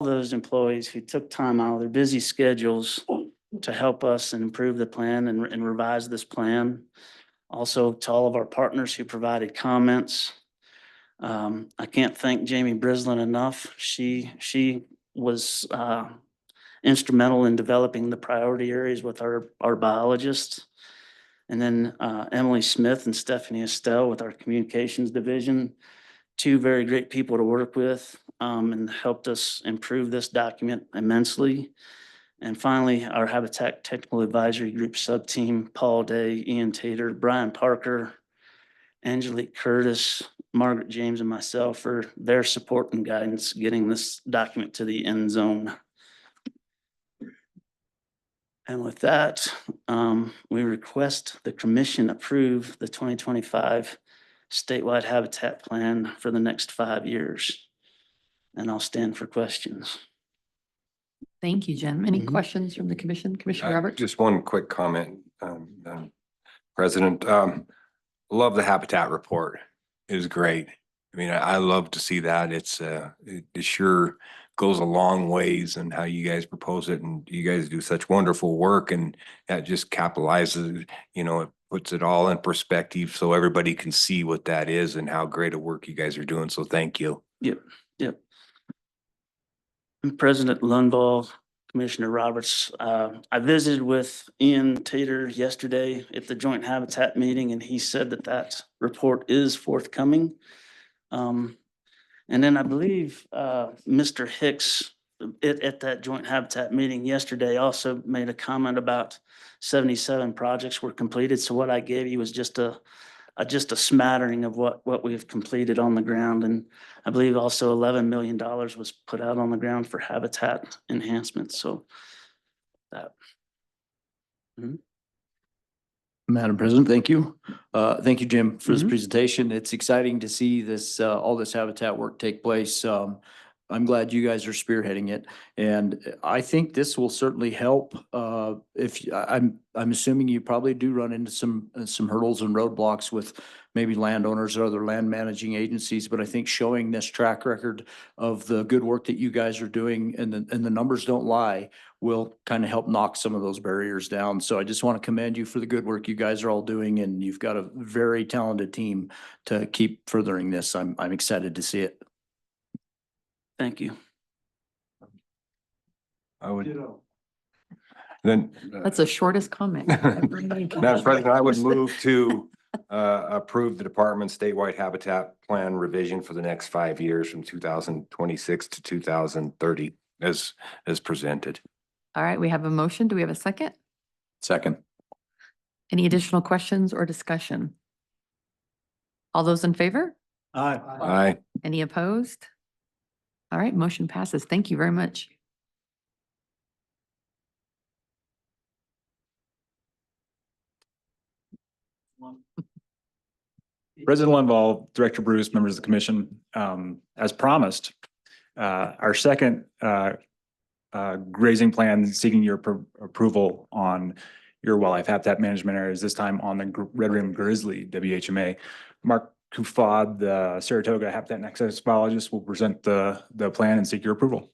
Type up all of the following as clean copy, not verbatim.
those employees who took time out of their busy schedules to help us and improve the plan and revise this plan. Also to all of our partners who provided comments. I can't thank Jamie Brislin enough. She was instrumental in developing the priority areas with our biologists. And then Emily Smith and Stephanie Estelle with our communications division, two very great people to work with, and helped us improve this document immensely. And finally, our Habitat Technical Advisory Group sub-team, Paul Day, Ian Tater, Brian Parker, Angelique Curtis, Margaret James, and myself for their support and guidance getting this document to the end zone. And with that, we request the commission approve the 2025 statewide habitat plan for the next 5 years. And I'll stand for questions. Thank you, Jim. Any questions from the commission? Commissioner Roberts? Just one quick comment, President. Love the habitat report. It is great. I mean, I love to see that. It sure goes a long ways in how you guys propose it, and you guys do such wonderful work, and that just capitalizes, it puts it all in perspective so everybody can see what that is and how great a work you guys are doing. So thank you. Yep. And President Lundvall, Commissioner Roberts, I visited with Ian Tater yesterday at the Joint Habitat meeting, and he said that report is forthcoming. And then I believe Mr. Hicks at that Joint Habitat meeting yesterday also made a comment about 77 projects were completed. So what I gave you was just a smattering of what we've completed on the ground. And I believe also $11 million was put out on the ground for habitat enhancements. So that. Madam President, thank you. Thank you, Jim, for this presentation. It's exciting to see this, all this habitat work take place. I'm glad you guys are spearheading it, and I think this will certainly help. I'm assuming you probably do run into some hurdles and roadblocks with maybe landowners or other land managing agencies, but I think showing this track record of the good work that you guys are doing and the numbers don't lie will kind of help knock some of those barriers down. So I just want to commend you for the good work you guys are all doing, and you've got a very talented team to keep furthering this. I'm excited to see it. Thank you. I would. Then. That's the shortest comment. Madam President, I would move to approve the department's statewide habitat plan revision for the next 5 years from 2026 to 2030 as presented. All right, we have a motion. Do we have a second? Second. Any additional questions or discussion? All those in favor? Aye. Aye. Any opposed? All right, motion passes. Thank you very much. President Lundvall, Director Bruce, members of the commission, as promised, our second grazing plan seeking your approval on your wildlife habitat management areas, this time on the red rim grizzly WHMA. Mark Kufad, the Saratoga Habitat and Access Biologist, will present the plan and seek your approval.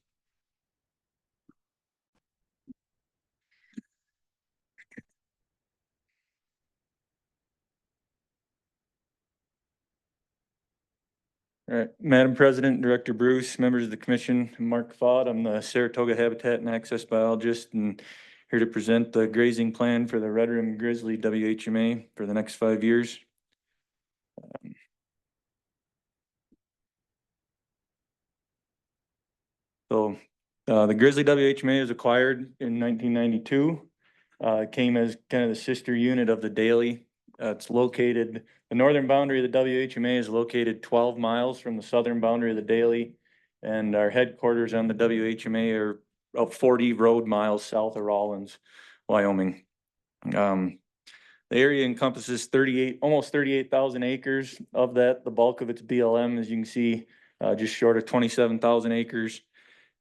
All right, Madam President, Director Bruce, members of the commission, I'm Mark Fod. I'm the Saratoga Habitat and Access Biologist and here to present the grazing plan for the red rim grizzly WHMA for the next 5 years. The grizzly WHMA was acquired in 1992. It came as kind of the sister unit of the Daly. It's located, the northern boundary of the WHMA is located 12 miles from the southern boundary of the Daly, and our headquarters on the WHMA are about 40 road miles south of Rawlins, Wyoming. The area encompasses almost 38,000 acres. Of that, the bulk of it's BLM, as you can see, just short of 27,000 acres.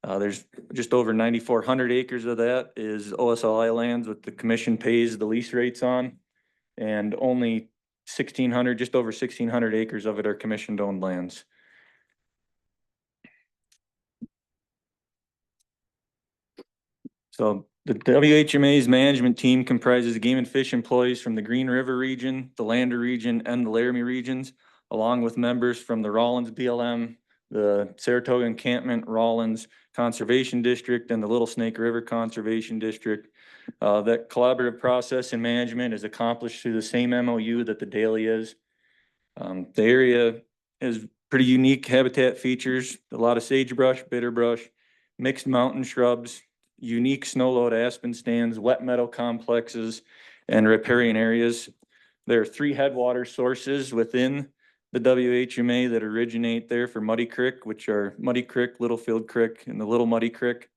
There's just over 9,400 acres of that is OSLI lands, what the commission pays the lease rates on, and only 1,600, just over 1,600 acres of it are commissioned owned lands. So the WHMA's management team comprises game and fish employees from the Green River region, the Lander region, and the Laramie regions, along with members from the Rawlins BLM, the Saratoga Encampment, Rawlins Conservation District, and the Little Snake River Conservation District. That collaborative process and management is accomplished through the same MOU that the Daily is. The area has pretty unique habitat features, a lot of sagebrush, bitterbrush, mixed mountain shrubs, unique snow load aspen stands, wet meadow complexes, and riparian areas. There are 3 headwater sources within the WHMA that originate there for Muddy Creek, which are Muddy Creek, Littlefield Creek, and the Little Muddy Creek.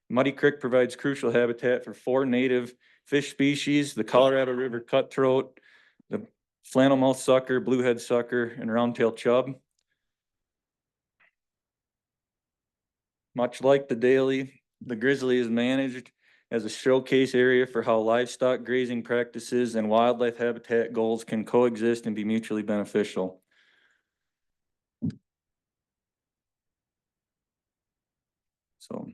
Muddy Creek provides crucial habitat for 4 native fish species, the Colorado River cutthroat, the flannelmouth sucker, bluehead sucker, and roundtail chub. Much like the Daily, the Grizzly is managed as a showcase area for how livestock grazing practices and wildlife habitat goals can coexist and be mutually beneficial. So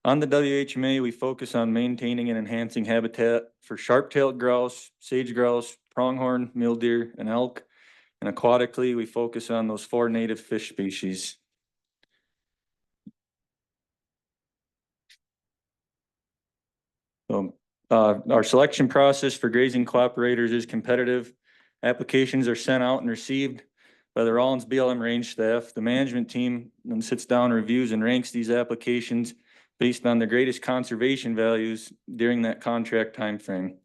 on the WHMA, we focus on maintaining and enhancing habitat for sharp-tailed grouse, sage grouse, pronghorn, mule deer, and elk. And aquatically, we focus on those 4 native fish species. So, our selection process for grazing cooperators is competitive. Applications are sent out and received by the Rawlins BLM range staff. The management team then sits down, reviews, and ranks these applications based on the greatest conservation values during that contract timeframe.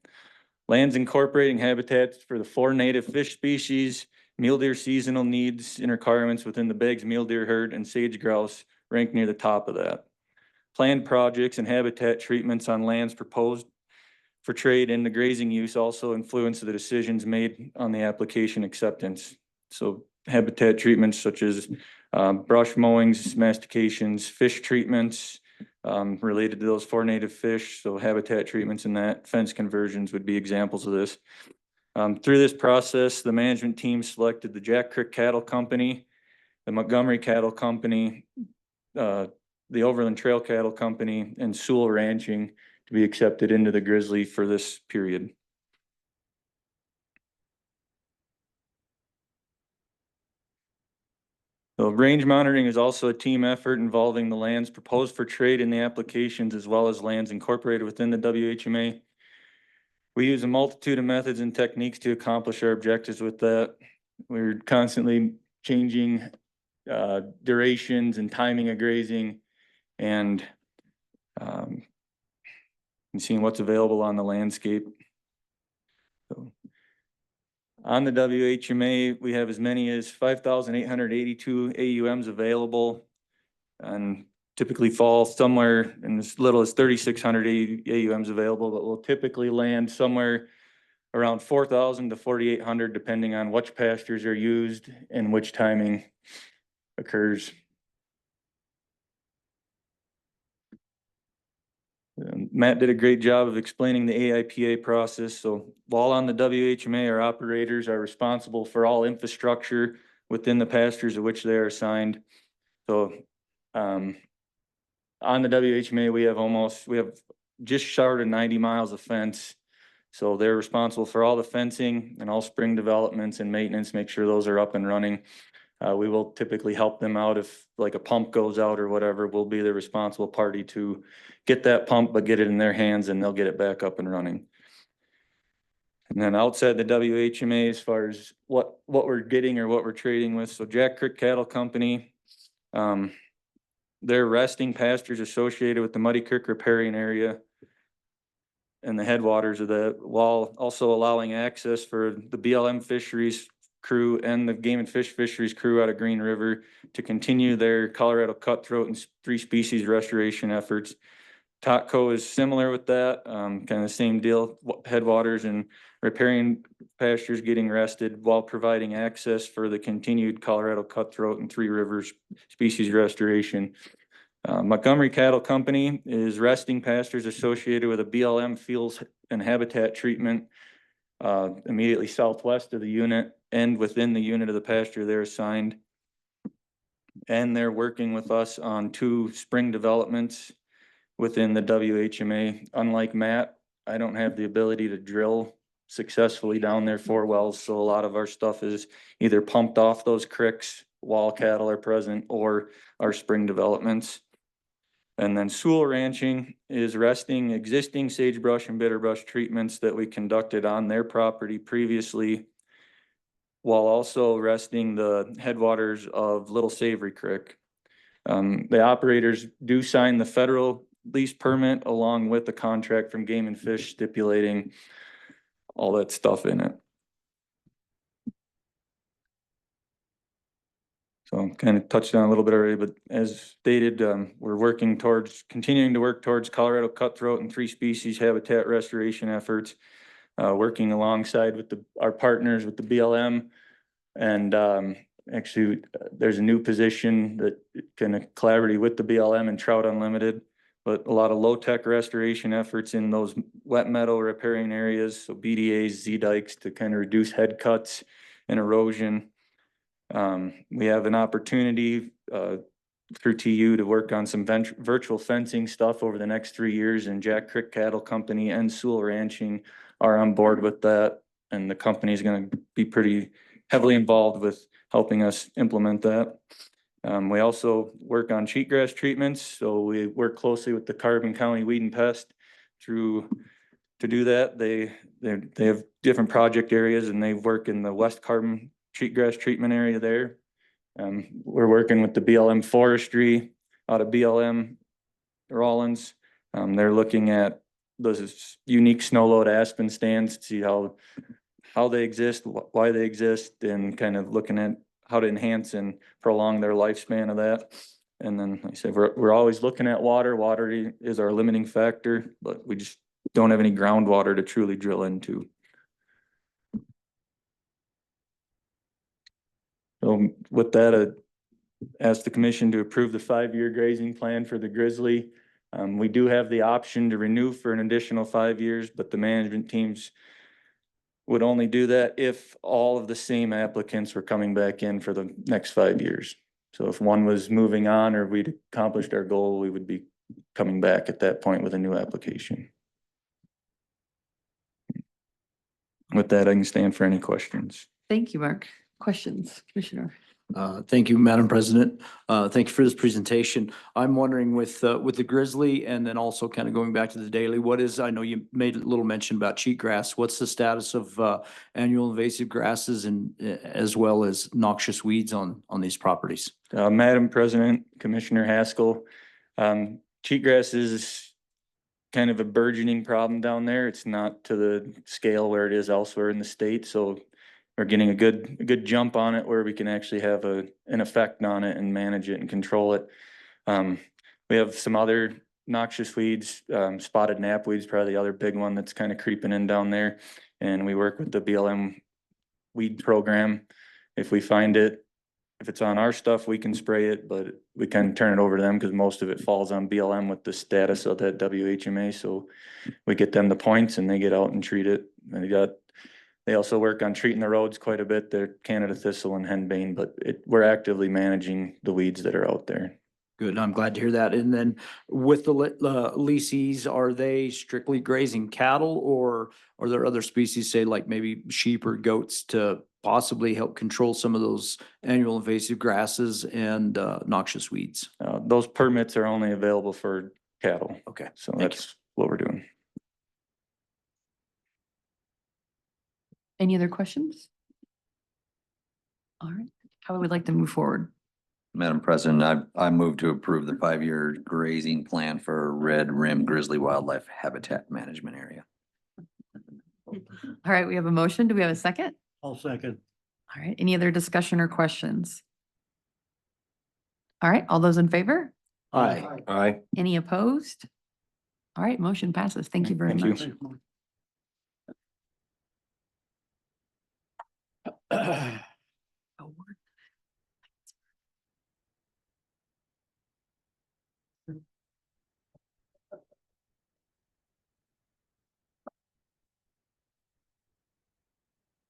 Lands incorporating habitats for the 4 native fish species, mule deer seasonal needs and requirements within the Beggs mule deer herd, and sage grouse rank near the top of that. Planned projects and habitat treatments on lands proposed for trade and the grazing use also influence the decisions made on the application acceptance. So habitat treatments such as brush mowings, mastications, fish treatments related to those 4 native fish. So habitat treatments and that, fence conversions would be examples of this. Through this process, the management team selected the Jack Creek Cattle Company, the Montgomery Cattle Company, the Overland Trail Cattle Company, and Sewell Ranching to be accepted into the Grizzly for this period. So range monitoring is also a team effort involving the lands proposed for trade in the applications as well as lands incorporated within the WHMA. We use a multitude of methods and techniques to accomplish our objectives with that. We're constantly changing durations and timing of grazing and seeing what's available on the landscape. So, on the WHMA, we have as many as 5,882 AUMs available and typically fall somewhere in as little as 3,600 AUMs available, but we'll typically land somewhere around 4,000 to 4,800 depending on which pastures are used and which timing occurs. Matt did a great job of explaining the AIPA process. So while on the WHMA, our operators are responsible for all infrastructure within the pastures of which they are assigned. So on the WHMA, we have just short of 90 miles of fence. So they're responsible for all the fencing and all spring developments and maintenance, make sure those are up and running. We will typically help them out if like a pump goes out or whatever. We'll be the responsible party to get that pump, but get it in their hands and they'll get it back up and running. And then outside the WHMA, as far as what we're getting or what we're trading with, so Jack Creek Cattle Company, they're resting pastures associated with the Muddy Creek riparian area and the headwaters of that, while also allowing access for the BLM fisheries crew and the game and fish fisheries crew out of Green River to continue their Colorado cutthroat and 3 species restoration efforts. Totco is similar with that, kind of the same deal, headwaters and riparian pastures getting rested while providing access for the continued Colorado cutthroat and 3 rivers species restoration. Montgomery Cattle Company is resting pastures associated with a BLM fields and habitat treatment immediately southwest of the unit and within the unit of the pasture they're assigned. And they're working with us on 2 spring developments within the WHMA. Unlike Matt, I don't have the ability to drill successfully down there 4 wells, so a lot of our stuff is either pumped off those cricks while cattle are present or our spring developments. And then Sewell ranching is resting existing sagebrush and bitterbrush treatments that we conducted on their property previously, while also resting the headwaters of Little Savory Creek. The operators do sign the federal lease permit along with the contract from Game and Fish stipulating all that stuff in it. So kind of touched on a little bit already, but as stated, we're continuing to work towards Colorado cutthroat and 3 species habitat restoration efforts, working alongside with our partners with the BLM. And actually, there's a new position that kind of collaborating with the BLM and Trout Unlimited, but a lot of low-tech restoration efforts in those wet meadow riparian areas, so BDAs, Z-dikes to kind of reduce head cuts and erosion. We have an opportunity through TU to work on some virtual fencing stuff over the next 3 years, and Jack Creek Cattle Company and Sewell Ranching are on board with that. And the company is going to be pretty heavily involved with helping us implement that. We also work on cheatgrass treatments, so we work closely with the Carbon County Weed and Pest to do that. They have different project areas, and they work in the West Carbon cheatgrass treatment area there. We're working with the BLM Forestry out of BLM Rollins. They're looking at those unique snow load aspen stands to see how they exist, why they exist, and kind of looking at how to enhance and prolong their lifespan of that. And then, like I said, we're always looking at water. Water is our limiting factor, but we just don't have any groundwater to truly drill into. So with that, ask the commission to approve the 5-year grazing plan for the grizzly. We do have the option to renew for an additional 5 years, but the management teams would only do that if all of the same applicants were coming back in for the next 5 years. So if one was moving on or we'd accomplished our goal, we would be coming back at that point with a new application. With that, I can stand for any questions. Thank you, Mark. Questions, Commissioner? Thank you, Madam President. Thank you for this presentation. I'm wondering with the grizzly and then also kind of going back to the daily, I know you made a little mention about cheatgrass. What's the status of annual invasive grasses and as well as noxious weeds on these properties? Madam President, Commissioner Haskell, cheatgrass is kind of a burgeoning problem down there. It's not to the scale where it is elsewhere in the state. So we're getting a good jump on it where we can actually have an effect on it and manage it and control it. We have some other noxious weeds, spotted knapweed is probably the other big one that's kind of creeping in down there. And we work with the BLM weed program. If we find it, if it's on our stuff, we can spray it, but we can turn it over to them because most of it falls on BLM with the status of that WHMA. So we get them the points and they get out and treat it. And they also work on treating the roads quite a bit. They're Canada thistle and henbane, but we're actively managing the weeds that are out there. Good. I'm glad to hear that. And then with the leases, are they strictly grazing cattle or are there other species, say like maybe sheep or goats, to possibly help control some of those annual invasive grasses and noxious weeds? Those permits are only available for cattle. Okay. So that's what we're doing. Any other questions? All right. How would we like to move forward? Madam President, I move to approve the 5-year grazing plan for Red Rim Grizzly Wildlife Habitat Management Area. All right, we have a motion. Do we have a second? I'll second. All right, any other discussion or questions? All right, all those in favor? Aye. Aye. Any opposed? All right, motion passes. Thank you very Thank you. much. Thanks, Mark.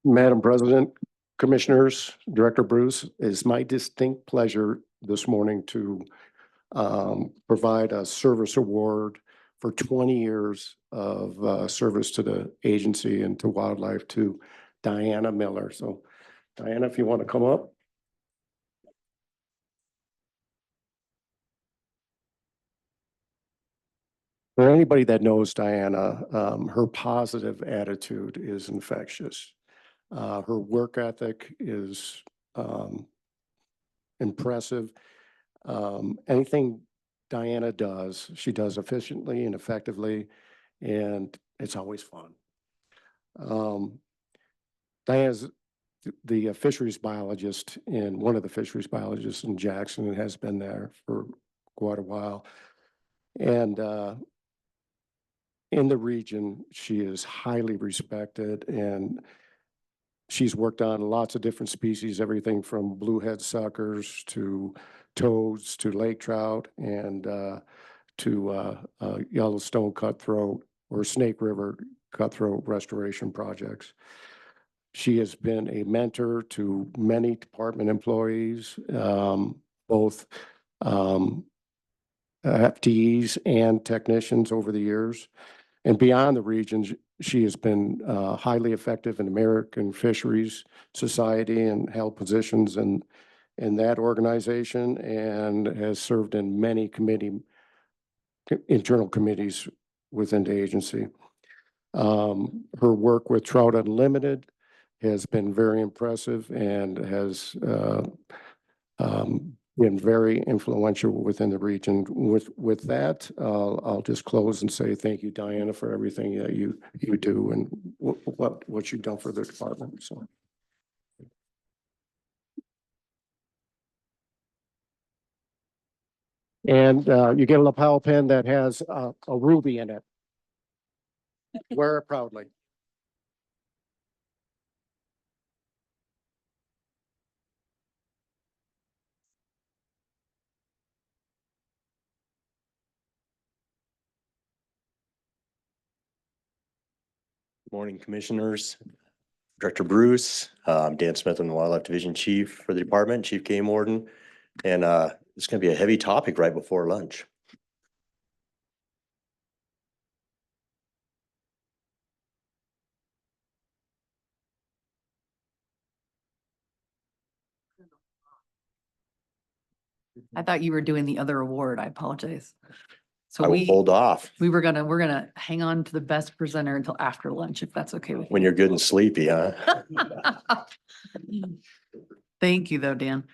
Madam President, Commissioners, Director Bruce, it is my distinct pleasure this morning to provide a service award for 20 years of service to the agency and to wildlife to Diana Miller. So Diana, if you want to come up. For anybody that knows Diana, her positive attitude is infectious. Her work ethic is impressive. Anything Diana does, she does efficiently and effectively, and it's always fun. Diana's the fisheries biologist in one of the fisheries biologists in Jackson and has been there for quite a while. And in the region, she is highly respected, and she's worked on lots of different species, everything from bluehead suckers to toads to lake trout and to Yellowstone cutthroat or Snake River cutthroat restoration projects. She has been a mentor to many department employees, both FTEs and technicians over the years. And beyond the regions, she has been highly effective in American Fisheries Society and held positions in that organization and has served in many internal committees within the agency. Her work with Trout Unlimited has been very impressive and has been very influential within the region. With that, I'll just close and say thank you, Diana, for everything that you do and what you've done for the department. So. And you get a lapel pin that has a ruby in it. Wear it proudly. Morning, Commissioners. Director Bruce, I'm Dan Smith, I'm the Wildlife Division Chief for the department, Chief Game Warden. And it's going to be a heavy topic right before lunch. I thought you were doing the other award. I apologize. So I will hold off we're gonna hang on to the best presenter until after lunch, if that's okay with when you're good and sleepy, huh? you. Thank you though, Dan.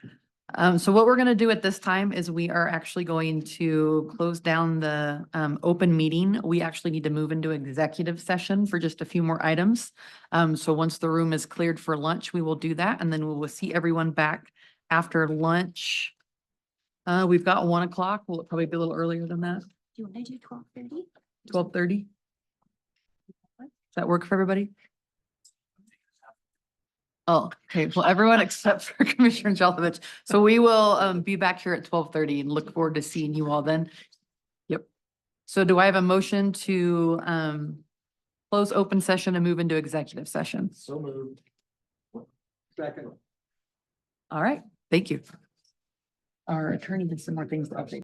So what we're gonna do at this time is we are actually going to close down the open meeting. We actually need to move into executive session for just a few more items. So once the room is cleared for lunch, we will do that, and then we will see everyone back after lunch. We've got 1 o'clock. Will it probably be a little earlier than that? Do you want to do 12:30? 12:30? Does that work for everybody? Oh, okay. Well, everyone except for Commissioner Jelovich. So we will be back here at 12:30 and look forward to seeing you all then. Yep. So do I have a motion to close open session and move into executive session? So moved. Second. All right. Thank you. Our attorney has some more things to update.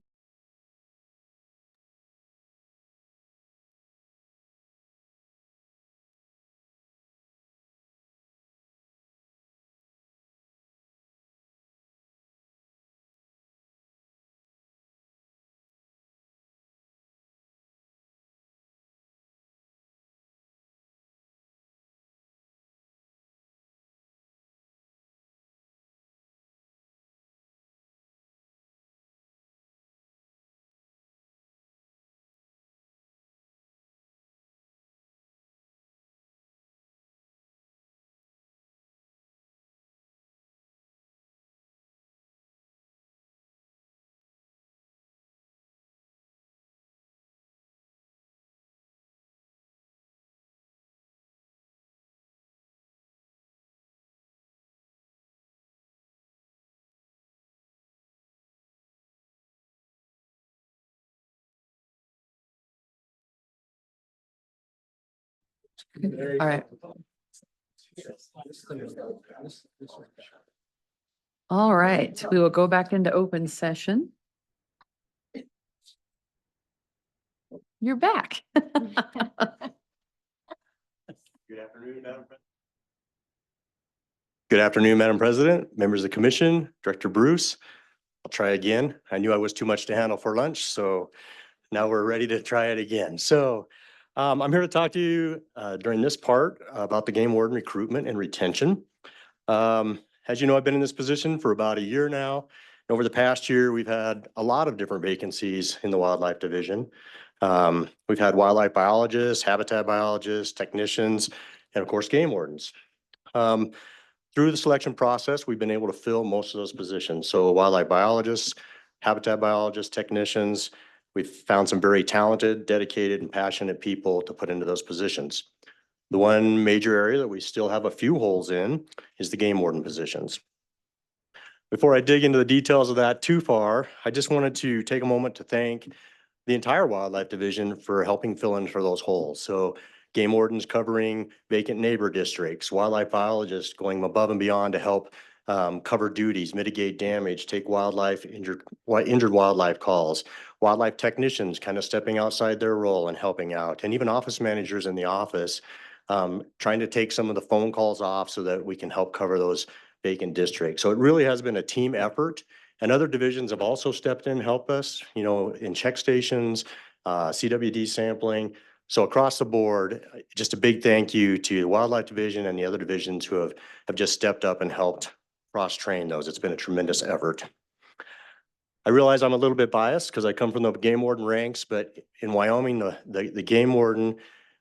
All right. All right, we will go back into open session. You're back. Good afternoon, Madam President. Good afternoon, Madam President, members of the commission, Director Bruce. I'll try again. I knew I was too much to handle for lunch, so now we're ready to try it again. So I'm here to talk to you during this part about the game warden recruitment and retention. As you know, I've been in this position for about a year now. Over the past year, we've had a lot of different vacancies in the wildlife division. We've had wildlife biologists, habitat biologists, technicians, and of course, game wardens. Through the selection process, we've been able to fill most of those positions. So wildlife biologists, habitat biologists, technicians, we've found some very talented, dedicated, and passionate people to put into those positions. The one major area that we still have a few holes in is the game warden positions. Before I dig into the details of that too far, I just wanted to take a moment to thank the entire wildlife division for helping fill in for those holes. So game wardens covering vacant neighbor districts, wildlife biologists going above and beyond to help cover duties, mitigate damage, take injured wildlife calls, wildlife technicians kind of stepping outside their role and helping out, and even office managers in the office trying to take some of the phone calls off so that we can help cover those vacant districts. So it really has been a team effort, and other divisions have also stepped in and helped us, you know, in check stations, CWD sampling. So across the board, just a big thank you to the wildlife division and the other divisions who have just stepped up and helped cross-train those. It's been a tremendous effort. I realize I'm a little bit biased because I come from the game warden ranks, but in Wyoming, the game warden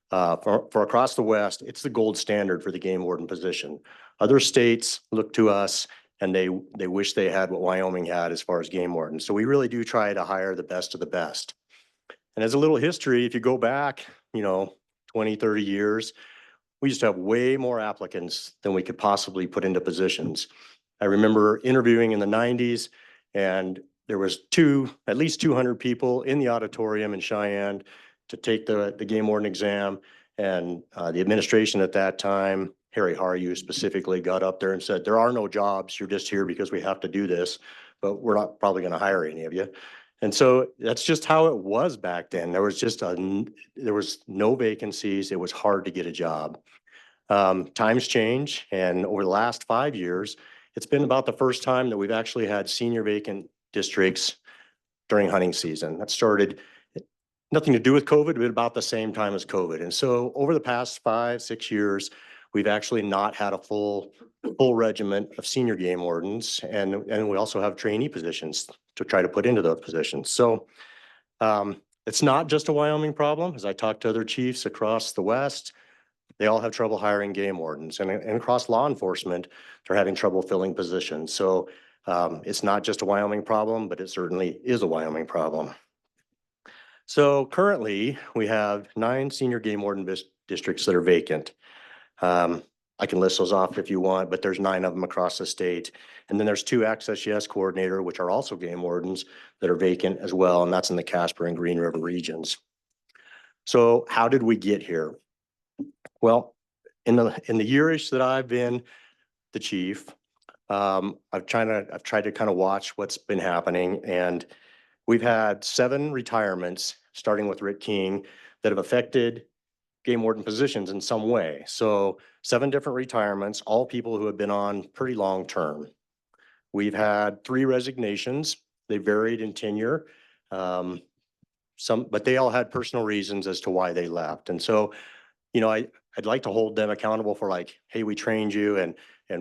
for across the West, it's the gold standard for the game warden position. Other states look to us and they wish they had what Wyoming had as far as game wardens. So we really do try to hire the best of the best. And as a little history, if you go back, you know, 20, 30 years, we used to have way more applicants than we could possibly put into positions. I remember interviewing in the 90s and there was at least 200 people in the auditorium in Cheyenne to take the game warden exam. And the administration at that time, Harry Haryu specifically, got up there and said, there are no jobs. You're just here because we have to do this, but we're not probably going to hire any of you. And so that's just how it was back then. There was no vacancies. It was hard to get a job. Times change, and over the last 5 years, it's been about the first time that we've actually had senior vacant districts during hunting season. That started nothing to do with COVID, but about the same time as COVID. And so over the past 5, 6 years, we've actually not had a full regiment of senior game wardens. And we also have trainee positions to try to put into those positions. So it's not just a Wyoming problem. As I talk to other chiefs across the West, they all have trouble hiring game wardens, and across law enforcement, they're having trouble filling positions. So it's not just a Wyoming problem, but it certainly is a Wyoming problem. So currently we have 9 senior game warden districts that are vacant. I can list those off if you want, but there's 9 of them across the state. And then there's 2 Access Yes coordinator, which are also game wardens that are vacant as well. And that's in the Casper and Green River regions. So how did we get here? Well, in the year-ish that I've been the chief, I've tried to kind of watch what's been happening, and we've had 7 retirements, starting with Rick King, that have affected game warden positions in some way. So 7 different retirements, all people who have been on pretty long term. We've had 3 resignations. They varied in tenure. But they all had personal reasons as to why they left. And so, you know, I'd like to hold them accountable for, like, hey, we trained you and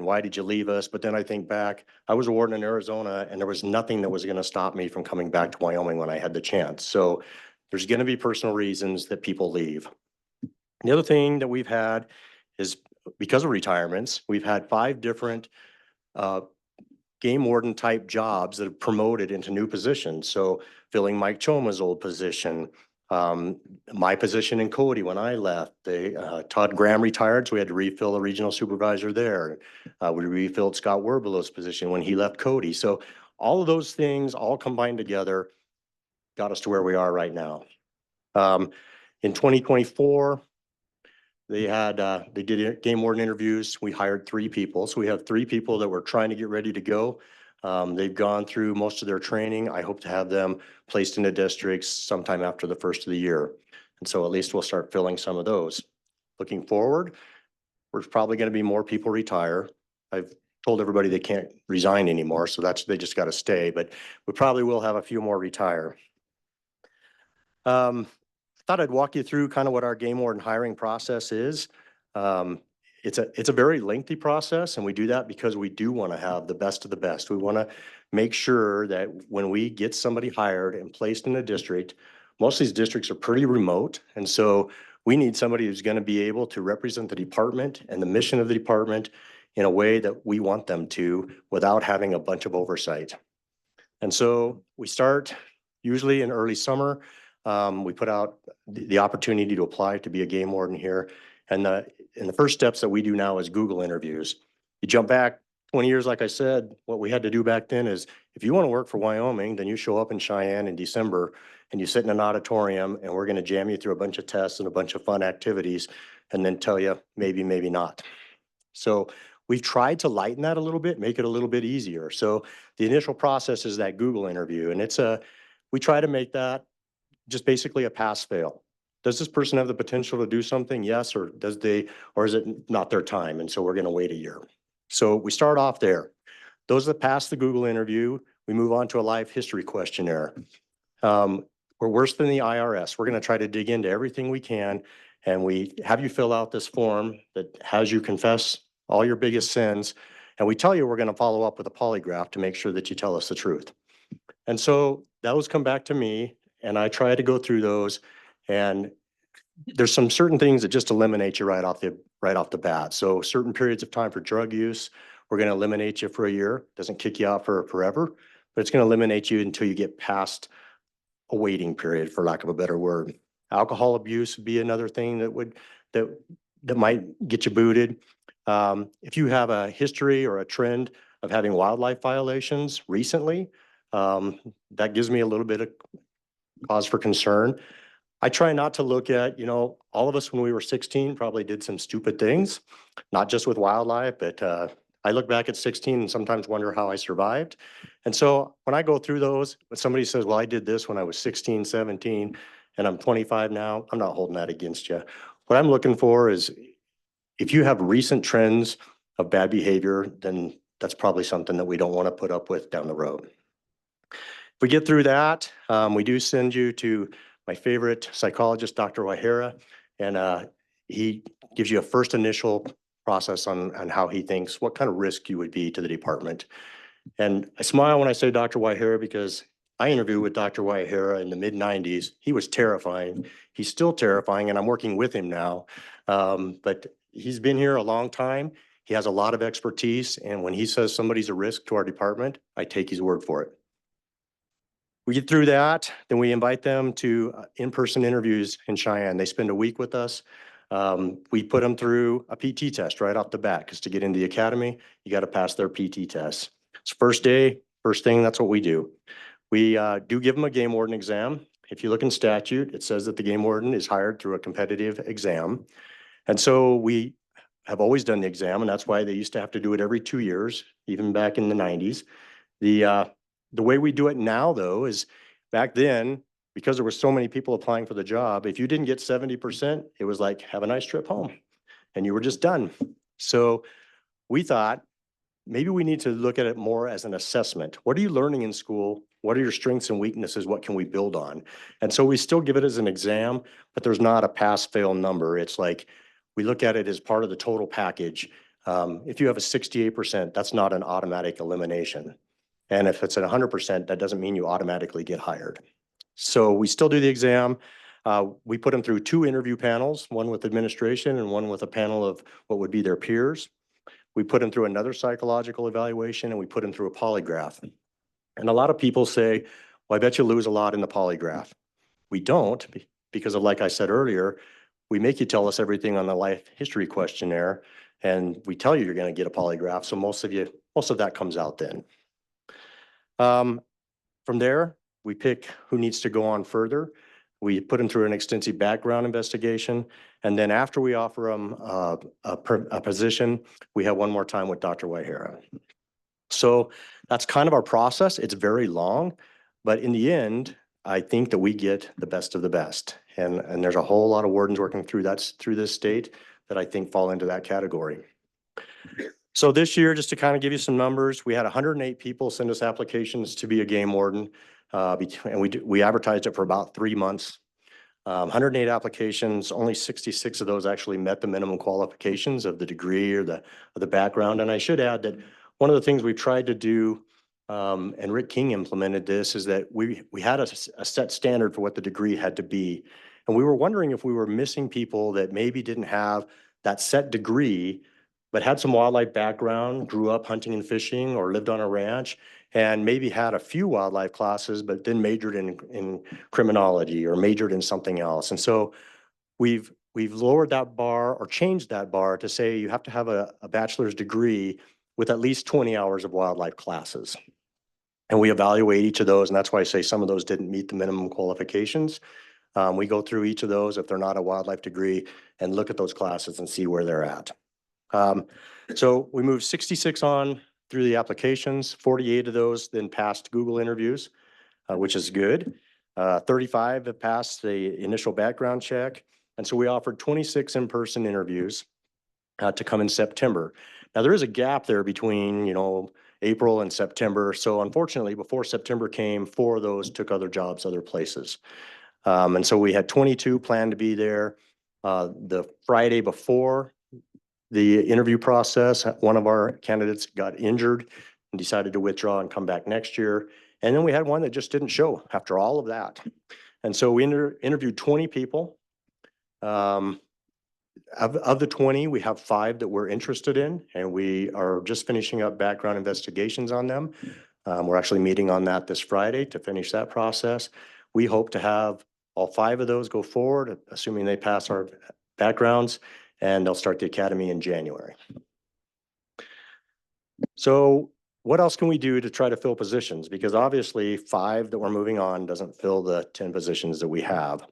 why did you leave us? But then I think back, I was a warden in Arizona and there was nothing that was going to stop me from coming back to Wyoming when I had the chance. So there's going to be personal reasons that people leave. The other thing that we've had is, because of retirements, we've had 5 different game warden type jobs that have promoted into new positions. So filling Mike Choma's old position, my position in Cody when I left, Todd Graham retired, so we had to refill the regional supervisor there. We refilled Scott Werbelow's position when he left Cody. So all of those things all combined together got us to where we are right now. In 2024, they did game warden interviews. We hired 3 people. So we have 3 people that we're trying to get ready to go. They've gone through most of their training. I hope to have them placed into districts sometime after the first of the year. And so at least we'll start filling some of those. Looking forward, there's probably going to be more people retire. I've told everybody they can't resign anymore, so they just got to stay, but we probably will have a few more retire. Thought I'd walk you through kind of what our game warden hiring process is. It's a very lengthy process, and we do that because we do want to have the best of the best. We want to make sure that when we get somebody hired and placed in a district, most of these districts are pretty remote, and so we need somebody who's going to be able to represent the department and the mission of the department in a way that we want them to without having a bunch of oversight. And so we start usually in early summer. We put out the opportunity to apply to be a game warden here. And the first steps that we do now is Google interviews. You jump back 20 years, like I said, what we had to do back then is if you want to work for Wyoming, then you show up in Cheyenne in December and you sit in an auditorium and we're going to jam you through a bunch of tests and a bunch of fun activities and then tell you maybe, maybe not. So we've tried to lighten that a little bit, make it a little bit easier. So the initial process is that Google interview, and we try to make that just basically a pass fail. Does this person have the potential to do something? Yes, or is it not their time? And so we're going to wait a year. So we start off there. Those that pass the Google interview, we move on to a life history questionnaire. We're worse than the IRS. We're going to try to dig into everything we can, and we have you fill out this form that has you confess all your biggest sins, and we tell you we're going to follow up with a polygraph to make sure that you tell us the truth. And so those come back to me, and I try to go through those, and there's some certain things that just eliminate you right off the bat. So certain periods of time for drug use, we're going to eliminate you for a year. Doesn't kick you out for forever, but it's going to eliminate you until you get past a waiting period, for lack of a better word. Alcohol abuse would be another thing that might get you booted. If you have a history or a trend of having wildlife violations recently, that gives me a little bit of cause for concern. I try not to look at, all of us when we were 16 probably did some stupid things, not just with wildlife, but I look back at 16 and sometimes wonder how I survived. And so when I go through those, when somebody says, well, I did this when I was 16, 17, and I'm 25 now, I'm not holding that against you. What I'm looking for is if you have recent trends of bad behavior, then that's probably something that we don't want to put up with down the road. If we get through that, we do send you to my favorite psychologist, Dr. Wahera, and he gives you a first initial process on how he thinks, what kind of risk you would be to the department. And I smile when I say Dr. Wahera because I interviewed with Dr. Wahera in the mid-90s. He was terrifying. He's still terrifying, and I'm working with him now. But he's been here a long time. He has a lot of expertise, and when he says somebody's a risk to our department, I take his word for it. We get through that, then we invite them to in-person interviews in Cheyenne. They spend a week with us. We put them through a PT test right off the bat, because to get into the academy, you got to pass their PT test. It's first day, first thing, that's what we do. We do give them a game warden exam. If you look in statute, it says that the game warden is hired through a competitive exam. And so we have always done the exam, and that's why they used to have to do it every 2 years, even back in the 90s. The way we do it now, though, is back then, because there were so many people applying for the job, if you didn't get 70%, it was like, have a nice trip home, and you were just done. So we thought maybe we need to look at it more as an assessment. What are you learning in school? What are your strengths and weaknesses? What can we build on? And so we still give it as an exam, but there's not a pass-fail number. It's like we look at it as part of the total package. If you have a 68%, that's not an automatic elimination. And if it's at 100%, that doesn't mean you automatically get hired. So we still do the exam. We put them through 2 interview panels, one with administration and one with a panel of what would be their peers. We put them through another psychological evaluation, and we put them through a polygraph. And a lot of people say, well, I bet you lose a lot in the polygraph. We don't, because of, like I said earlier, we make you tell us everything on the life history questionnaire, and we tell you you're going to get a polygraph. So most of that comes out then. From there, we pick who needs to go on further. We put them through an extensive background investigation. And then after we offer them a position, we have one more time with Dr. Wahera. So that's kind of our process. It's very long, but in the end, I think that we get the best of the best. And there's a whole lot of wardens working through through this state that I think fall into that category. So this year, just to kind of give you some numbers, we had 108 people send us applications to be a game warden. And we advertised it for about 3 months. 108 applications, only 66 of those actually met the minimum qualifications of the degree or the background. And I should add that one of the things we've tried to do, and Rick King implemented this, is that we had a set standard for what the degree had to be. And we were wondering if we were missing people that maybe didn't have that set degree, but had some wildlife background, grew up hunting and fishing, or lived on a ranch, and maybe had a few wildlife classes, but then majored in criminology or majored in something else. And so we've lowered that bar or changed that bar to say you have to have a bachelor's degree with at least 20 hours of wildlife classes. And we evaluate each of those, and that's why I say some of those didn't meet the minimum qualifications. We go through each of those if they're not a wildlife degree and look at those classes and see where they're at. So we moved 66 on through the applications. 48 of those then passed Google interviews, which is good. 35 have passed the initial background check. And so we offered 26 in-person interviews to come in September. Now there is a gap there between, April and September. So unfortunately, before September came, 4 of those took other jobs, other places. And so we had 22 planned to be there. The Friday before the interview process, one of our candidates got injured and decided to withdraw and come back next year. And then we had one that just didn't show after all of that. And so we interviewed 20 people. Of the 20, we have 5 that we're interested in, and we are just finishing up background investigations on them. We're actually meeting on that this Friday to finish that process. We hope to have all 5 of those go forward, assuming they pass our backgrounds, and they'll start the academy in January. So what else can we do to try to fill positions? Because obviously 5 that we're moving on doesn't fill the 10 positions that we have.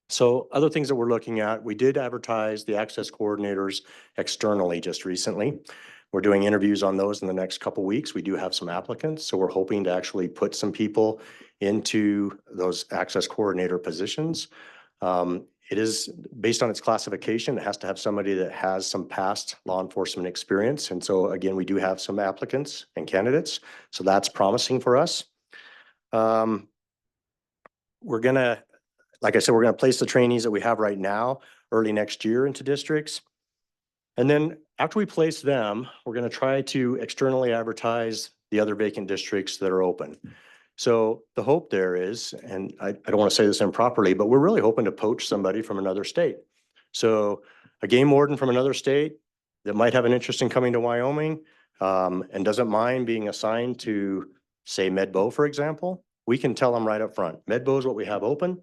So other things that we're looking at, we did advertise the access coordinators externally just recently. We're doing interviews on those in the next couple of weeks. We do have some applicants, so we're hoping to actually put some people into those access coordinator positions. It is based on its classification. It has to have somebody that has some past law enforcement experience. And so again, we do have some applicants and candidates. So that's promising for us. We're gonna, like I said, we're gonna place the trainees that we have right now early next year into districts. And then after we place them, we're gonna try to externally advertise the other vacant districts that are open. So the hope there is, and I don't want to say this improperly, but we're really hoping to poach somebody from another state. So a game warden from another state that might have an interest in coming to Wyoming and doesn't mind being assigned to, say, Medbo, for example, we can tell them right up front, Medbo is what we have open.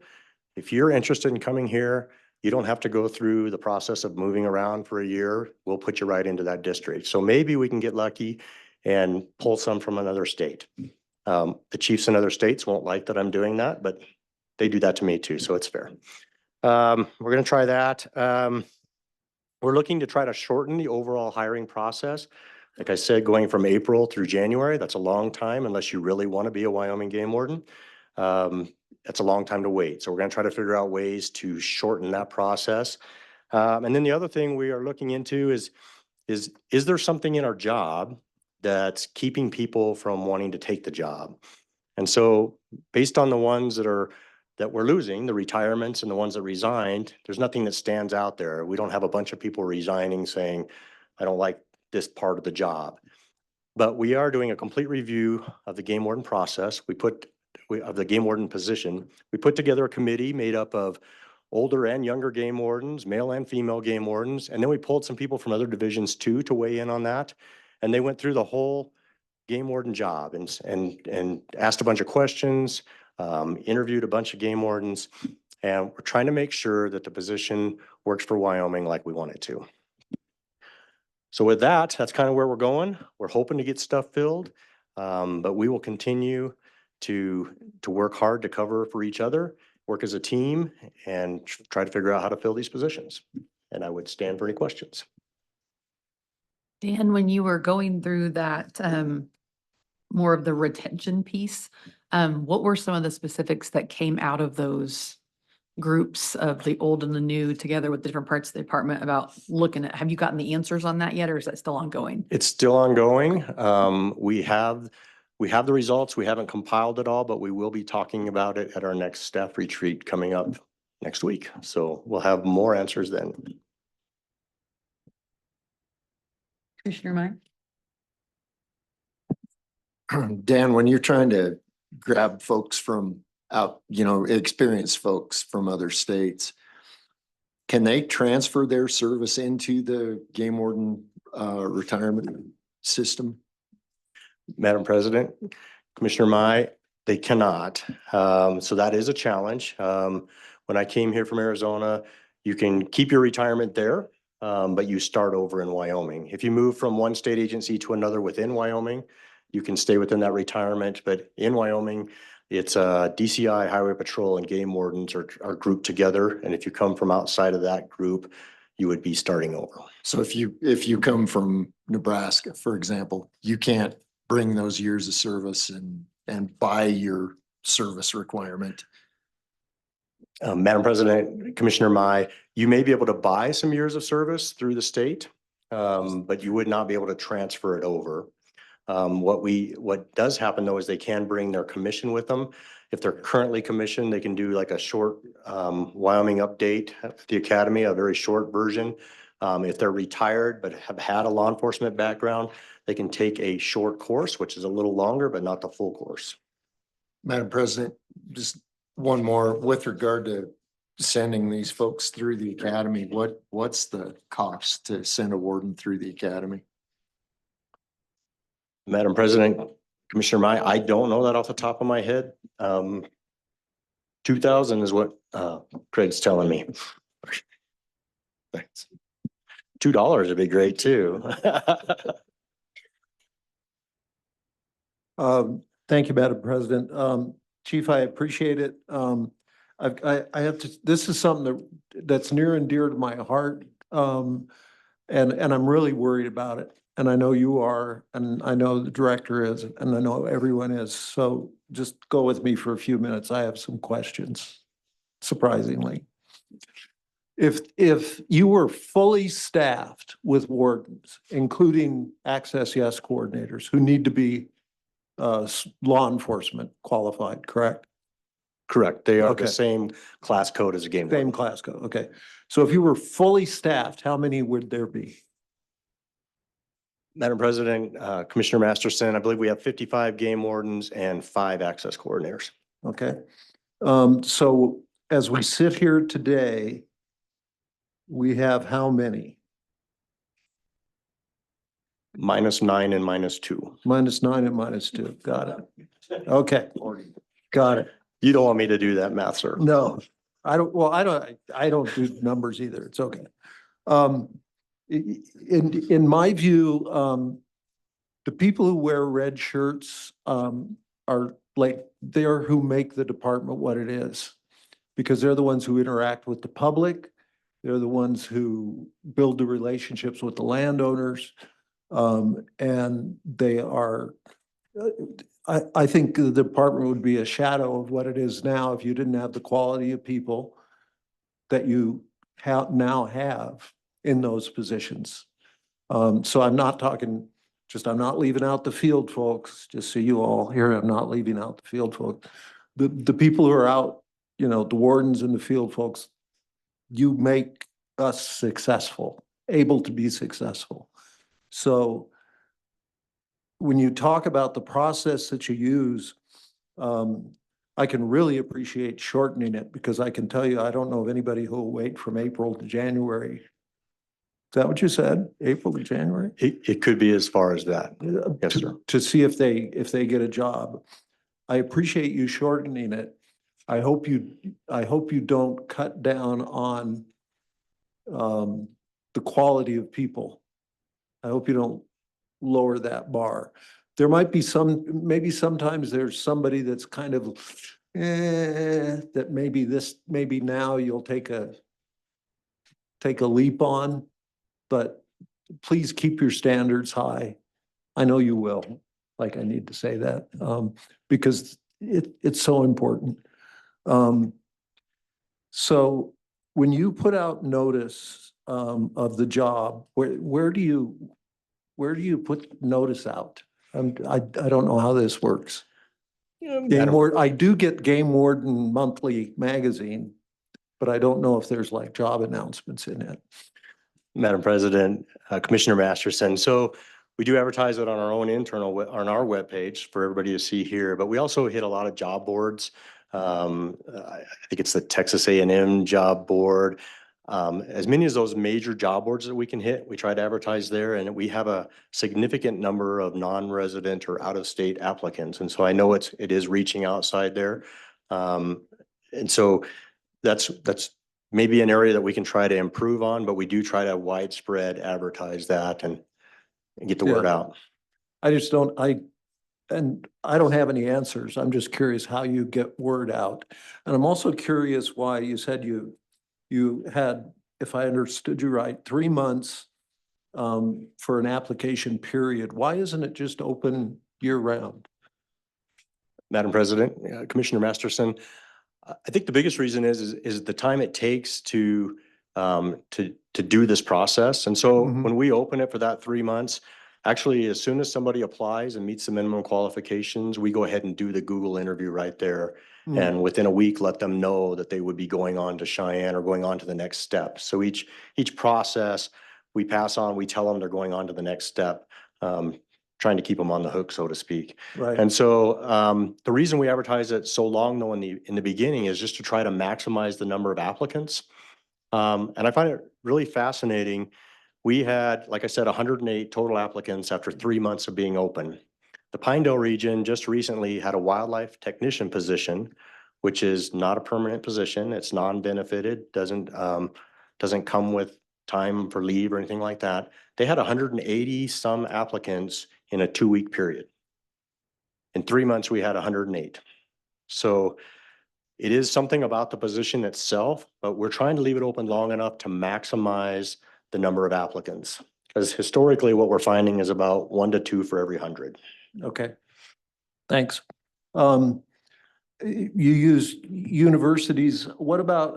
If you're interested in coming here, you don't have to go through the process of moving around for a year. We'll put you right into that district. So maybe we can get lucky and pull some from another state. The chiefs in other states won't like that I'm doing that, but they do that to me too, so it's fair. We're gonna try that. We're looking to try to shorten the overall hiring process. Like I said, going from April through January, that's a long time unless you really want to be a Wyoming game warden. That's a long time to wait. So we're gonna try to figure out ways to shorten that process. And then the other thing we are looking into is there something in our job that's keeping people from wanting to take the job? And so based on the ones that we're losing, the retirements and the ones that resigned, there's nothing that stands out there. We don't have a bunch of people resigning saying, I don't like this part of the job. But we are doing a complete review of the game warden process. Of the game warden position. We put together a committee made up of older and younger game wardens, male and female game wardens. And then we pulled some people from other divisions too to weigh in on that. And they went through the whole game warden job and asked a bunch of questions, interviewed a bunch of game wardens, and we're trying to make sure that the position works for Wyoming like we want it to. So with that, that's kind of where we're going. We're hoping to get stuff filled, but we will continue to work hard to cover for each other, work as a team, and try to figure out how to fill these positions. And I would stand for any questions. Dan, when you were going through that more of the retention piece. What were some of the specifics that came out of those groups of the old and the new together with the different parts of the department about looking at, have you gotten the answers on that yet, or is that still ongoing? It's still ongoing. We have the results. We haven't compiled it all, but we will be talking about it at our next staff retreat coming up next week. So we'll have more answers then. Commissioner Mike? Dan, when you're trying to grab folks from out, experienced folks from other states, can they transfer their service into the game warden retirement system? Madam President, Commissioner Mai, they cannot. So that is a challenge. When I came here from Arizona, you can keep your retirement there, but you start over in Wyoming. If you move from one state agency to another within Wyoming, you can stay within that retirement, but in Wyoming, it's DCI, Highway Patrol, and game wardens are grouped together. And if you come from outside of that group, you would be starting over. So if you come from Nebraska, for example, you can't bring those years of service and buy your service requirement. Madam President, Commissioner Mai, you may be able to buy some years of service through the state, but you would not be able to transfer it over. What does happen though is they can bring their commission with them. If they're currently commissioned, they can do like a short Wyoming update at the academy, a very short version. If they're retired but have had a law enforcement background, they can take a short course, which is a little longer, but not the full course. Madam President, just one more with regard to sending these folks through the academy. What's the cost to send a warden through the academy? Madam President, Commissioner Mai, I don't know that off the top of my head. 2,000 is what Craig's telling me. Thanks. $2 would be great too. Thank you, Madam President. Chief, I appreciate it. I have to, this is something that's near and dear to my heart. And I'm really worried about it. And I know you are, and I know the director is, and I know everyone is. So just go with me for a few minutes. I have some questions, surprisingly. If you were fully staffed with wardens, including Access Yes coordinators who need to be law enforcement qualified, correct? Correct. They are Okay. the same class code as a game Same warden. class code, okay. So if you were fully staffed, how many would there be? Madam President, Commissioner Masterson, I believe we have 55 game wardens and 5 access coordinators. Okay. So as we sit here today, we have how many? -9 and -2. -9 and -2. Got it. Okay. Got it. You don't want me to do that math, sir. No, I don't, well, I don't do numbers either. It's okay. In my view, the people who wear red shirts, are like, they're who make the department what it is. Because they're the ones who interact with the public. They're the ones who build the relationships with the landowners. And they are, I think the department would be a shadow of what it is now if you didn't have the quality of people that you now have in those positions. So I'm not talking, I'm not leaving out the field folks, just so you all hear, I'm not leaving out the field folks. The people who are out, the wardens and the field folks, you make us successful, able to be successful. So when you talk about the process that you use, I can really appreciate shortening it because I can tell you, I don't know of anybody who will wait from April to January. Is that what you said? April to January? It could be as far as that. Yes, sir. To see if they get a job. I appreciate you shortening it. I hope you don't cut down on the quality of people. I hope you don't lower that bar. There might be maybe sometimes there's somebody that's kind of, that maybe now you'll take a leap on, but please keep your standards high. I know you will. like I need to say that, because it's so important. So when you put out notice, of the job, where do you put notice out? I don't know how this works. Game Warden, I do get Game Warden Monthly magazine, but I don't know if there's like job announcements in it. Madam President, Commissioner Masterson. So we do advertise it on our own internal, on our webpage for everybody to see here, but we also hit a lot of job boards. I think it's the Texas A&M job board. As many as those major job boards that we can hit, we try to advertise there, and we have a significant number of non-resident or out-of-state applicants. And so I know it is reaching outside there. And so that's maybe an area that we can try to improve on, but we do try to widespread advertise that and get the word Yeah. out. I just don't, I don't have any answers. I'm just curious how you get word out. And I'm also curious why you said you had, if I understood you right, 3 months for an application period. Why isn't it just open year round? Madam President, Commissioner Masterson, I think the biggest reason is the time it takes to do this process. And so Mhm. when we open it for that 3 months, actually, as soon as somebody applies and meets the minimum qualifications, we go ahead and do the Google interview right there. Mm. And within a week, let them know that they would be going on to Cheyenne or going on to the next step. So each process we pass on, we tell them they're going on to the next step, trying to keep them on the hook, so to speak. Right. And so the reason we advertise it so long though in the beginning is just to try to maximize the number of applicants. And I find it really fascinating. We had, like I said, 108 total applicants after 3 months of being open. The Pinedale region just recently had a wildlife technician position, which is not a permanent position. It's non-benefited, doesn't come with time for leave or anything like that. They had 180 some applicants in a 2-week period. In 3 months, we had 108. So it is something about the position itself, but we're trying to leave it open long enough to maximize the number of applicants. Because historically, what we're finding is about 1 to 2 for every 100. Okay. Thanks. You use universities. What about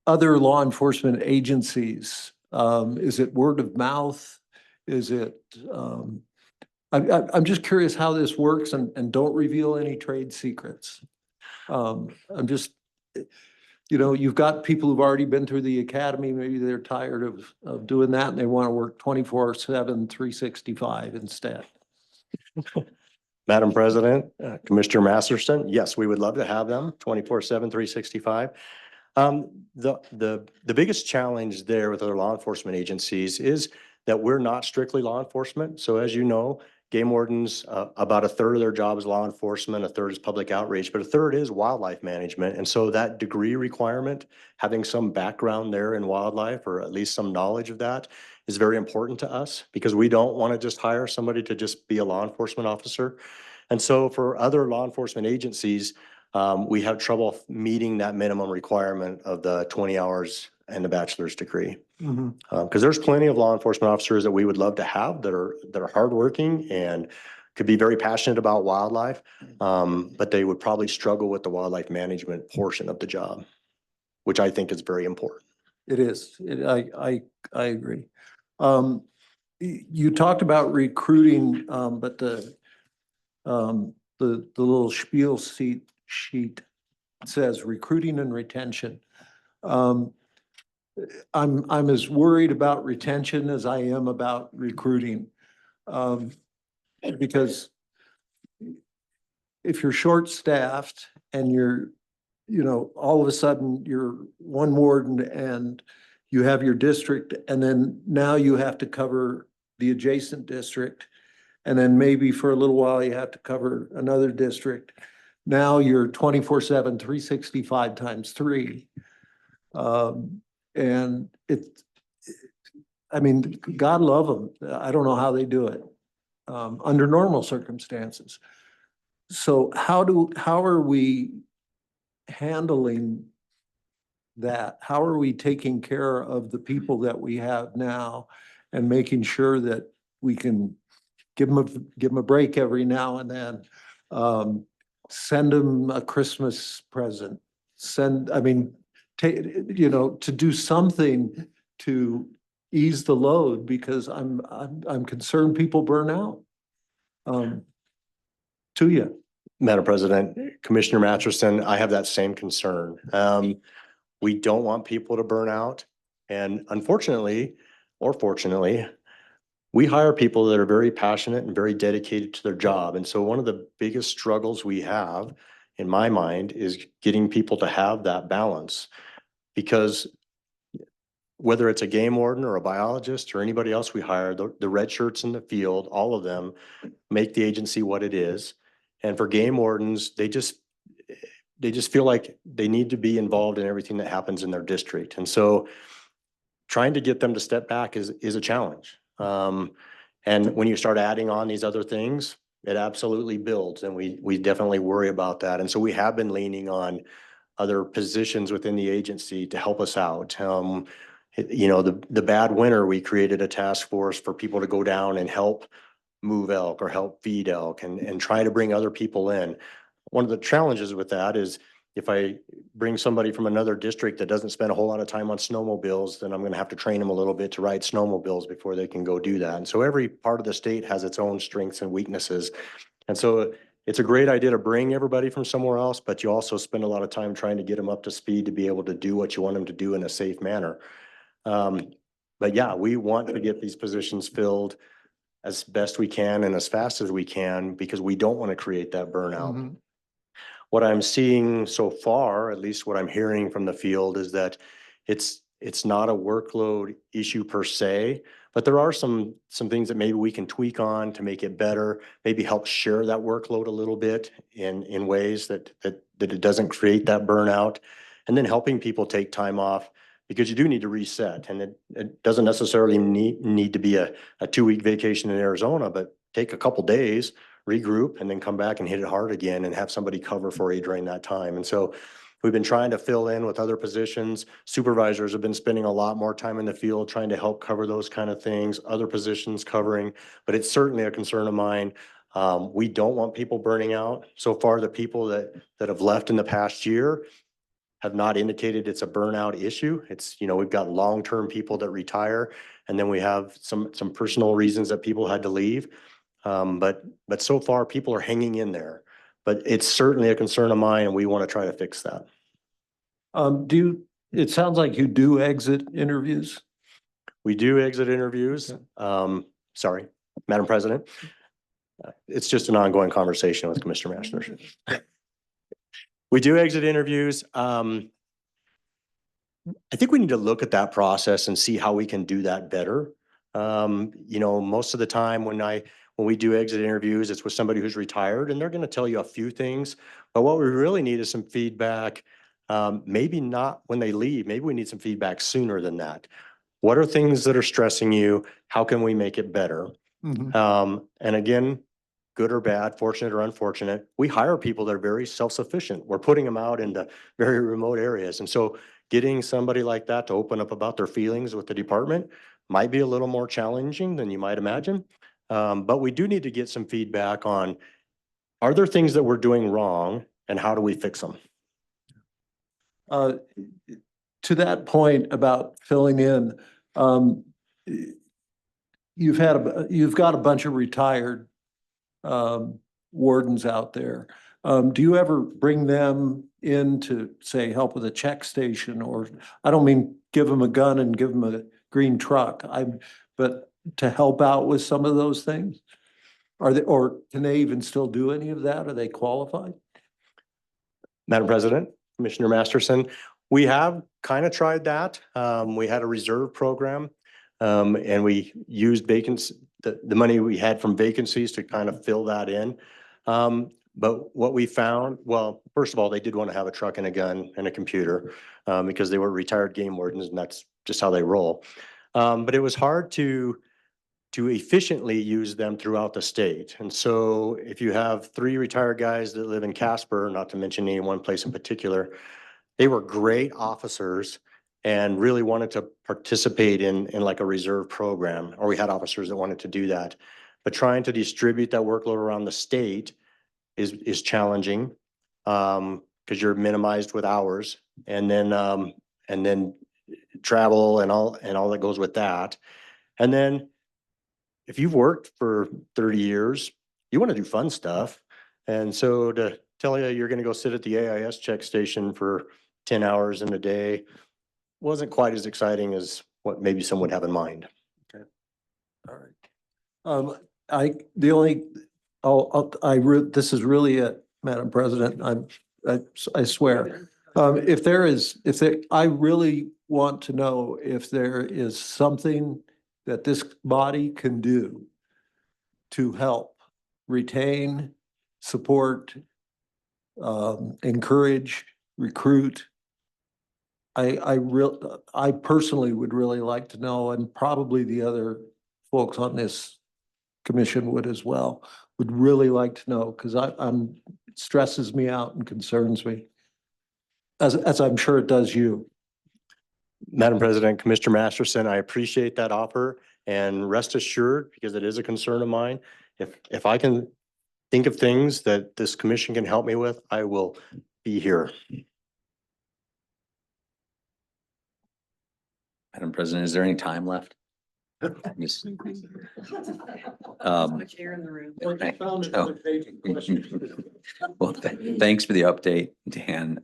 other law enforcement agencies? Is it word of mouth? Is it, I'm just curious how this works, and don't reveal any trade secrets. I'm just, you've got people who've already been through the academy. Maybe they're tired of doing that and they want to work 24/7, 365 instead. Madam President, Commissioner Masterson, yes, we would love to have them 24/7, 365. The biggest challenge there with other law enforcement agencies is that we're not strictly law enforcement. So as you know, game wardens, about a third of their job is law enforcement, a third is public outreach, but a third is wildlife management. And so that degree requirement, having some background there in wildlife or at least some knowledge of that, is very important to us because we don't want to just hire somebody to just be a law enforcement officer. And so for other law enforcement agencies, we have trouble meeting that minimum requirement of the 20 hours and the bachelor's degree. Because there's plenty of law enforcement officers that we would love to have that are hardworking and could be very passionate about wildlife, but they would probably struggle with the wildlife management portion of the job, which I think is very important. It is. I agree. You talked about recruiting, but the little spiel sheet says recruiting and retention. I'm as worried about retention as I am about recruiting. Because if you're short-staffed and all of a sudden you're one warden and you have your district, and then now you have to cover the adjacent district, and then maybe for a little while you have to cover another district. Now you're 24/7, 365 times 3. And I mean, God love them. I don't know how they do it under normal circumstances. So how are we handling that? How are we taking care of the people that we have now and making sure that we can give them a break every now and then. Send them a Christmas present. To do something to ease the load because I'm concerned people burn out. To you. Madam President, Commissioner Masterson, I have that same concern. We don't want people to burn out. And unfortunately, or fortunately, we hire people that are very passionate and very dedicated to their job. And so one of the biggest struggles we have, in my mind, is getting people to have that balance. Because whether it's a game warden or a biologist or anybody else we hire, the red shirts in the field, all of them make the agency what it is. And for game wardens, they just feel like they need to be involved in everything that happens in their district. And so trying to get them to step back is a challenge. And when you start adding on these other things, it absolutely builds, and we definitely worry about that. And so we have been leaning on other positions within the agency to help us out. The bad winter, we created a task force for people to go down and help move elk or help feed elk and try to bring other people in. One of the challenges with that is if I bring somebody from another district that doesn't spend a whole lot of time on snowmobiles, then I'm going to have to train them a little bit to ride snowmobiles before they can go do that. And so every part of the state has its own strengths and weaknesses. And so it's a great idea to bring everybody from somewhere else, but you also spend a lot of time trying to get them up to speed to be able to do what you want them to do in a safe manner. But yeah, we want to get these positions filled as best we can and as fast as we can because we don't want to create that burnout. Mhm. What I'm seeing so far, at least what I'm hearing from the field, is that it's not a workload issue per se, but there are some things that maybe we can tweak on to make it better, maybe help share that workload a little bit in ways that it doesn't create that burnout, and then helping people take time off because you do need to reset, and it doesn't necessarily need to be a 2-week vacation in Arizona, but take a couple days, regroup, and then come back and hit it hard again and have somebody cover for you during that time. And so we've been trying to fill in with other positions. Supervisors have been spending a lot more time in the field trying to help cover those kind of things, other positions covering, but it's certainly a concern of mine. We don't want people burning out. So far, the people that have left in the past year have not indicated it's a burnout issue. It's, we've got long-term people that retire, and then we have some personal reasons that people had to leave. But so far, people are hanging in there. But it's certainly a concern of mine, and we want to try to fix that. It sounds like you do exit interviews? We do exit interviews. Sorry, Madam President. It's just an ongoing conversation with Commissioner Masters. We do exit interviews. I think we need to look at that process and see how we can do that better. Most of the time when we do exit interviews, it's with somebody who's retired and they're going to tell you a few things, but what we really need is some feedback. Maybe not when they leave, maybe we need some feedback sooner than that. What are things that are stressing you? How can we make it better? Mhm. And again, good or bad, fortunate or unfortunate, we hire people that are very self-sufficient. We're putting them out into very remote areas. And so getting somebody like that to open up about their feelings with the department might be a little more challenging than you might imagine. But we do need to get some feedback on, are there things that we're doing wrong and how do we fix them? To that point about filling in, you've got a bunch of retired wardens out there. Do you ever bring them in to say help with a check station, or I don't mean give them a gun and give them a green truck, but to help out with some of those things? Or can they even still do any of that? Are they qualified? Madam President, Commissioner Masterson, we have kind of tried that. We had a reserve program, and we used the money we had from vacancies to kind of fill that in. But what we found, well, first of all, they did want to have a truck and a gun and a computer because they were retired game wardens, and that's just how they roll. But it was hard to efficiently use them throughout the state. And so if you have 3 retired guys that live in Casper, not to mention any one place in particular, they were great officers and really wanted to participate in like a reserve program, or we had officers that wanted to do that. but trying to distribute that workload around the state is challenging. Because you're minimized with hours and then travel and all that goes with that. And then if you've worked for 30 years, you want to do fun stuff. And so to tell you you're going to go sit at the AIS check station for 10 hours in a day wasn't quite as exciting as what maybe some would have in mind. All right. This is really it, Madam President. I swear. I really want to know if there is something that this body can do to help retain, support, encourage, recruit. I personally would really like to know, and probably the other folks on this commission would as well, would really like to know, because it stresses me out and concerns me. As I'm sure it does you. Madam President, Commissioner Masterson, I appreciate that offer and rest assured, because it is a concern of mine, if I can think of things that this commission can help me with, I will be here. Madam President, is there any time left? Yes. Much air in the room. Well, thanks for the update, Dan.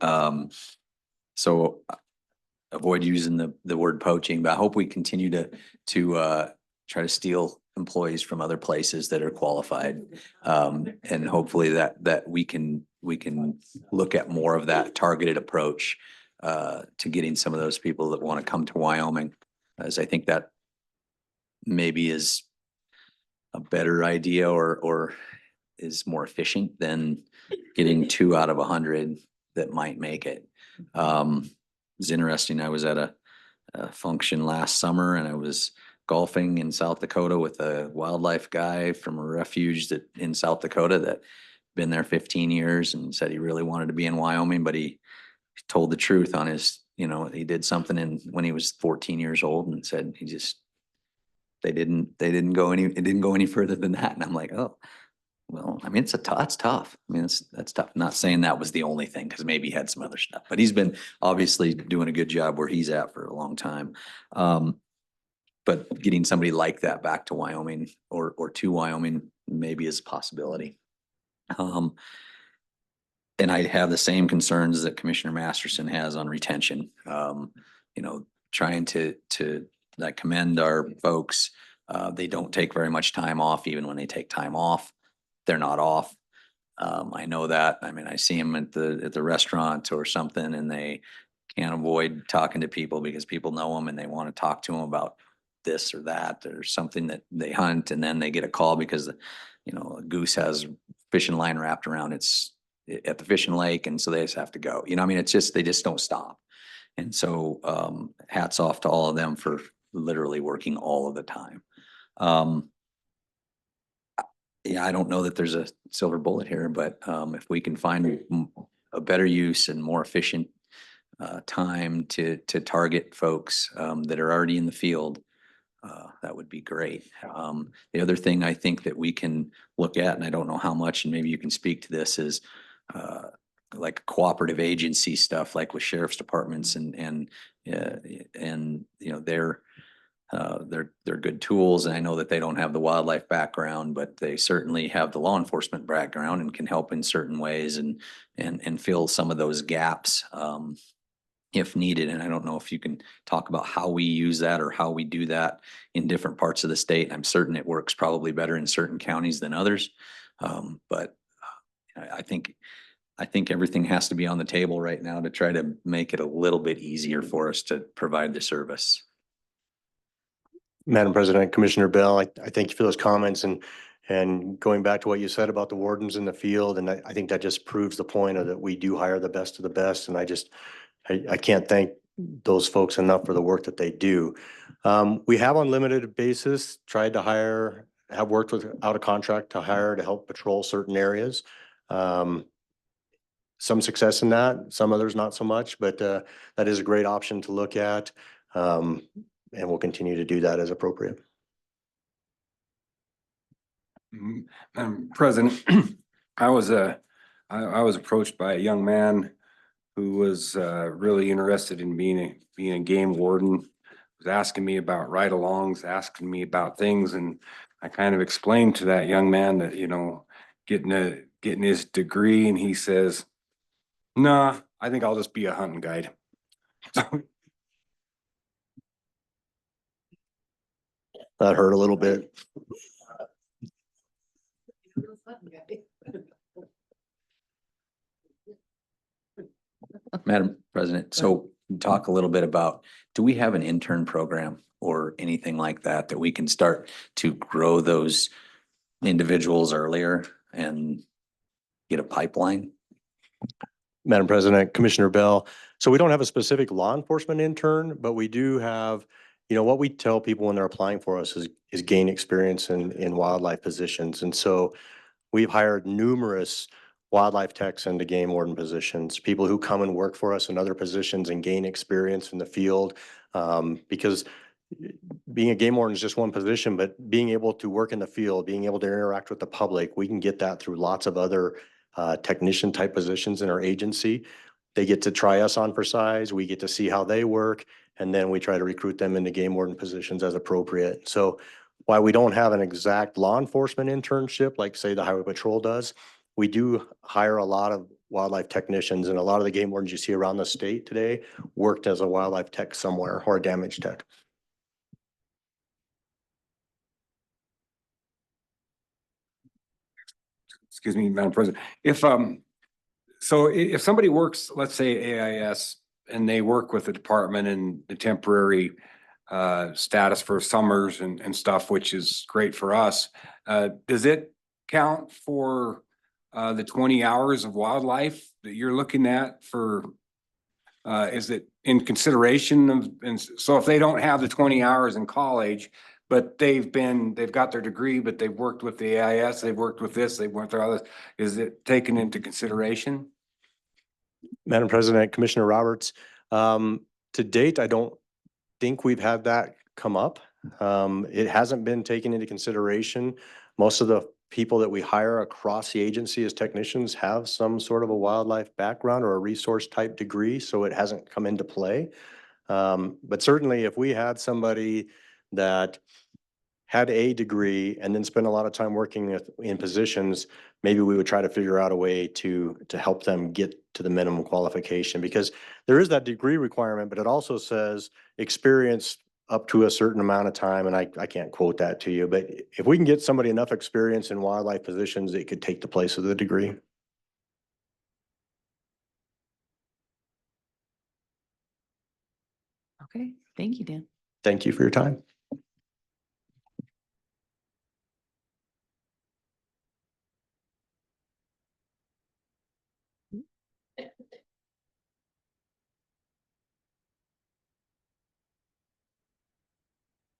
So avoid using the word poaching, but I hope we continue to try to steal employees from other places that are qualified. And hopefully that we can look at more of that targeted approach to getting some of those people that want to come to Wyoming, as I think that maybe is a better idea or is more efficient than getting 2 out of 100 that might make it. It was interesting. I was at a function last summer and I was golfing in South Dakota with a wildlife guy from a refuge in South Dakota that been there 15 years and said he really wanted to be in Wyoming, but he told the truth on his, he did something when he was 14 years old and said it didn't go any further than that. And I'm like, oh, well, I mean, it's tough. I mean, that's tough. Not saying that was the only thing, because maybe he had some other stuff, but he's been obviously doing a good job where he's at for a long time. But getting somebody like that back to Wyoming or to Wyoming maybe is a possibility. And I have the same concerns that Commissioner Masterson has on retention. Trying to I commend our folks. They don't take very much time off. Even when they take time off, they're not off. I know that. I mean, I see them at the restaurant or something, and they can't avoid talking to people because people know them and they want to talk to them about this or that or something that they hunt, and then they get a call because a goose has fishing line wrapped around its at the fishing lake, and so they just have to go. I mean, they just don't stop. And so hats off to all of them for literally working all of the time. Yeah, I don't know that there's a silver bullet here, but if we can find a better use and more efficient time to target folks that are already in the field, that would be great. The other thing I think that we can look at, and I don't know how much, and maybe you can speak to this, is like cooperative agency stuff, like with sheriff's departments and they're good tools. And I know that they don't have the wildlife background, but they certainly have the law enforcement background and can help in certain ways and fill some of those gaps if needed. And I don't know if you can talk about how we use that or how we do that in different parts of the state. I'm certain it works probably better in certain counties than others. But I think everything has to be on the table right now to try to make it a little bit easier for us to provide the service. Madam President, Commissioner Bell, I thank you for those comments and going back to what you said about the wardens in the field. And I think that just proves the point of that we do hire the best of the best. And I can't thank those folks enough for the work that they do. We have on limited basis tried to have worked without a contract to hire to help patrol certain areas. Some success in that, some others not so much, but that is a great option to look at. And we'll continue to do that as appropriate. President, I was approached by a young man who was really interested in being a game warden. Was asking me about ride-alongs, asking me about things, and I kind of explained to that young man that, getting his degree, and he says, "Nah, I think I'll just be a hunting guide." That hurt a little bit. Madam President, so talk a little bit about, do we have an intern program or anything like that that we can start to grow those individuals earlier and get a pipeline? Madam President, Commissioner Bell. So we don't have a specific law enforcement intern, but we do have, what we tell people when they're applying for us is gain experience in wildlife positions. And so we've hired numerous wildlife techs into game warden positions, people who come and work for us in other positions and gain experience in the field. Because being a game warden is just one position, but being able to work in the field, being able to interact with the public, we can get that through lots of other technician type positions in our agency. They get to try us on for size. We get to see how they work. And then we try to recruit them into game warden positions as appropriate. So while we don't have an exact law enforcement internship, like say the Highway Patrol does, we do hire a lot of wildlife technicians, and a lot of the game wardens you see around the state today worked as a wildlife tech somewhere or a damage tech. Excuse me, Madam President, if somebody works, let's say AIS, and they work with the department in the temporary status for summers and stuff, which is great for us, does it count for the 20 hours of wildlife that you're looking at for, is it in consideration of, and so if they don't have the 20 hours in college, but they've got their degree, but they've worked with the AIS, they've worked with this, they've worked with others, is it taken into consideration? Madam President, Commissioner Roberts, to date, I don't think we've had that come up. It hasn't been taken into consideration. Most of the people that we hire across the agency as technicians have some sort of a wildlife background or a resource type degree, so it hasn't come into play. But certainly if we had somebody that had a degree and then spent a lot of time working in positions, maybe we would try to figure out a way to help them get to the minimum qualification, because there is that degree requirement, but it also says experience up to a certain amount of time. And I can't quote that to you, but if we can get somebody enough experience in wildlife positions, it could take the place of the degree. Okay, thank you, Dan. Thank you for your time.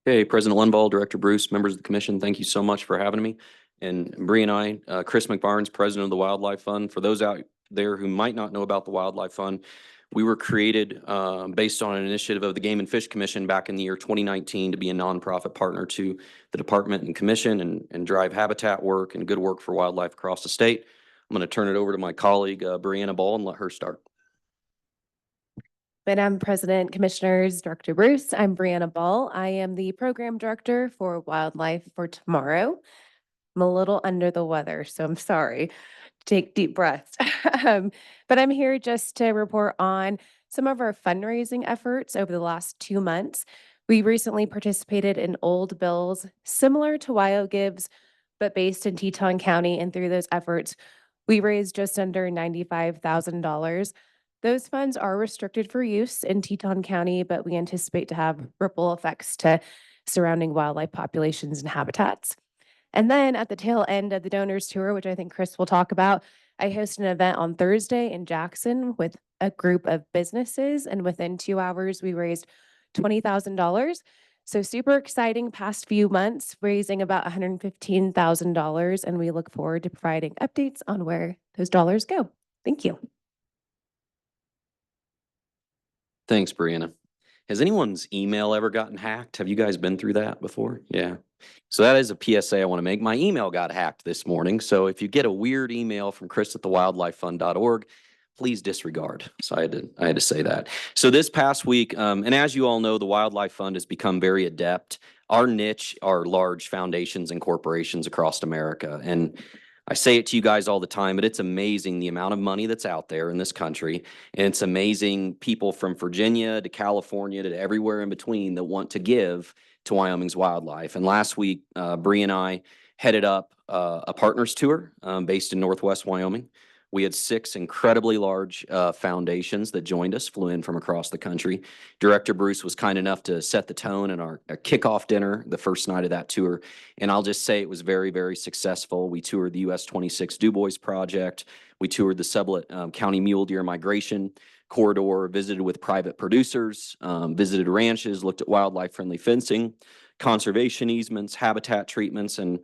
Hey, President Lundvall, Director Bruce, members of the commission, thank you so much for having me. And Bree and I, Chris McBarnes, President of the Wildlife Fund. For those out there who might not know about the Wildlife Fund, we were created based on an initiative of the Game and Fish Commission back in the year 2019 to be a nonprofit partner to the department and commission and drive habitat work and good work for wildlife across the state. I'm going to turn it over to my colleague, Brianna Ball, and let her start. Madam President, Commissioners, Director Bruce, I'm Brianna Ball. I am the Program Director for Wildlife for Tomorrow. I'm a little under the weather, so I'm sorry. Take deep breaths. But I'm here just to report on some of our fundraising efforts over the last 2 months. We recently participated in old bills similar to WyoGives, but based in Teton County, and through those efforts, we raised just under $95,000. Those funds are restricted for use in Teton County, but we anticipate to have ripple effects to surrounding wildlife populations and habitats. And then at the tail end of the donors tour, which I think Chris will talk about, I hosted an event on Thursday in Jackson with a group of businesses, and within 2 hours, we raised $20,000. So super exciting past few months, raising about $115,000, and we look forward to providing updates on where those dollars go. Thank you. Thanks, Brianna. Has anyone's email ever gotten hacked? Have you guys been through that before? Yeah. So that is a PSA I want to make. My email got hacked this morning. So if you get a weird email from chris@thewildlifefund.org, please disregard. So I had to say that. So this past week, and as you all know, the Wildlife Fund has become very adept. Our niche are large foundations and corporations across America. And I say it to you guys all the time, but it's amazing the amount of money that's out there in this country. And it's amazing people from Virginia to California to everywhere in between that want to give to Wyoming's wildlife. And last week, Bree and I headed up a partners tour based in Northwest Wyoming. We had 6 incredibly large foundations that joined us, flew in from across the country. Director Bruce was kind enough to set the tone in our kickoff dinner the first night of that tour. And I'll just say it was very, very successful. We toured the US 26 Du Bois Project. We toured the Sublette County Mule Deer Migration Corridor, visited with private producers, visited ranches, looked at wildlife-friendly fencing, conservation easements, habitat treatments, and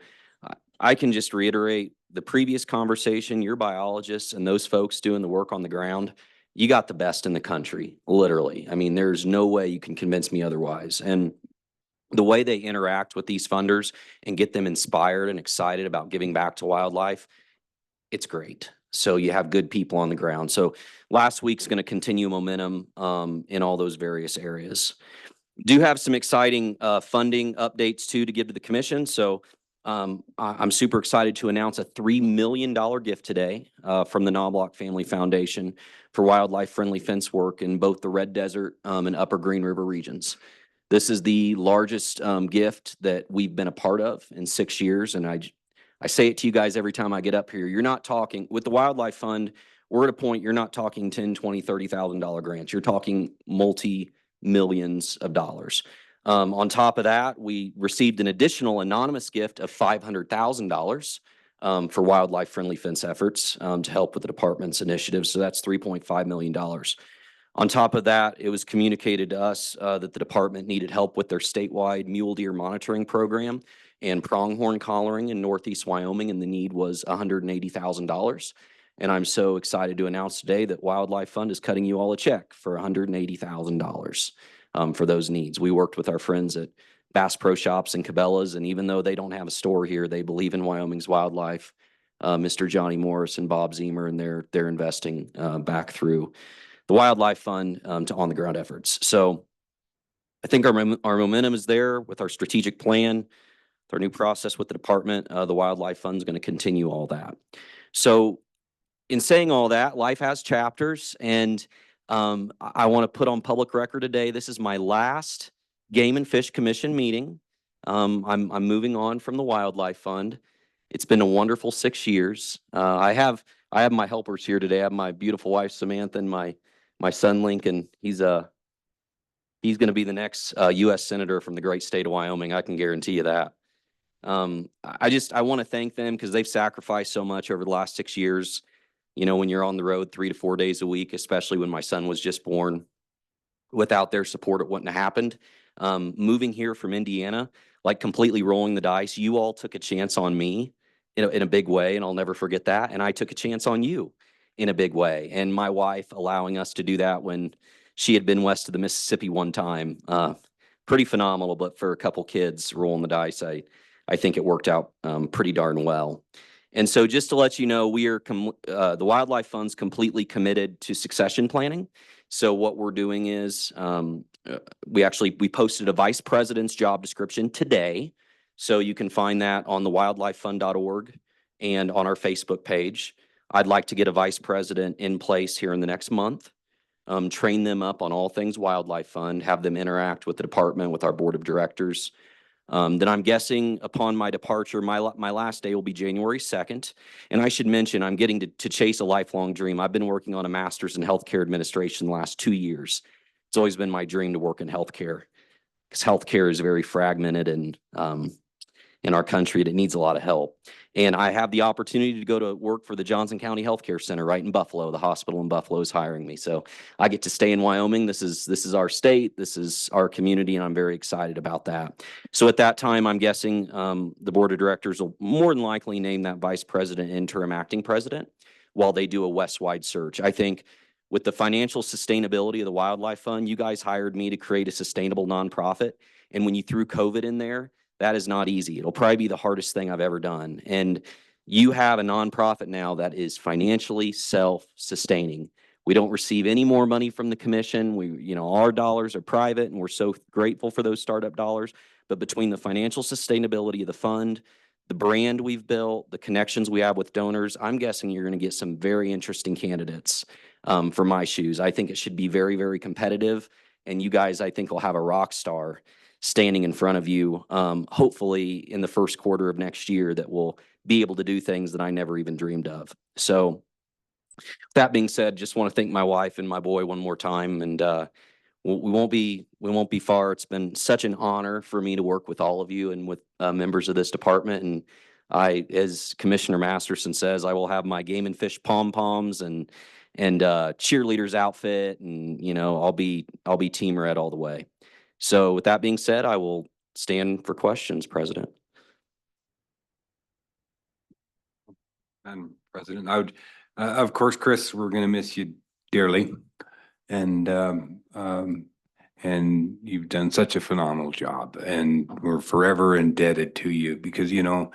I can just reiterate the previous conversation, your biologists and those folks doing the work on the ground, you got the best in the country, literally. I mean, there's no way you can convince me otherwise. And the way they interact with these funders and get them inspired and excited about giving back to wildlife, it's great. So you have good people on the ground. So last week's going to continue momentum in all those various areas. Do have some exciting funding updates too to give to the commission. So I'm super excited to announce a $3 million gift today from the Knobloch Family Foundation for wildlife-friendly fence work in both the Red Desert and Upper Green River regions. This is the largest gift that we've been a part of in 6 years, and I say it to you guys every time I get up here. You're not talking with the Wildlife Fund. We're at a point you're not talking $10, $20, $30,000 grants. You're talking multi-millions of dollars. On top of that, we received an additional anonymous gift of $500,000 for wildlife-friendly fence efforts to help with the department's initiatives. So that's $3.5 million. On top of that, it was communicated to us that the department needed help with their statewide mule deer monitoring program and pronghorn collaring in Northeast Wyoming, and the need was $180,000. And I'm so excited to announce today that Wildlife Fund is cutting you all a check for $180,000. For those needs. We worked with our friends at Bass Pro Shops and Cabela's, and even though they don't have a store here, they believe in Wyoming's wildlife. Mr. Johnny Morris and Bob Zemer, and they're investing back through the Wildlife Fund to on-the-ground efforts. So I think our momentum is there with our strategic plan, with our new process with the department. The Wildlife Fund is going to continue all that. So in saying all that, life has chapters, and I want to put on public record today, this is my last Game and Fish Commission meeting. I'm moving on from the Wildlife Fund. It's been a wonderful 6 years. I have my helpers here today. I have my beautiful wife Samantha and my son Lincoln. He's going to be the next U.S. Senator from the great state of Wyoming. I can guarantee you that. I want to thank them because they've sacrificed so much over the last 6 years. You know, when you're on the road 3 to 4 days a week, especially when my son was just born, without their support, it wouldn't have happened. Moving here from Indiana, like completely rolling the dice, you all took a chance on me in a big way, and I'll never forget that. And I took a chance on you in a big way. And my wife allowing us to do that when she had been west of the Mississippi one time, pretty phenomenal. But for a couple kids rolling the dice, I think it worked out pretty darn well. And so just to let you know, we are the Wildlife Fund's completely committed to succession planning. So what we're doing is we posted a vice president's job description today. So you can find that on the wildlifefund.org and on our Facebook page. I'd like to get a vice president in place here in the next month, train them up on all things Wildlife Fund, have them interact with the department, with our board of directors. Then I'm guessing upon my departure, my last day will be January 2nd. And I should mention, I'm getting to chase a lifelong dream. I've been working on a master's in healthcare administration the last 2 years. It's always been my dream to work in healthcare because healthcare is very fragmented and in our country that needs a lot of help. And I have the opportunity to go to work for the Johnson County Healthcare Center right in Buffalo. The hospital in Buffalo is hiring me. So I get to stay in Wyoming. This is our state. This is our community, and I'm very excited about that. So at that time, I'm guessing the board of directors will more than likely name that vice president interim acting president while they do a West-wide search. I think with the financial sustainability of the Wildlife Fund, you guys hired me to create a sustainable nonprofit. And when you threw COVID in there, that is not easy. It'll probably be the hardest thing I've ever done. And you have a nonprofit now that is financially self-sustaining. We don't receive any more money from the commission. Our dollars are private and we're so grateful for those startup dollars. But between the financial sustainability of the fund, the brand we've built, the connections we have with donors, I'm guessing you're going to get some very interesting candidates for my shoes. I think it should be very, very competitive. And you guys, I think, will have a rock star standing in front of you, hopefully in the first quarter of next year, that will be able to do things that I never even dreamed of. So that being said, just want to thank my wife and my boy one more time. And we won't be far. It's been such an honor for me to work with all of you and with members of this department. And as Commissioner Masterson says, I will have my game and fish pom-poms and cheerleaders outfit, and I'll be Team Red all the way. So with that being said, I will stand for questions, President. Madam President, I would, of course, Chris, we're going to miss you dearly. And you've done such a phenomenal job, and we're forever indebted to you because, your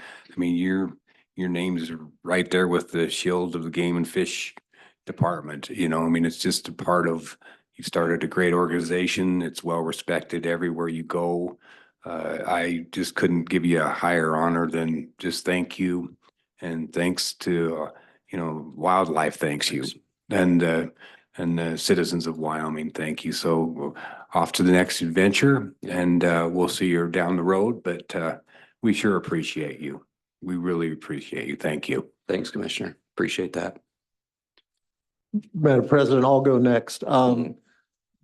name's right there with the shield of the Game and Fish Department. It's just a part of, you started a great organization. It's well respected everywhere you go. I just couldn't give you a higher honor than just thank you. And thanks to, wildlife, thanks you. And the citizens of Wyoming, thank you. So off to the next adventure, and we'll see you down the road, but we sure appreciate you. We really appreciate you. Thank you. Thanks, Commissioner. Appreciate that. Madam President, I'll go next.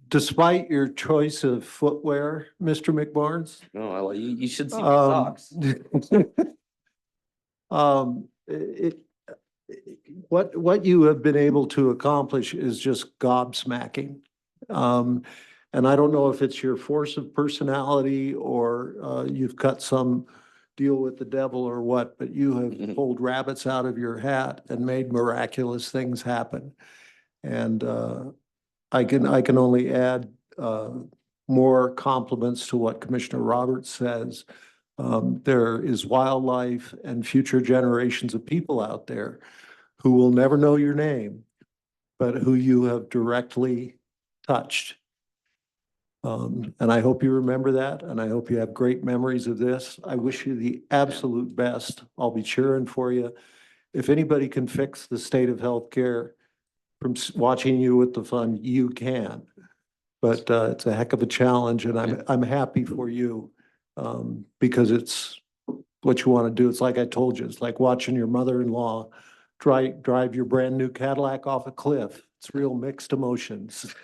Despite your choice of footwear, Mr. McBarnes. No, you should see my socks. What you have been able to accomplish is just gobsmacking. And I don't know if it's your force of personality or you've cut some deal with the devil or what, but you have pulled rabbits out of your hat and made miraculous things happen. And I can only add more compliments to what Commissioner Roberts says. There is wildlife and future generations of people out there who will never know your name, but who you have directly touched. And I hope you remember that, and I hope you have great memories of this. I wish you the absolute best. I'll be cheering for you. If anybody can fix the state of healthcare from watching you with the fund, you can. But it's a heck of a challenge, and I'm happy for you. Because it's what you want to do. It's like I told you, it's like watching your mother-in-law drive your brand new Cadillac off a cliff. It's real mixed emotions,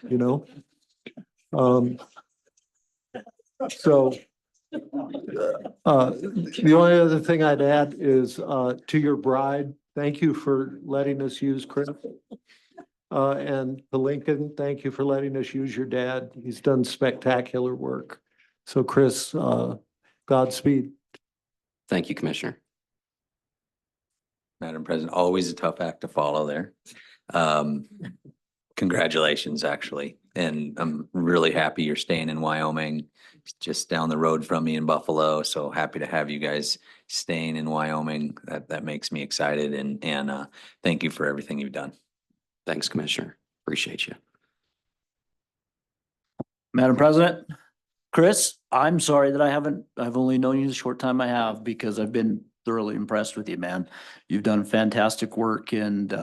So the only other thing I'd add is to your bride, thank you for letting us use Chris. And to Lincoln, thank you for letting us use your dad. He's done spectacular work. So Chris, Godspeed. Thank you, Commissioner. Madam President, always a tough act to follow there. Congratulations, actually. And I'm really happy you're staying in Wyoming, just down the road from me in Buffalo. So happy to have you guys staying in Wyoming. That makes me excited. And thank you for everything you've done. Thanks, Commissioner. Appreciate you. Madam President, Chris, I'm sorry that I've only known you the short time I have, because I've been thoroughly impressed with you, man. You've done fantastic work, and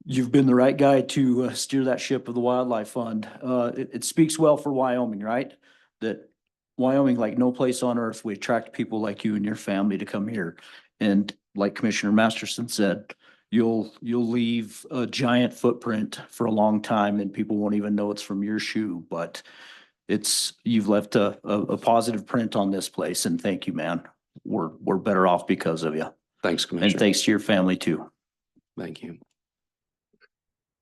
you've been the right guy to steer that ship of the Wildlife Fund. It speaks well for Wyoming, right? That Wyoming, like no place on earth, we attract people like you and your family to come here. And like Commissioner Masterson said, you'll leave a giant footprint for a long time, and people won't even know it's from your shoe, but you've left a positive print on this place, and thank you, man. We're better off because of you. Thanks, Commissioner. And thanks to your family too. Thank you.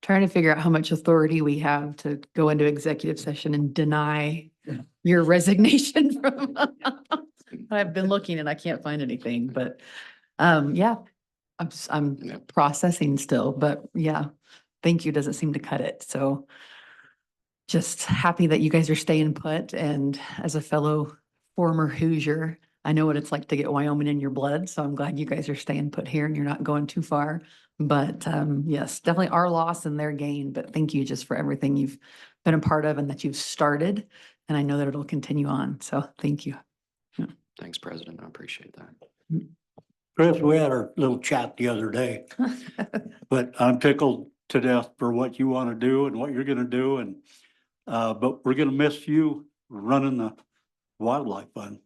Trying to figure out how much authority we have to go into executive session and deny your resignation from. I've been looking and I can't find anything, but yeah, I'm processing still, but yeah, thank you doesn't seem to cut it. So just happy that you guys are staying put. And as a fellow former Hoosier, I know what it's like to get Wyoming in your blood. So I'm glad you guys are staying put here and you're not going too far. But yes, definitely our loss and their gain. But thank you just for everything you've been a part of and that you've started. And I know that it'll continue on. So thank you. Thanks, President. I appreciate that. Chris, we had our little chat the other day, but I'm tickled to death for what you want to do and what you're gonna do and, but we're gonna miss you running the wildlife fund.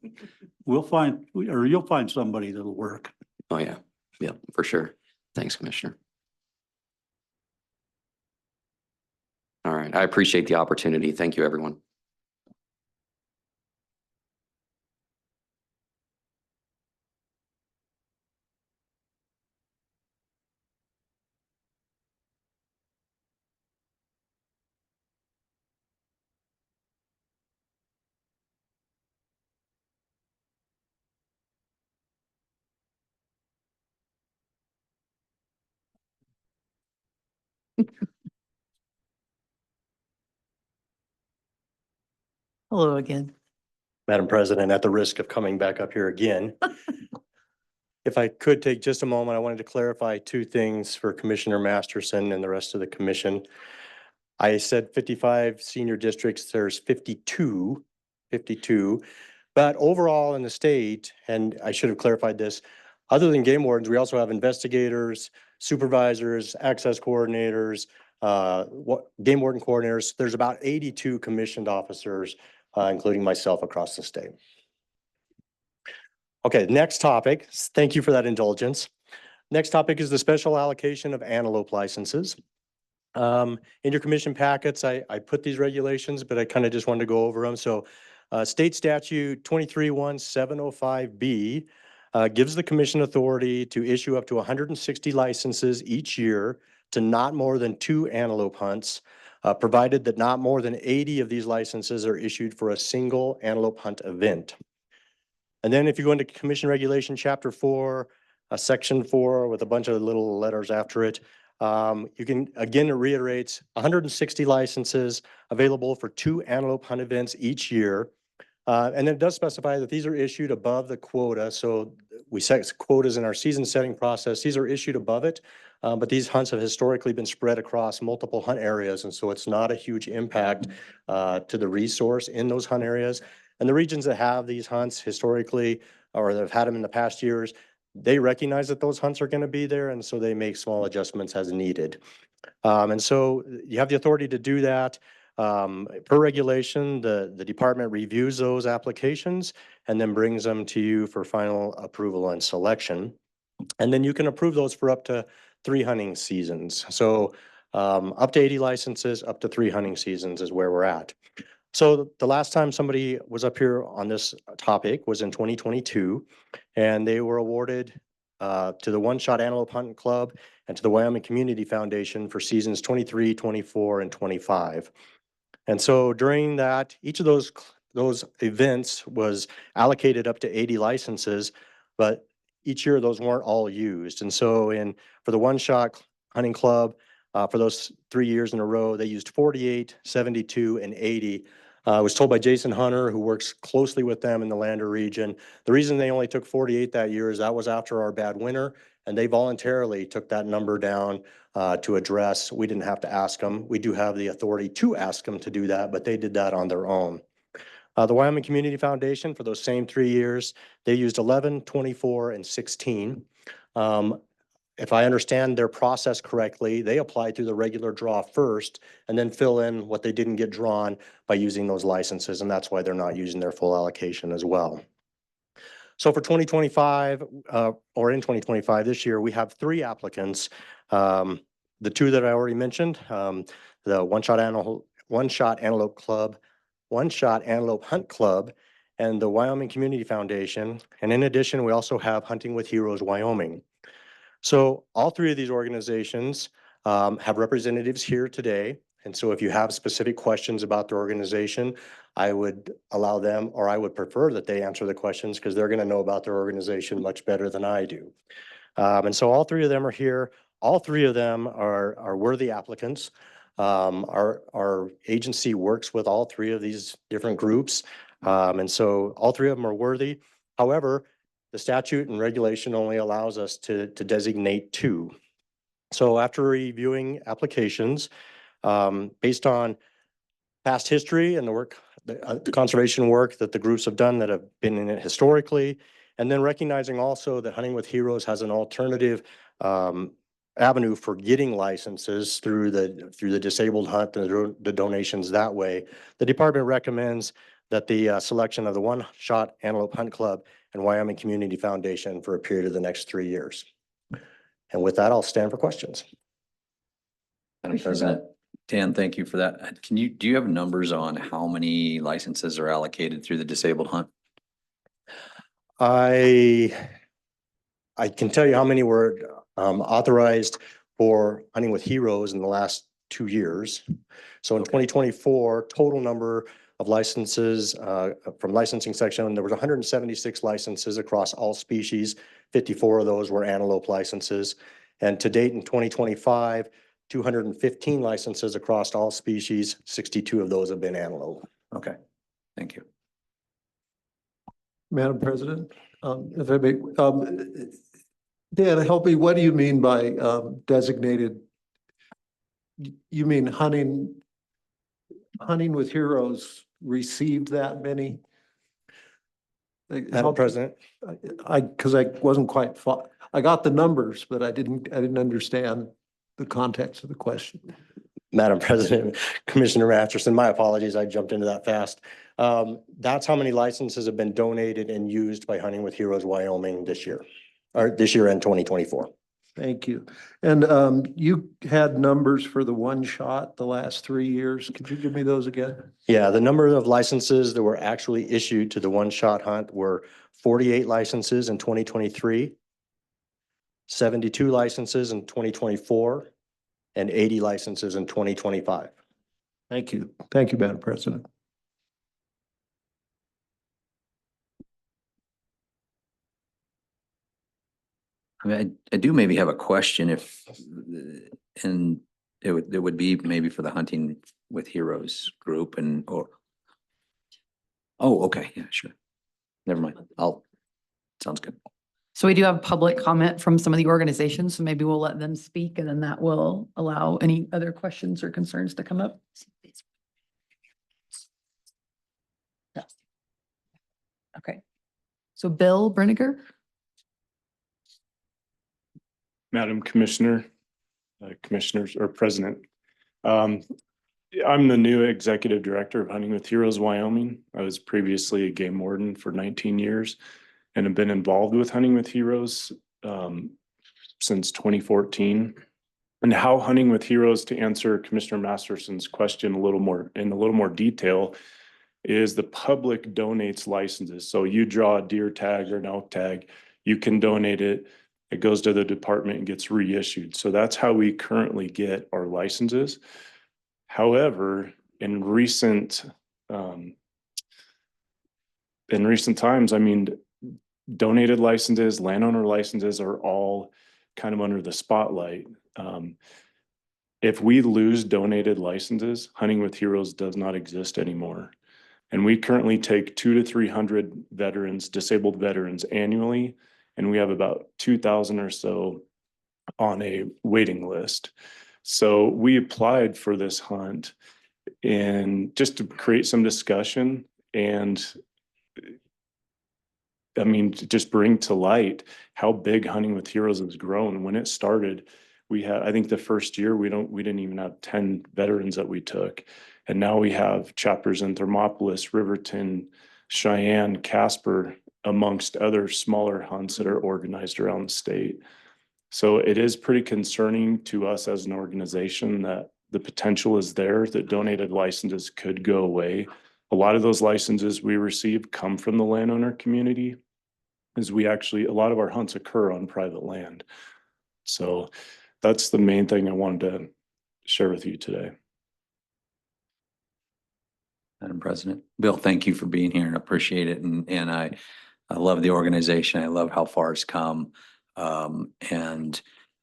We'll find, or you'll find somebody that'll work. Oh, yeah. Yeah, for sure. Thanks, Commissioner. All right. I appreciate the opportunity. Thank you, everyone. Hello again. Madam President, at the risk of coming back up here again, if I could take just a moment, I wanted to clarify two things for Commissioner Masterson and the rest of the commission. I said 55 senior districts, there's 52, but overall in the state, and I should have clarified this, other than game wardens, we also have investigators, supervisors, access coordinators, game warden coordinators. There's about 82 commissioned officers, including myself, across the state. Okay, next topic. Thank you for that indulgence. Next topic is the special allocation of antelope licenses. In your commission packets, I put these regulations, but I kind of just wanted to go over them. So state statute 23-1705B gives the commission authority to issue up to 160 licenses each year to not more than 2 antelope hunts, provided that not more than 80 of these licenses are issued for a single antelope hunt event. And then if you go into Commission Regulation Chapter 4, Section 4 with a bunch of little letters after it, you can, again, it reiterates 160 licenses available for 2 antelope hunt events each year. And then it does specify that these are issued above the quota. So we set quotas in our season setting process. These are issued above it, but these hunts have historically been spread across multiple hunt areas. And so it's not a huge impact to the resource in those hunt areas. And the regions that have these hunts historically, or that have had them in the past years, they recognize that those hunts are going to be there. And so they make small adjustments as needed. And so you have the authority to do that. Per regulation, the department reviews those applications and then brings them to you for final approval and selection. And then you can approve those for up to 3 hunting seasons. So up to 80 licenses, up to 3 hunting seasons is where we're at. So the last time somebody was up here on this topic was in 2022, and they were awarded to the One Shot Antelope Hunting Club and to the Wyoming Community Foundation for seasons 23, 24, and 25. And so during that, each of those events was allocated up to 80 licenses, but each year those weren't all used. And so for the One Shot Hunting Club, for those 3 years in a row, they used 48, 72, and 80. I was told by Jason Hunter, who works closely with them in the Lander region, the reason they only took 48 that year is that was after our bad winter, and they voluntarily took that number down to address. We didn't have to ask them. We do have the authority to ask them to do that, but they did that on their own. The Wyoming Community Foundation, for those same 3 years, they used 11, 24, and 16. If I understand their process correctly, they apply through the regular draw first and then fill in what they didn't get drawn by using those licenses. And that's why they're not using their full allocation as well. So for 2025 or in 2025 this year, we have 3 applicants. The 2 that I already mentioned, the One Shot Antelope Club, One Shot Antelope Hunt Club, and the Wyoming Community Foundation. And in addition, we also have Hunting with Heroes Wyoming. So all 3 of these organizations have representatives here today. And so if you have specific questions about their organization, I would allow them, or I would prefer that they answer the questions because they're going to know about their organization much better than I do. And so all 3 of them are here. all three of them are worthy applicants. Our agency works with all three of these different groups. And so all three of them are worthy. However, the statute and regulation only allows us to designate two. So after reviewing applications, based on past history and the work, the conservation work that the groups have done that have been in it historically, and then recognizing also that Hunting with Heroes has an alternative avenue for getting licenses through the disabled hunt, the donations that way. The department recommends that the selection of the One Shot Antelope Hunt Club and Wyoming Community Foundation for a period of the next 3 years. And with that, I'll stand for questions. Madam President, Dan, thank you for that. Do you have numbers on how many licenses are allocated through the disabled hunt? I can tell you how many were authorized for Hunting with Heroes in the last 2 years. So in 2024, total number of licenses from licensing section, there was 176 licenses across all species. 54 of those were antelope licenses. And to date in 2025, 215 licenses across all species. 62 of those have been antelope. Okay, thank you. Madam President, if I may, Dan, help me, what do you mean by designated? You mean Hunting with Heroes received that many? Madam President. Because I wasn't quite, I got the numbers, but I didn't understand the context of the question. Madam President, Commissioner Masterson, my apologies, I jumped into that fast. That's how many licenses have been donated and used by Hunting with Heroes Wyoming this year, or this year and 2024. Thank you. And you had numbers for the One Shot the last 3 years. Could you give me those again? Yeah, the number of licenses that were actually issued to the One Shot Hunt were 48 licenses in 2023, 72 licenses in 2024, and 80 licenses in 2025. Thank you. Thank you, Madam President. I mean, I do maybe have a question and it would be maybe for the Hunting with Heroes group oh, okay, yeah, sure. Never mind. Sounds good. So we do have public comment from some of the organizations, so maybe we'll let them speak and then that will allow any other questions or concerns to come up. Okay. So Bill Brinegar. Madam Commissioner, Commissioners or President. I'm the new Executive Director of Hunting with Heroes Wyoming. I was previously a game warden for 19 years and have been involved with Hunting with Heroes since 2014. And how Hunting with Heroes, to answer Commissioner Masterson's question in a little more detail, is the public donates licenses. So you draw a deer tag or an elk tag, you can donate it. It goes to the department and gets reissued. So that's how we currently get our licenses. However, in recent times, I mean, donated licenses, landowner licenses are all kind of under the spotlight. If we lose donated licenses, Hunting with Heroes does not exist anymore. And we currently take 200 to 300 veterans, disabled veterans annually, and we have about 2,000 or so on a waiting list. So we applied for this hunt and just to create some discussion and I mean, to just bring to light how big Hunting with Heroes has grown. When it started, we had, I think the first year we didn't even have 10 veterans that we took. And now we have chapters in Thermopolis, Riverton, Cheyenne, Casper, amongst other smaller hunts that are organized around the state. So it is pretty concerning to us as an organization that the potential is there that donated licenses could go away. A lot of those licenses we receive come from the landowner community, as a lot of our hunts occur on private land. So that's the main thing I wanted to share with you today. Madam President, Bill, thank you for being here and appreciate it. And I love the organization. I love how far it's come. And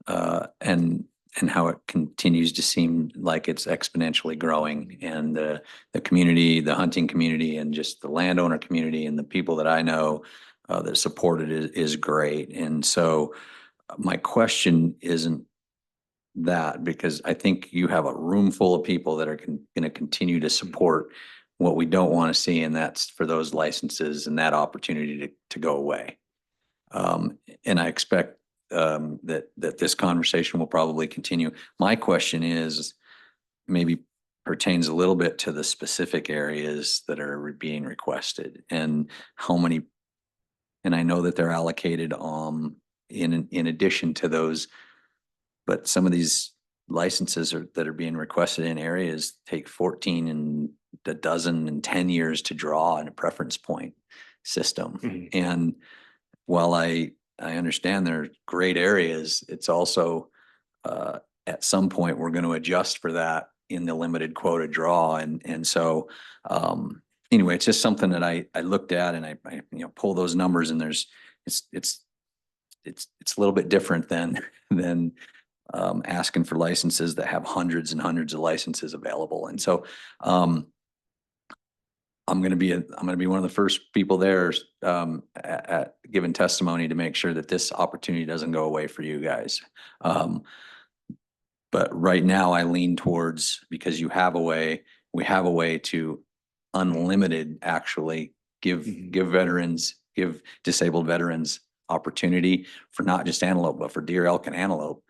and how it continues to seem like it's exponentially growing. And the community, the hunting community, and just the landowner community and the people that I know that support it is great. And so my question isn't that, because I think you have a room full of people that are going to continue to support what we don't want to see, and that's for those licenses and that opportunity to go away. And I expect that this conversation will probably continue. My question is maybe pertains a little bit to the specific areas that are being requested and how many, and I know that they're allocated in addition to those, but some of these licenses that are being requested in areas take 14 and a dozen and 10 years to draw in a preference point system. And while I understand they're great areas, it's also at some point we're going to adjust for that in the limited quota draw. And so anyway, it's just something that I looked at, and I pull those numbers, and it's a little bit different than asking for licenses that have hundreds and hundreds of licenses available. And so I'm going to be one of the first people there at giving testimony to make sure that this opportunity doesn't go away for you guys. But right now I lean towards, because we have a way to unlimited actually give disabled veterans opportunity for not just antelope, but for deer, elk, and antelope.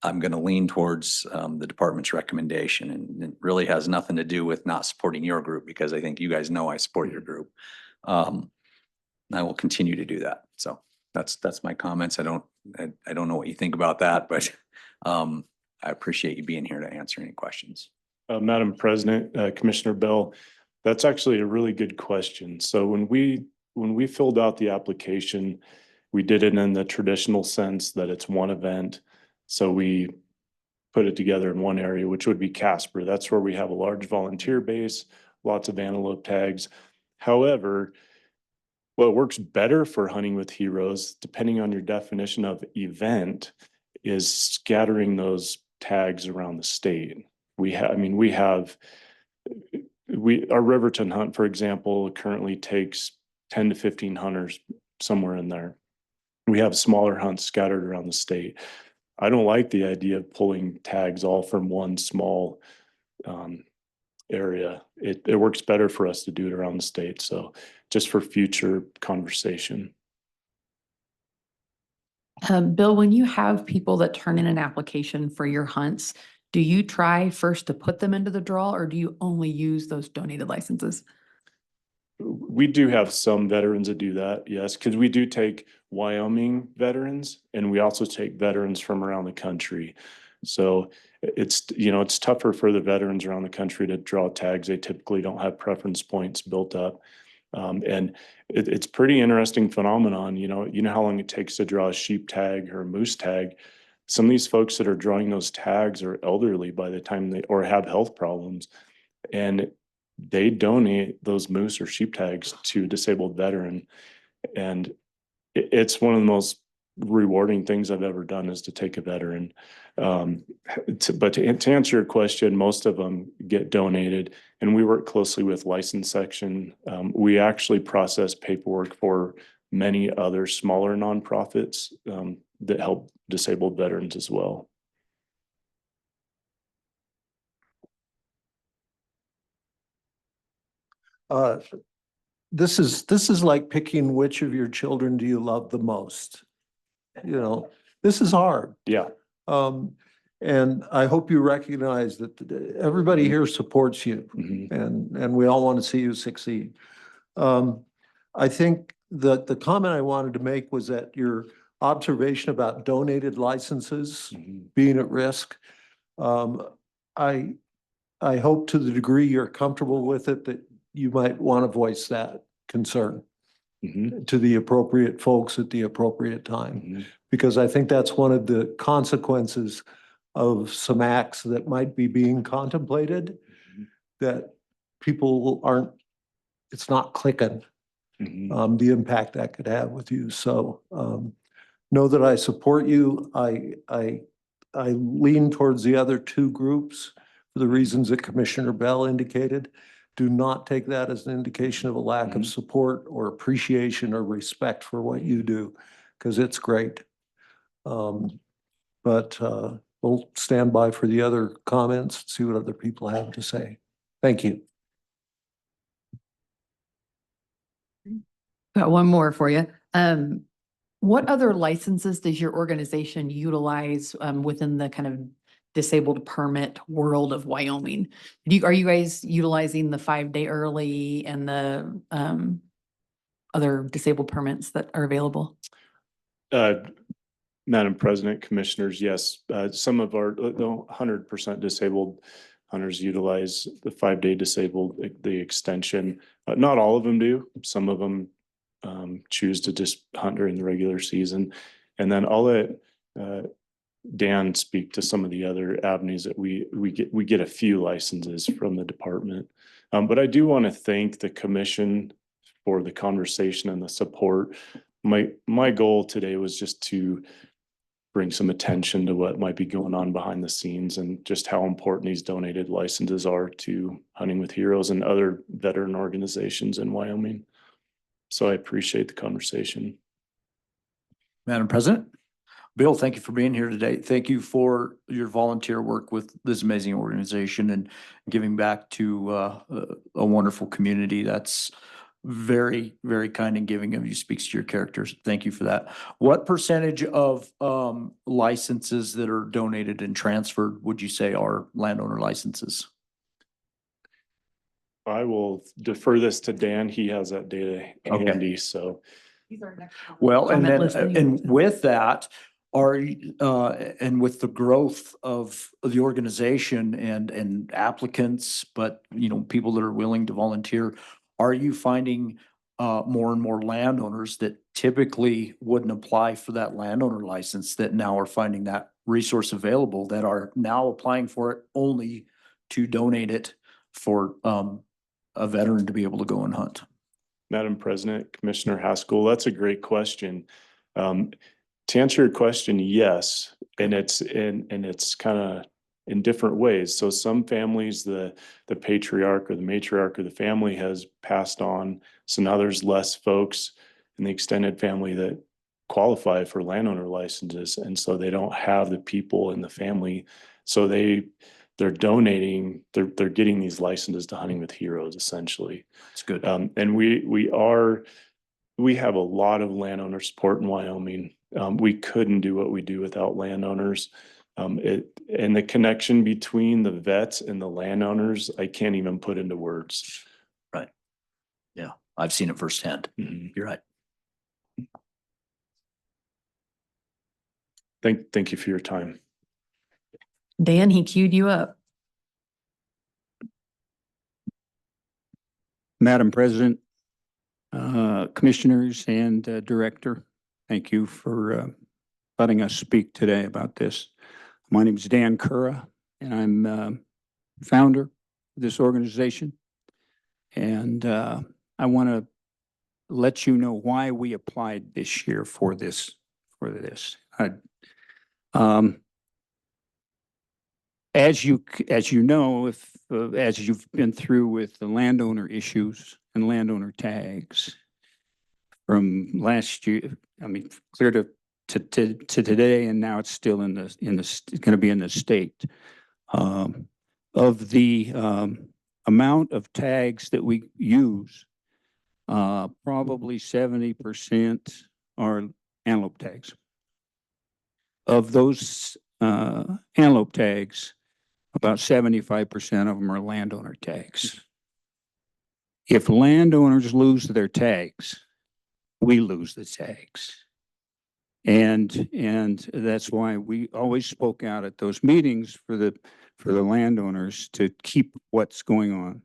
I'm going to lean towards the department's recommendation, and it really has nothing to do with not supporting your group, because I think you guys know I support your group. I will continue to do that. So that's my comments. I don't know what you think about that, but I appreciate you being here to answer any questions. Madam President, Commissioner Bell, that's actually a really good question. So when we filled out the application, we did it in the traditional sense that it's one event. So we put it together in one area, which would be Casper. That's where we have a large volunteer base, lots of antelope tags. However, what works better for hunting with heroes, depending on your definition of event, is scattering those tags around the state. Our Riverton hunt, for example, currently takes 10 to 15 hunters, somewhere in there. We have smaller hunts scattered around the state. I don't like the idea of pulling tags all from one small area. It works better for us to do it around the state. So just for future conversation. Bill, when you have people that turn in an application for your hunts, do you try first to put them into the draw, or do you only use those donated licenses? We do have some veterans that do that, yes, because we do take Wyoming veterans, and we also take veterans from around the country. So it's tougher for the veterans around the country to draw tags. They typically don't have preference points built up. And it's pretty interesting phenomenon. You know how long it takes to draw a sheep tag or a moose tag. Some of these folks that are drawing those tags are elderly by the time or have health problems, and they donate those moose or sheep tags to a disabled veteran. And it's one of the most rewarding things I've ever done, is to take a veteran. But to answer your question, most of them get donated, and we work closely with license section. We actually process paperwork for many other smaller nonprofits that help disabled veterans as well. This is like picking which of your children do you love the most. This is hard. Yeah. And I hope you recognize that everybody here supports you, and we all want to see you succeed. I think that the comment I wanted to make was that your observation about donated licenses being at risk. I hope, to the degree you're comfortable with it, that you might want to voice that concern to the appropriate folks at the appropriate time. Because I think that's one of the consequences of some acts that might be being contemplated, that people it's not clicking, the impact that could have with you. So know that I support you. I lean towards the other two groups for the reasons that Commissioner Bell indicated. Do not take that as an indication of a lack of support or appreciation or respect for what you do, because it's great. But we'll stand by for the other comments, see what other people have to say. Thank you. Got one more for you. What other licenses does your organization utilize within the kind of disabled permit world of Wyoming? Are you guys utilizing the 5-day early and the other disabled permits that are available? Madam President, Commissioners, yes, some of our, the 100% disabled hunters utilize the 5-day disabled, the extension. Not all of them do. Some of them choose to just hunt during the regular season. And then I'll let Dan speak to some of the other avenues that we get a few licenses from the department. But I do want to thank the commission for the conversation and the support. My goal today was just to bring some attention to what might be going on behind the scenes and just how important these donated licenses are to Hunting with Heroes and other veteran organizations in Wyoming. So I appreciate the conversation. Madam President, Bill, thank you for being here today. Thank you for your volunteer work with this amazing organization and giving back to a wonderful community. That's very, very kind and giving of you, speaks to your characters. Thank you for that. What percentage of licenses that are donated and transferred would you say are landowner licenses? I will defer this to Dan. He has that data handy, so. Well, and Comment then, listening. and with that, and with the growth of the organization and applicants, but people that are willing to volunteer, are you finding more and more landowners that typically wouldn't apply for that landowner license that now are finding that resource available, that are now applying for it only to donate it for a veteran to be able to go and hunt? Madam President, Commissioner Haskell, that's a great question. To answer your question, yes, and it's kind of in different ways. So some families, the patriarch or the matriarch of the family has passed on. So now there's less folks in the extended family that qualify for landowner licenses, and so they don't have the people in the family. So they're donating, they're getting these licenses to Hunting with Heroes, essentially. It's good. And we have a lot of landowner support in Wyoming. We couldn't do what we do without landowners. And the connection between the vets and the landowners, I can't even put into words. Right. Yeah, I've seen it firsthand. Mhm. You're right. Thank you for your time. Dan, he queued you up. Madam President, Commissioners and Director, thank you for letting us speak today about this. My name is Dan Curra, and I'm founder of this organization. And I want to let you know why we applied this year for this. As you know, as you've been through with the landowner issues and landowner tags from last year, I mean, clear to today, and now it's still going to be in the state of the amount of tags that we use. Probably 70% are antelope tags. Of those antelope tags, about 75% of them are landowner tags. If landowners lose their tags, we lose the tags. And that's why we always spoke out at those meetings for the landowners to keep what's going on.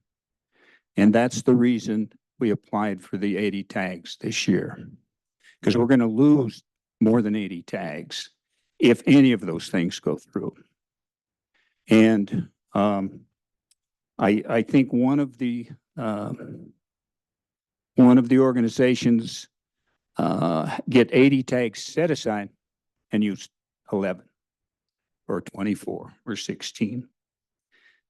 And that's the reason we applied for the 80 tags this year, because we're going to lose more than 80 tags if any of those things go through. And I think one of the organizations get 80 tags set aside and use 11 or 24 or 16.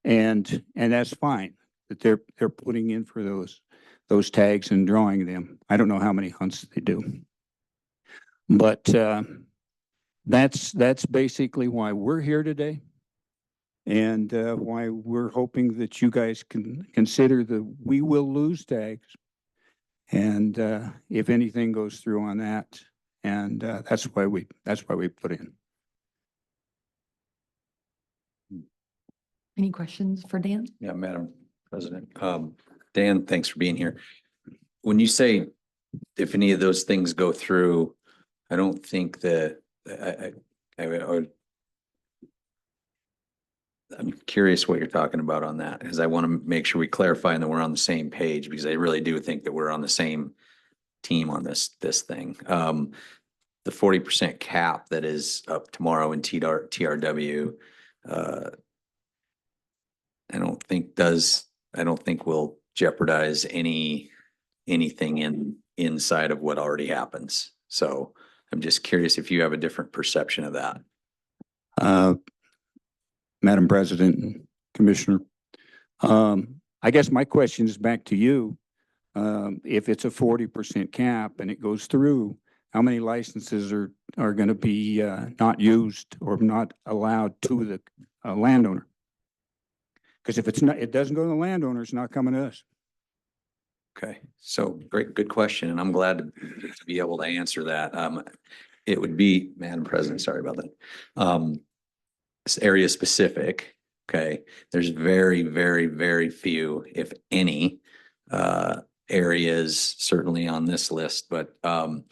And that's fine, that they're putting in for those tags and drawing them. I don't know how many hunts they do. But that's basically why we're here today. And why we're hoping that you guys can consider we will lose tags. And if anything goes through on that, and that's why we put in. Any questions for Dan? Yeah, Madam President. Dan, thanks for being here. When you say if any of those things go through, I don't think that I'm curious what you're talking about on that, because I want to make sure we clarify and that we're on the same page, because I really do think that we're on the same team on this thing. The 40% cap that is up tomorrow in TRW, I don't think will jeopardize anything inside of what already happens. So I'm just curious if you have a different perception of that. Madam President and Commissioner, I guess my question is back to you. If it's a 40% cap and it goes through, how many licenses are going to be not used or not allowed to the landowner? Because if it doesn't go to the landowner, it's not coming to us. Okay, so good question, and I'm glad to be able to answer that. It would be, Madam President, sorry about that. It's area specific, okay? There's very, very, very few, if any, areas certainly on this list, but that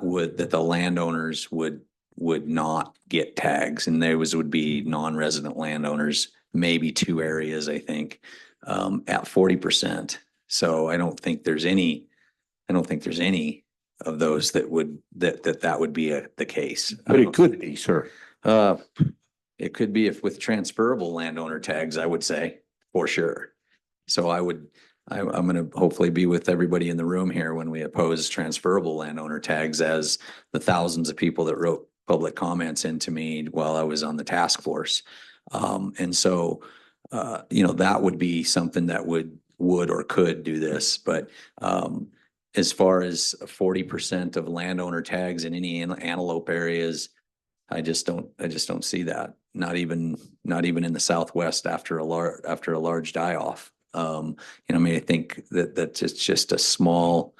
the landowners would not get tags, and those would be non-resident landowners, maybe 2 areas, I think, at 40%. So I don't think there's any of those that would be the case. But it could be, sir. It could be if with transferable landowner tags, I would say, for sure. So I'm going to hopefully be with everybody in the room here when we oppose transferable landowner tags, as the thousands of people that wrote public comments into me while I was on the task force. And so, that would be something that would or could do this. But as far as 40% of landowner tags in any antelope areas, I just don't see that. Not even in the Southwest after a large die off. I think that it's just a small.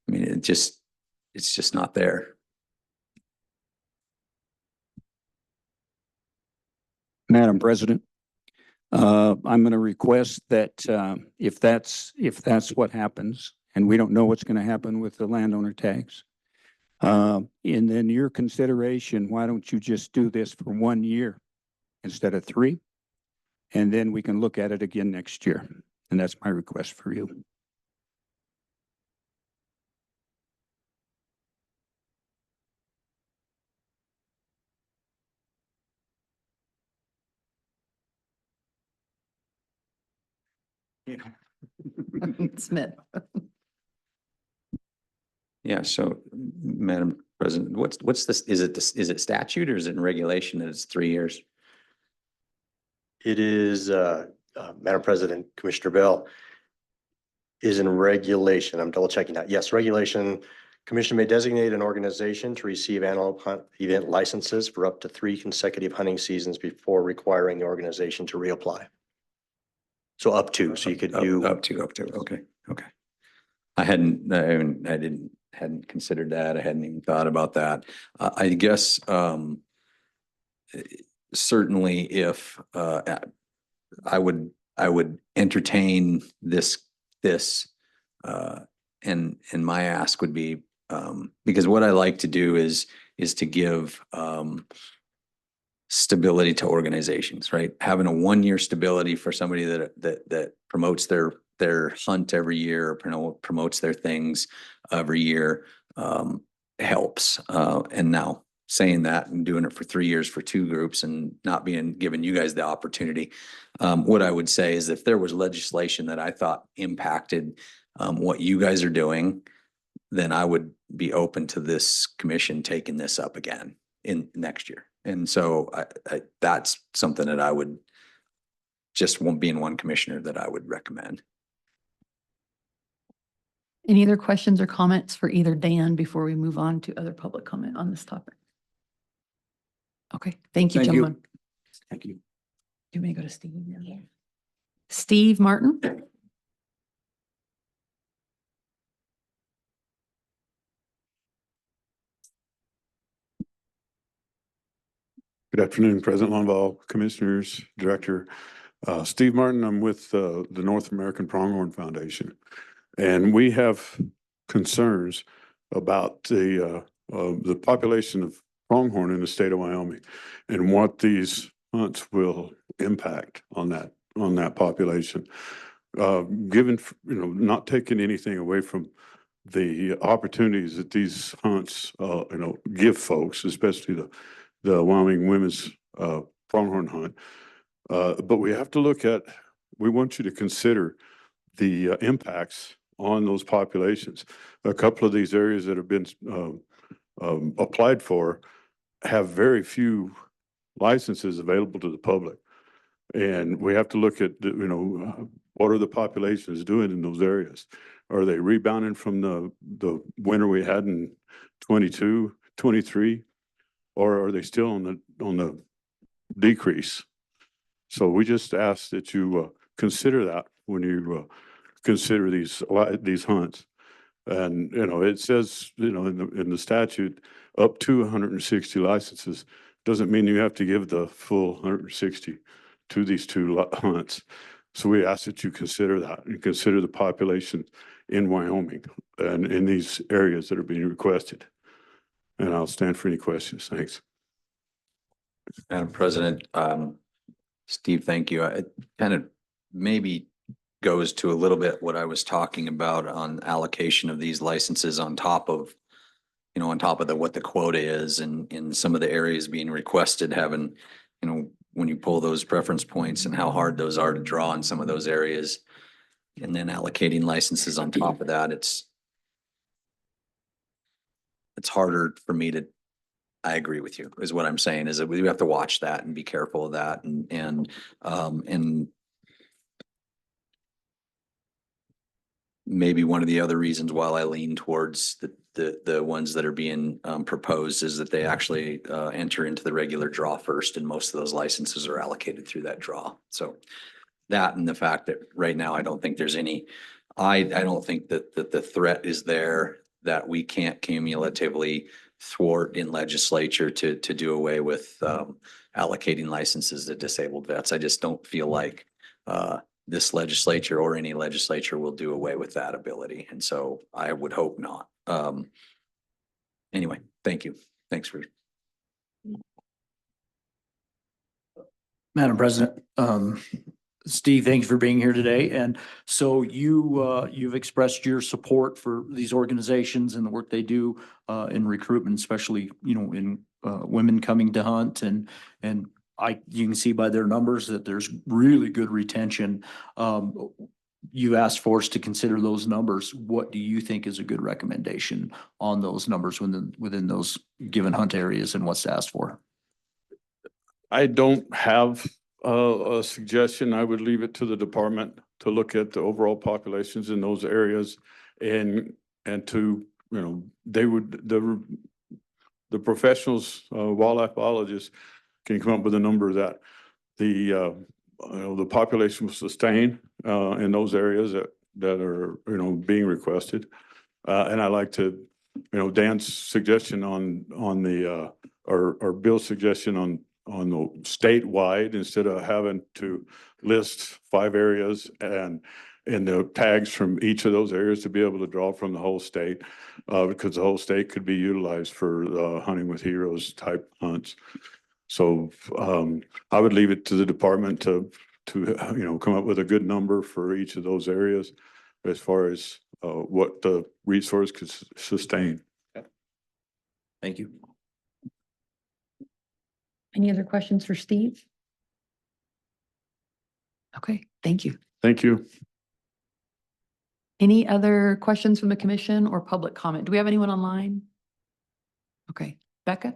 It's just not there. Madam President, I'm going to request that if that's what happens, and we don't know what's going to happen with the landowner tags, and then your consideration, why don't you just do this for 1 year instead of 3? And then we can look at it again next year. And that's my request for you. Smith. Yeah, so Madam President, what's this? Is it statute or is it in regulation that it's 3 years? It is, Madam President, Commissioner Bell, is in regulation. I'm double checking that. Yes, regulation. Commission may designate an organization to receive antelope hunt event licenses for up to 3 consecutive hunting seasons before requiring the organization to reapply. So up to, so you could do. Up to, okay. I hadn't considered that. I hadn't even thought about that. I guess, certainly if, I would entertain this, and my ask would be, because what I like to do is to give, stability to organizations, right? Having a 1-year stability for somebody that promotes their hunt every year, promotes their things every year, helps. And now saying that and doing it for 3 years for 2 groups and not giving you guys the opportunity. What I would say is if there was legislation that I thought impacted what you guys are doing, then I would be open to this commission taking this up again in next year. And so that's something that I would just won't being one commissioner that I would recommend. Any other questions or comments for either Dan before we move on to other public comment on this topic? Okay, thank you, Thank you. gentlemen. Thank you. Do you want me to go to Steve? Yeah. Steve Martin? Good afternoon, President Lomball, Commissioners, Director. Steve Martin, I'm with the North American Pronghorn Foundation. And we have concerns about the population of pronghorn in the state of Wyoming and what these hunts will impact on that population. Given, not taking anything away from the opportunities that these hunts, give folks, especially the Wyoming women's pronghorn hunt. But we have to we want you to consider the impacts on those populations. A couple of these areas that have been applied for have very few licenses available to the public. And we have to look at, what are the populations doing in those areas? Are they rebounding from the winter we had in 22, 23? Or are they still on the decrease? So we just ask that you consider that when you consider these hunts. And, it says, in the statute, up to 160 licenses. Doesn't mean you have to give the full 160 to these two hunts. So we ask that you consider that and consider the population in Wyoming and in these areas that are being requested. And I'll stand for any questions. Thanks. Madam President, Steve, thank you. It kind of maybe goes to a little bit what I was talking about on allocation of these licenses on top of, what the quota is and in some of the areas being requested, having, when you pull those preference points and how hard those are to draw in some of those areas, and then allocating licenses on top of that, it's harder for me to, I agree with you, is what I'm saying, is that we have to watch that and be careful of that and maybe one of the other reasons why I lean towards the ones that are being proposed is that they actually enter into the regular draw first, and most of those licenses are allocated through that draw. So that and the fact that right now I don't think there's any, I don't think that the threat is there that we can't cumulatively thwart in legislature to do away with allocating licenses to disabled vets. I just don't feel like this legislature or any legislature will do away with that ability. And so I would hope not. Anyway, thank you. Thanks for. Madam President, Steve, thanks for being here today. And so you've expressed your support for these organizations and the work they do in recruitment, especially, in women coming to hunt and you can see by their numbers that there's really good retention. You asked for us to consider those numbers. What do you think is a good recommendation on those numbers within those given hunt areas and what's asked for? I don't have a suggestion. I would leave it to the department to look at the overall populations in those areas and to, the professionals, wildlife biologists can come up with a number that the population will sustain in those areas that are, being requested. And I like to, Dan's suggestion on the, or Bill's suggestion on the statewide, instead of having to list 5 areas and the tags from each of those areas to be able to draw from the whole state, because the whole state could be utilized for hunting with heroes type hunts. So I would leave it to the department to come up with a good number for each of those areas as far as what the resource could sustain. Thank you. Any other questions for Steve? Okay, thank you. Thank you. Any other questions from the commission or public comment? Do we have anyone online? Okay, Becca?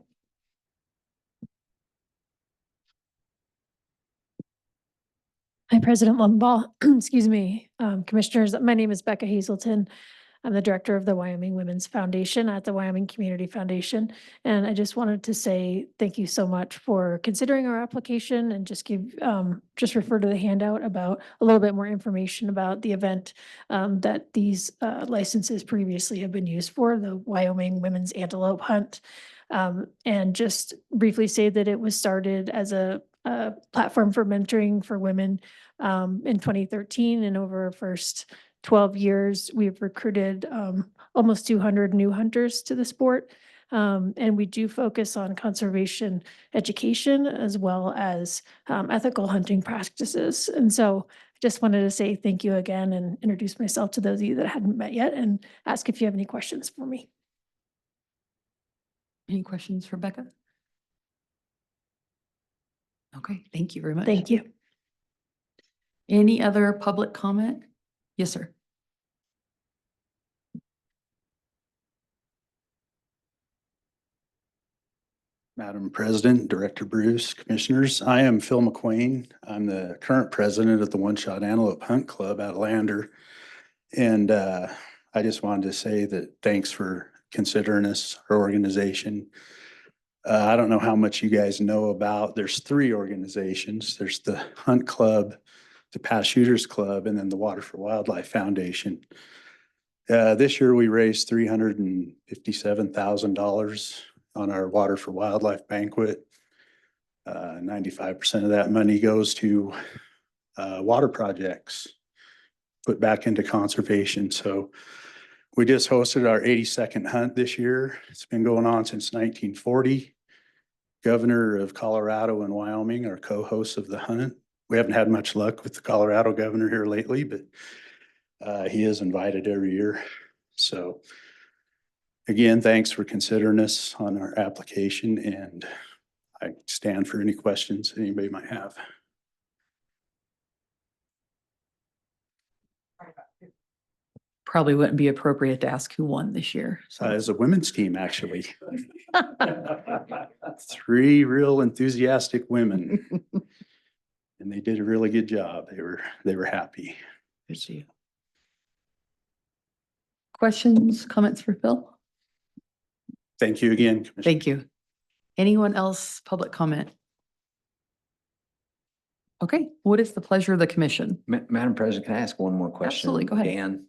Hi, President Lumball. Excuse me, Commissioners. My name is Becca Hazelton. I'm the director of the Wyoming Women's Foundation at the Wyoming Community Foundation. And I just wanted to say thank you so much for considering our application and just refer to the handout about a little bit more information about the event that these licenses previously have been used for, the Wyoming Women's Antelope Hunt. And just briefly say that it was started as a platform for mentoring for women in 2013, and over our first 12 years, we've recruited almost 200 new hunters to the sport. And we do focus on conservation education as well as ethical hunting practices. And so I just wanted to say thank you again and introduce myself to those of you that hadn't met yet and ask if you have any questions for me. Any questions for Becca? Okay, thank you very much. Thank you. Any other public comment? Yes, sir. Madam President, Director Bruce, Commissioners, I am Phil McQueen. I'm the current president of the One Shot Antelope Hunt Club at Lander. And I just wanted to say that thanks for considering us, our organization. I don't know how much you guys know about, there's 3 organizations. There's the Hunt Club, the Pass Shooters Club, and then the Water for Wildlife Foundation. This year we raised $357,000 on our Water for Wildlife banquet. 95% of that money goes to water projects, put back into conservation. So we just hosted our 82nd hunt this year. It's been going on since 1940. Governor of Colorado and Wyoming are co-hosts of the hunt. We haven't had much luck with the Colorado governor here lately, but he is invited every year. So again, thanks for considering us on our application, and I stand for any questions anybody might have. Probably wouldn't be appropriate to ask who won this year. So As a women's team, actually. 3 real enthusiastic women. And they did a really good job. They were happy. good to see you. Questions, comments for Phil? Thank you again, Commissioner. Thank you. Anyone else, public comment? Okay, what is the pleasure of the commission? Madam President, can I ask one more question? Absolutely, go ahead. Dan,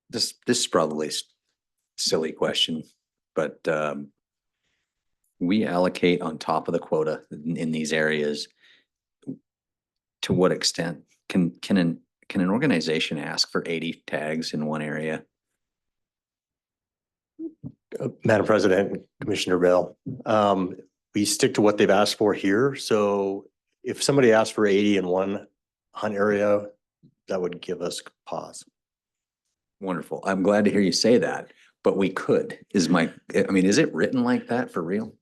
this is probably a silly question, but we allocate on top of the quota in these areas. To what extent can an organization ask for 80 tags in one area? Madam President, Commissioner Bell, we stick to what they've asked for here. So if somebody asks for 80 in one hunt area, that would give us pause. Wonderful. I'm glad to hear you say that, but we could, is it written like that for real?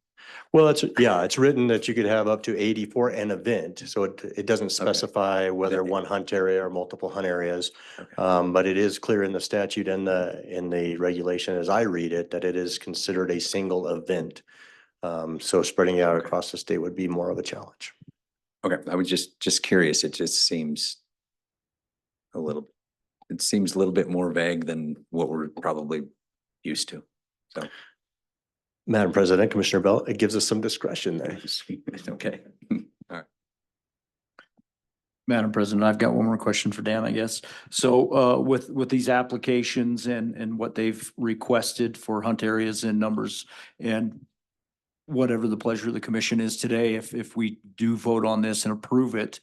Well, it's written that you could have up to 80 for an event. So it doesn't specify whether one hunt area or multiple hunt areas. Okay. But it is clear in the statute and in the regulation, as I read it, that it is considered a single event. So spreading it out across the state would be more of a challenge. Okay, I was just curious. It just seems a little bit more vague than what we're probably used to. So. Madam President, Commissioner Bell, it gives us some discretion there. Okay. All right. Madam President, I've got one more question for Dan, I guess. So with these applications and what they've requested for hunt areas and numbers and whatever the pleasure of the commission is today, if we do vote on this and approve it,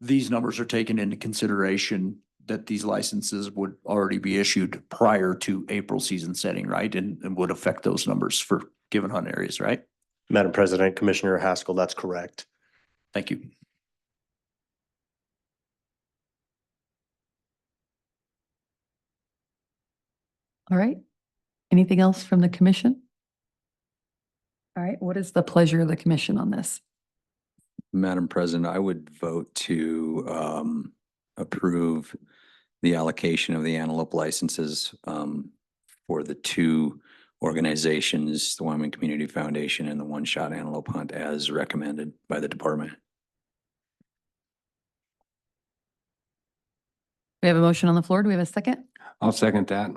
these numbers are taken into consideration that these licenses would already be issued prior to April season setting, right? And would affect those numbers for given hunt areas, right? Madam President, Commissioner Haskell, that's correct. Thank you. All right. Anything else from the commission? All right, what is the pleasure of the commission on this? Madam President, I would vote to approve the allocation of the antelope licenses for the two organizations, the Wyoming Community Foundation and the One Shot Antelope Hunt as recommended by the department. We have a motion on the floor. Do we have a second? I'll second that.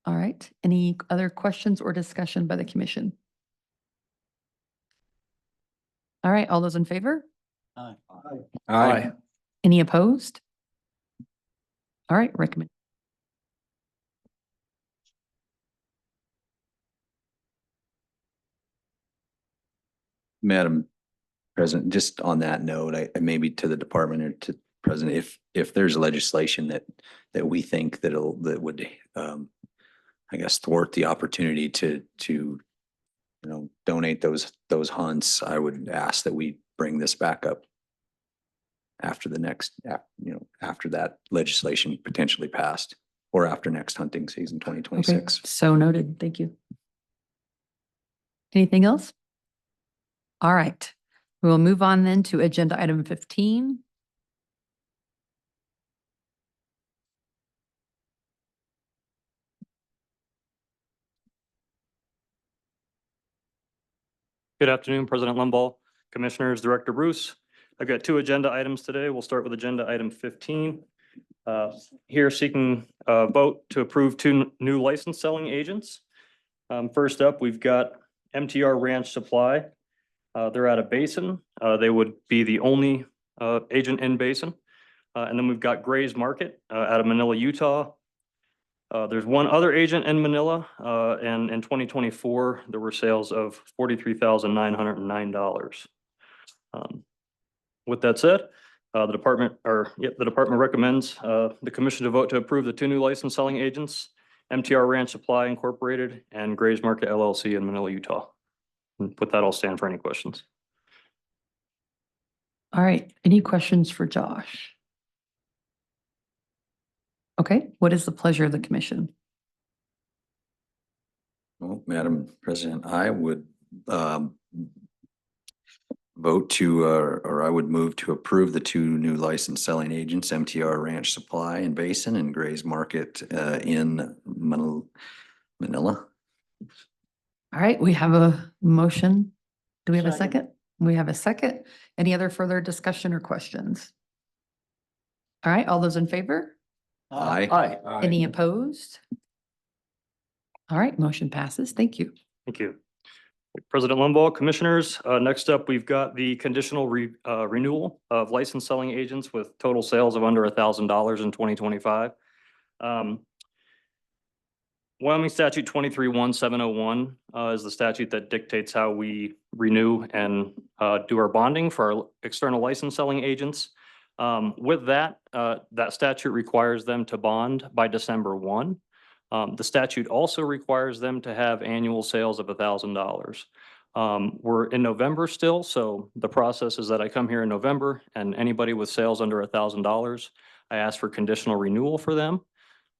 All right. Any other questions or discussion by the commission? All right. All those in favor? Aye. Any opposed? All right, recommend. Madam President, just on that note, I maybe to the department or to President, if there's legislation that we think that would I guess thwart the opportunity to donate those hunts, I would ask that we bring this back up after the next, after that legislation potentially passed or after next hunting season, 2026. So noted. Thank you. Anything else? All right. We will move on then to agenda item 15. Good afternoon, President Lumball, Commissioners, Director Bruce. I've got two agenda items today. We'll start with agenda item 15. Here seeking a vote to approve two new license selling agents. First up, we've got MTR Ranch Supply. They're out of Basin. They would be the only agent in Basin. And then we've got Gray's Market out of Manila, Utah. There's one other agent in Manila, and in 2024, there were sales of $43,909. With that said, the department recommends the commission to vote to approve the two new license selling agents, MTR Ranch Supply Incorporated and Gray's Market LLC in Manila, Utah. And with that, I'll stand for any questions. All right. Any questions for Josh? Okay. What is the pleasure of the commission? Well, Madam President, I would vote to, or I would move to approve the two new license selling agents, MTR Ranch Supply in Basin and Gray's Market in Manila. All right. We have a motion. Do we have a second? We have a second. Any other further discussion or questions? All right. All those in favor? Aye. Aye. Any opposed? All right, motion passes. Thank you. Thank you. President Lumball, Commissioners, next up, we've got the conditional renewal of license selling agents with total sales of under $1,000 in 2025. Wyoming Statute 23-1701 is the statute that dictates how we renew and do our bonding for our external license selling agents. With that, that statute requires them to bond by December 1. The statute also requires them to have annual sales of $1,000. We're in November still, so the process is that I come here in November and anybody with sales under $1,000, I ask for conditional renewal for them.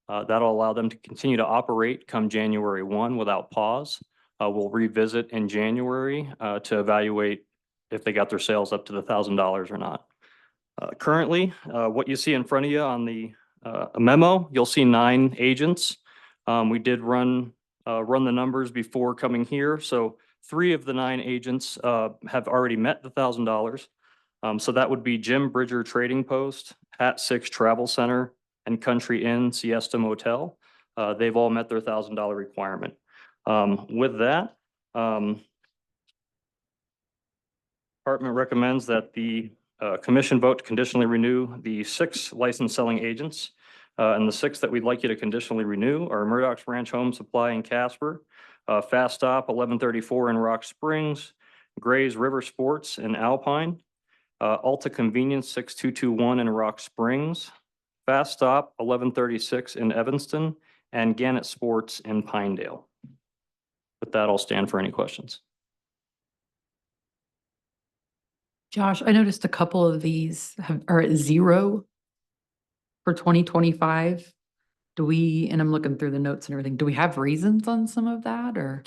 That'll allow them to continue to operate come January 1 without pause. We'll revisit in January to evaluate if they got their sales up to the $1,000 or not. Currently, what you see in front of you on the memo, you'll see 9 agents. We did run the numbers before coming here. So 3 of the 9 agents have already met the $1,000. So that would be Jim Bridger Trading Post, Hat 6 Travel Center, and Country Inn Siesta Motel. They've all met their $1,000 requirement. With that, department recommends that the commission vote to conditionally renew the 6 licensed selling agents. And the 6 that we'd like you to conditionally renew are Murdoch's Ranch Home Supply in Casper, Fast Stop 1134 in Rock Springs, Gray's River Sports in Alpine, Alta Convenience 6221 in Rock Springs, Fast Stop 1136 in Evanston, and Gannett Sports in Pinedale. With that, I'll stand for any questions. Josh, I noticed a couple of these are at 0 for 2025. And I'm looking through the notes and everything, do we have reasons on some of that or?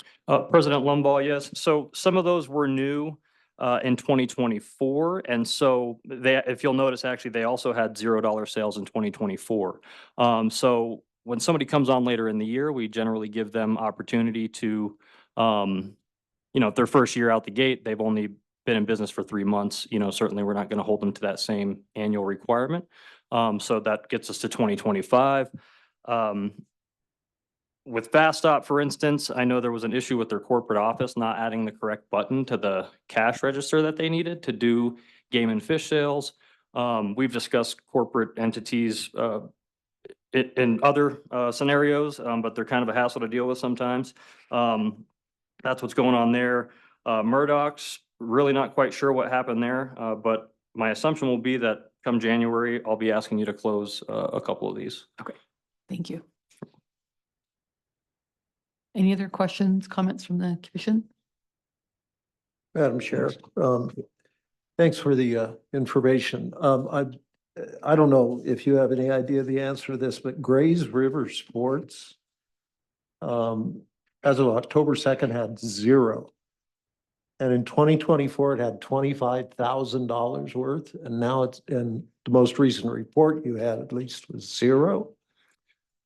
President Lumball, yes. So some of those were new. in 2024. And so they, if you'll notice, actually, they also had $0 sales in 2024. So when somebody comes on later in the year, we generally give them opportunity to, if their first year out the gate, they've only been in business for 3 months, certainly we're not going to hold them to that same annual requirement. So that gets us to 2025. With Fast Stop, for instance, I know there was an issue with their corporate office not adding the correct button to the cash register that they needed to do game and fish sales. We've discussed corporate entities in other scenarios, but they're kind of a hassle to deal with sometimes. That's what's going on there. Murdoch's, really not quite sure what happened there, but my assumption will be that come January, I'll be asking you to close a couple of these. Okay, thank you. Any other questions, comments from the commission? Madam Chair, thanks for the information. I don't know if you have any idea the answer to this, but Grays River Sports, as of October 2nd, had 0. And in 2024, it had $25,000 worth. And now it's, in the most recent report you had, at least, was 0.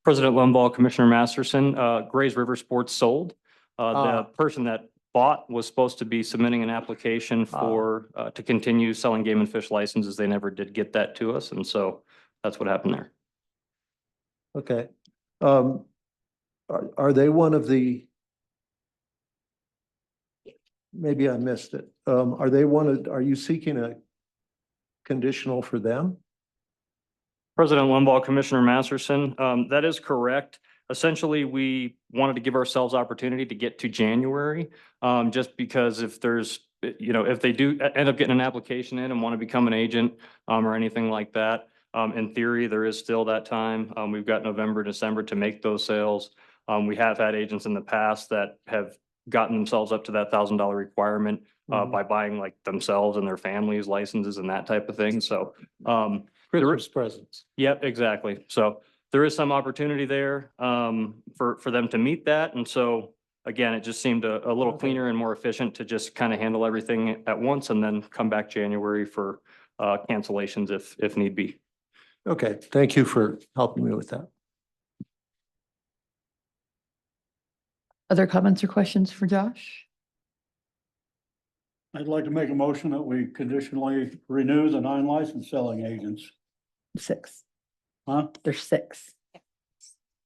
President Lumball, Commissioner Masterson, Grays River Sports sold. The person that bought was supposed to be submitting an application for, to continue selling game and fish licenses. They never did get that to us. And so that's what happened there. Okay. Are they one of the, maybe I missed it. Are they are you seeking a conditional for them? President Lumball, Commissioner Masterson, that is correct. Essentially, we wanted to give ourselves opportunity to get to January, just because if there's, if they do end up getting an application in and want to become an agent, or anything like that, in theory, there is still that time. We've got November, December to make those sales. We have had agents in the past that have gotten themselves up to that $1,000 requirement, by buying like themselves and their families licenses and that type of thing. So, Christmas presents. Yep, exactly. So there is some opportunity there for them to meet that. And so, again, it just seemed a little cleaner and more efficient to just kind of handle everything at once and then come back January for cancellations if need be. Okay, thank you for helping me with that. Other comments or questions for Josh? I'd like to make a motion that we conditionally renew the 9 license selling agents. 6. Huh? There's 6.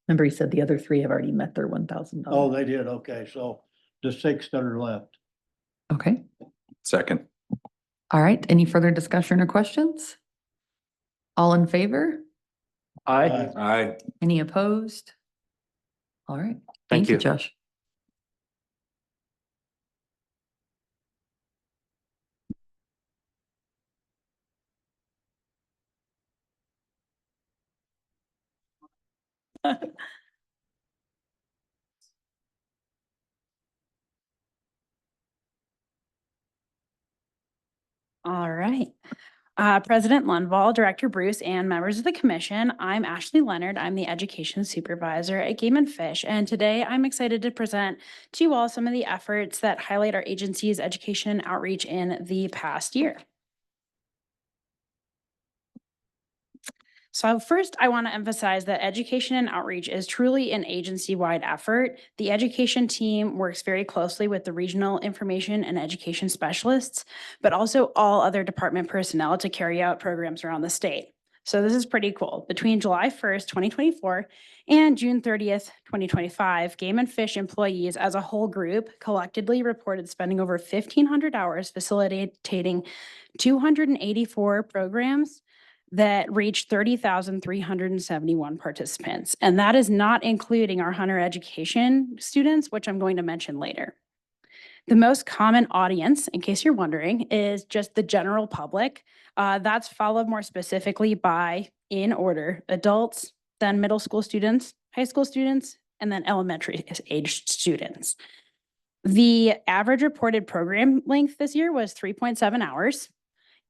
Remember, he said the other 3 have already met their $1,000. Oh, they did. Okay, so the 6 that are left. Okay. Second. All right. Any further discussion or questions? All in favor? Aye. Aye. Any opposed? All right. Thank you. Josh. All right. President Lundvall, Director Bruce, and members of the commission, I'm Ashley Leonard. I'm the Education Supervisor at Game and Fish, and today I'm excited to present to you all some of the efforts that highlight our agency's education and outreach in the past year. So first, I want to emphasize that education and outreach is truly an agency-wide effort. The education team works very closely with the regional information and education specialists, but also all other department personnel to carry out programs around the state. So this is pretty cool. Between July 1st, 2024 and June 30th, 2025, Game and Fish employees as a whole group collectively reported spending over 1,500 hours facilitating 284 programs that reached 30,371 participants. And that is not including our hunter education students, which I'm going to mention later. The most common audience, in case you're wondering, is just the general public. That's followed more specifically by, in order, adults, then middle school students, high school students, and then elementary aged students. The average reported program length this year was 3.7 hours.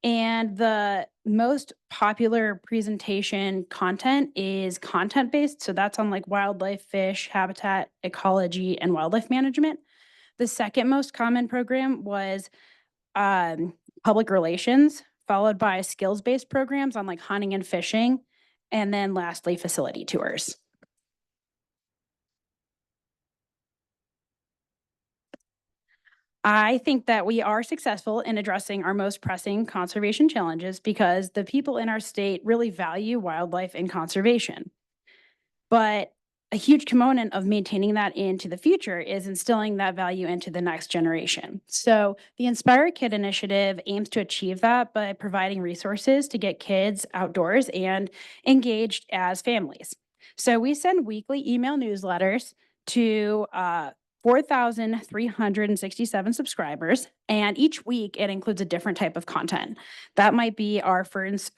And the most popular presentation content is content-based. So that's on like wildlife, fish, habitat, ecology, and wildlife management. The second most common program was public relations, followed by skills-based programs on like hunting and fishing, and then lastly, facility tours. I think that we are successful in addressing our most pressing conservation challenges because the people in our state really value wildlife and conservation. But a huge component of maintaining that into the future is instilling that value into the next generation. So the Inspire Kid initiative aims to achieve that by providing resources to get kids outdoors and engaged as families. So we send weekly email newsletters to 4,367 subscribers, and each week it includes a different type of content. That might be our Furs,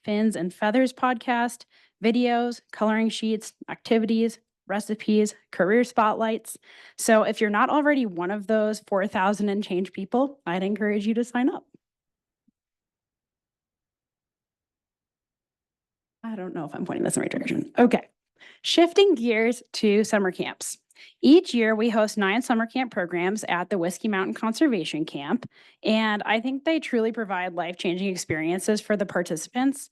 Fins, and Feathers podcast, videos, coloring sheets, activities, recipes, career spotlights. So if you're not already one of those 4,000 and change people, I'd encourage you to sign up. I don't know if I'm pointing this in the right direction. Okay. Shifting gears to summer camps. Each year, we host 9 summer camp programs at the Whiskey Mountain Conservation Camp, and I think they truly provide life-changing experiences for the participants.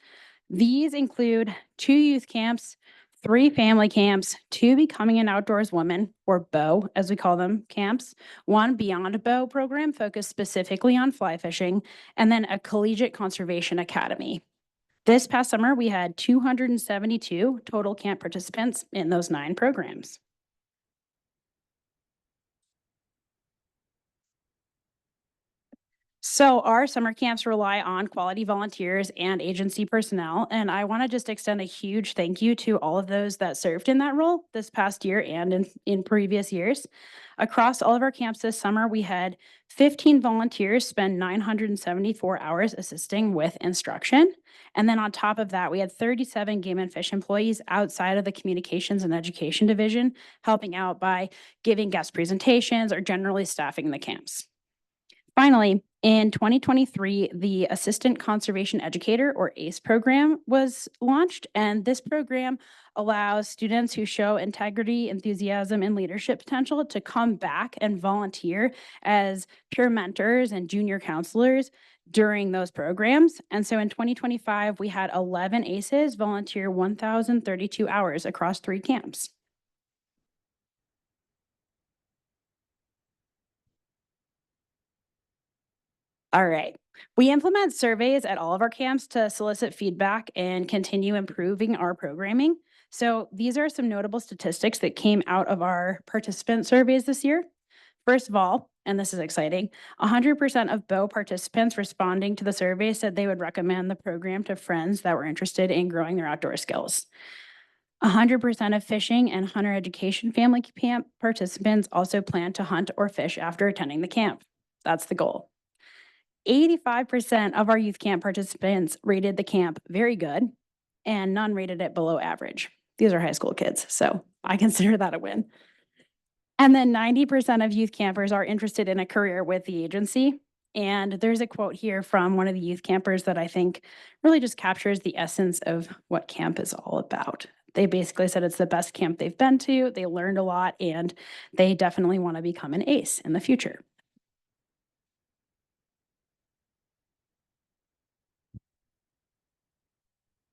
These include 2 youth camps, 3 family camps, 2 Becoming an Outdoors Woman, or BOW, as we call them, camps, 1 Beyond BOW program focused specifically on fly fishing, and then a Collegiate Conservation Academy. This past summer, we had 272 total camp participants in those 9 programs. So our summer camps rely on quality volunteers and agency personnel, and I want to just extend a huge thank you to all of those that served in that role this past year and in previous years. Across all of our camps this summer, we had 15 volunteers spend 974 hours assisting with instruction. And then on top of that, we had 37 Game and Fish employees outside of the Communications and Education Division, helping out by giving guest presentations or generally staffing the camps. Finally, in 2023, the Assistant Conservation Educator, or ACE program, was launched, and this program allows students who show integrity, enthusiasm, and leadership potential to come back and volunteer as peer mentors and junior counselors during those programs. And so in 2025, we had 11 ACEs volunteer 1,032 hours across 3 camps. All right. We implement surveys at all of our camps to solicit feedback and continue improving our programming. So these are some notable statistics that came out of our participant surveys this year. First of all, and this is exciting, 100% of BOW participants responding to the survey said they would recommend the program to friends that were interested in growing their outdoor skills. 100% of fishing and hunter education family camp participants also plan to hunt or fish after attending the camp. That's the goal. 85% of our youth camp participants rated the camp very good, and none rated it below average. These are high school kids, so I consider that a win. And then 90% of youth campers are interested in a career with the agency. And there's a quote here from one of the youth campers that I think really just captures the essence of what camp is all about. They basically said it's the best camp they've been to, they learned a lot, and they definitely want to become an ACE in the future.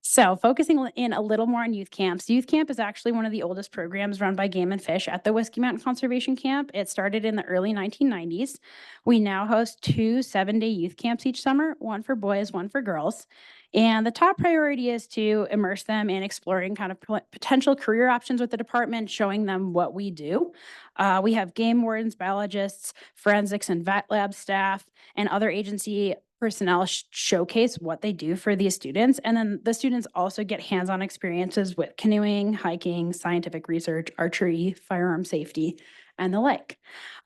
So focusing in a little more on youth camps, youth camp is actually one of the oldest programs run by Game and Fish at the Whiskey Mountain Conservation Camp. It started in the early 1990s. We now host 2 7-day youth camps each summer, one for boys, one for girls. And the top priority is to immerse them in exploring kind of potential career options with the department, showing them what we do. We have game wardens, biologists, forensics and vet lab staff, and other agency personnel showcase what they do for these students. And then the students also get hands-on experiences with canoeing, hiking, scientific research, archery, firearm safety, and the like.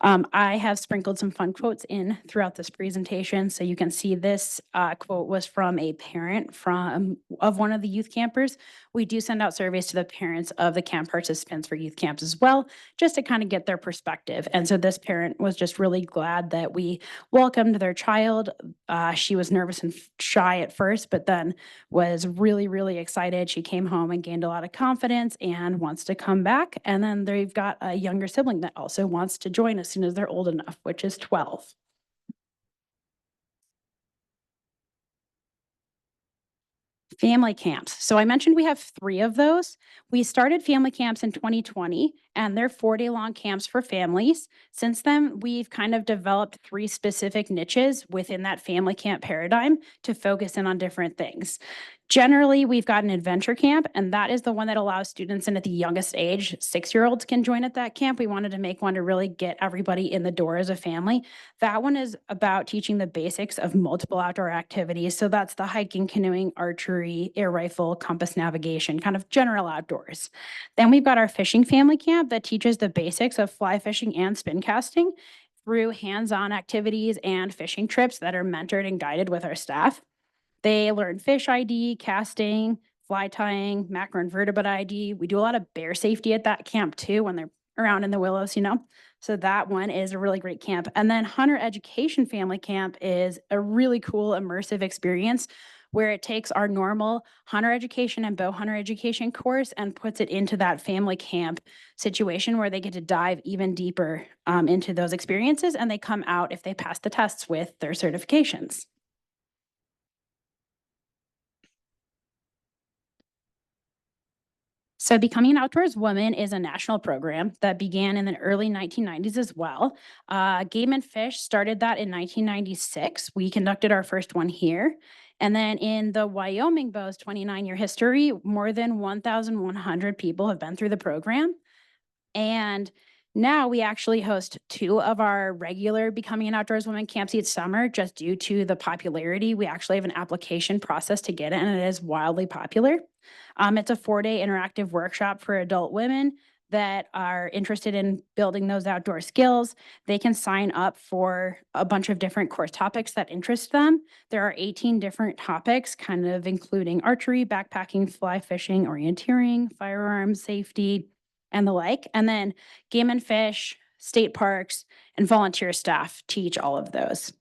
I have sprinkled some fun quotes in throughout this presentation. So you can see this quote was from a parent of one of the youth campers. We do send out surveys to the parents of the camp participants for youth camps as well, just to kind of get their perspective. And so this parent was just really glad that we welcomed their child. She was nervous and shy at first, but then was really, really excited. She came home and gained a lot of confidence and wants to come back. And then they've got a younger sibling that also wants to join as soon as they're old enough, which is 12. Family camps. So I mentioned we have 3 of those. We started family camps in 2020, and they're 4-day-long camps for families. Since then, we've kind of developed 3 specific niches within that family camp paradigm to focus in on different things. Generally, we've got an adventure camp, and that is the one that allows students in at the youngest age. 6-year-olds can join at that camp. We wanted to make one to really get everybody in the door as a family. That one is about teaching the basics of multiple outdoor activities. So that's the hiking, canoeing, archery, air rifle, compass navigation, kind of general outdoors. Then we've got our fishing family camp that teaches the basics of fly fishing and spin casting through hands-on activities and fishing trips that are mentored and guided with our staff. They learn fish ID, casting, fly tying, macroinvertebrate ID. We do a lot of bear safety at that camp too when they're around in the willows, So that one is a really great camp. And then Hunter Education Family Camp is a really cool immersive experience where it takes our normal hunter education and bow hunter education course and puts it into that family camp situation where they get to dive even deeper into those experiences, and they come out if they pass the tests with their certifications. So Becoming an Outdoors Woman is a national program that began in the early 1990s as well. Game and Fish started that in 1996. We conducted our first one here. And then in the Wyoming Bow's 29-year history, more than 1,100 people have been through the program. And now we actually host 2 of our regular Becoming an Outdoors Woman camps each summer just due to the popularity. We actually have an application process to get it, and it is wildly popular. It's a 4-day interactive workshop for adult women that are interested in building those outdoor skills. They can sign up for a bunch of different course topics that interest them. There are 18 different topics, kind of including archery, backpacking, fly fishing, orienteering, firearms, safety, and the like. And then Game and Fish, state parks, and volunteer staff teach all of those.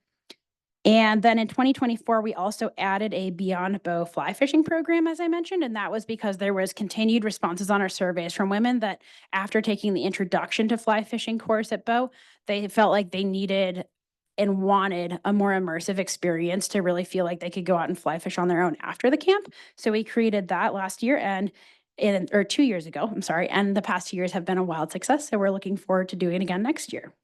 And then in 2024, we also added a Beyond Bow fly fishing program, as I mentioned, and that was because there was continued responses on our surveys from women that after taking the introduction to fly fishing course at Bow, they felt like they needed and wanted a more immersive experience to really feel like they could go out and fly fish on their own after the camp. So we created that last year or 2 years ago, I'm sorry, and the past 2 years have been a wild success. So we're looking forward to doing it again next year.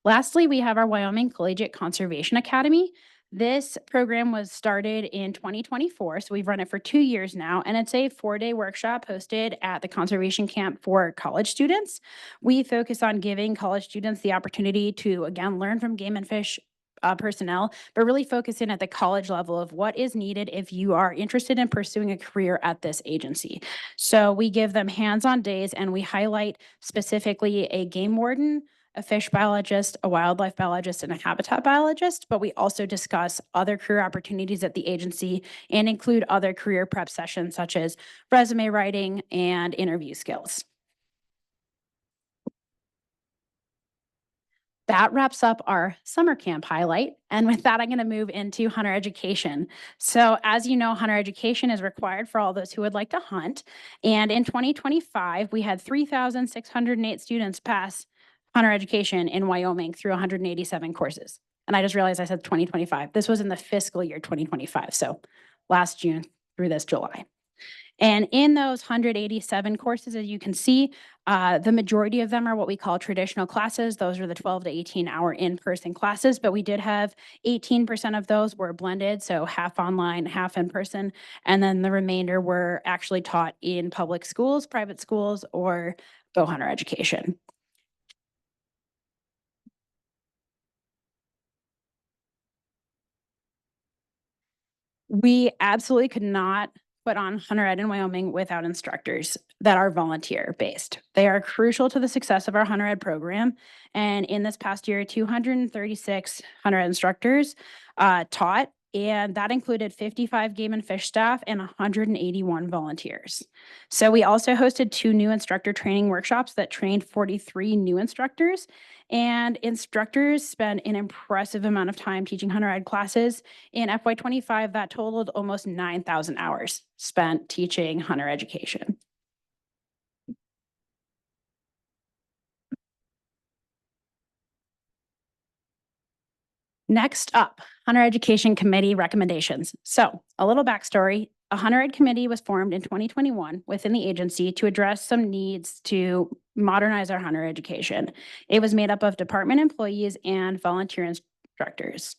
Lastly, we have our Wyoming Collegiate Conservation Academy. This program was started in 2024, so we've run it for 2 years now, and it's a 4-day workshop hosted at the conservation camp for college students. We focus on giving college students the opportunity to, again, learn from Game and Fish personnel, but really focus in at the college level of what is needed if you are interested in pursuing a career at this agency. So we give them hands-on days, and we highlight specifically a game warden, a fish biologist, a wildlife biologist, and a habitat biologist, but we also discuss other career opportunities at the agency and include other career prep sessions such as resume writing and interview skills. That wraps up our summer camp highlight. And with that, I'm going to move into hunter education. So as you know, hunter education is required for all those who would like to hunt. And in 2025, we had 3,608 students pass hunter education in Wyoming through 187 courses. And I just realized I said 2025. This was in the fiscal year 2025. So last June through this July. And in those 187 courses, as you can see, the majority of them are what we call traditional classes. Those are the 12 to 18-hour in-person classes, but we did have 18% of those were blended, so half online, half in person, and then the remainder were actually taught in public schools, private schools, or bow hunter education. We absolutely could not put on hunter ed in Wyoming without instructors that are volunteer based. They are crucial to the success of our hunter ed program. And in this past year, 236 hunter ed instructors taught, and that included 55 game and fish staff and 181 volunteers. So we also hosted 2 new instructor training workshops that trained 43 new instructors. And instructors spend an impressive amount of time teaching hunter ed classes. In FY25, that totaled almost 9,000 hours spent teaching hunter education. Next up, Hunter Education Committee recommendations. So a little backstory. A Hunter Ed Committee was formed in 2021 within the agency to address some needs to modernize our Hunter education. It was made up of department employees and volunteer instructors.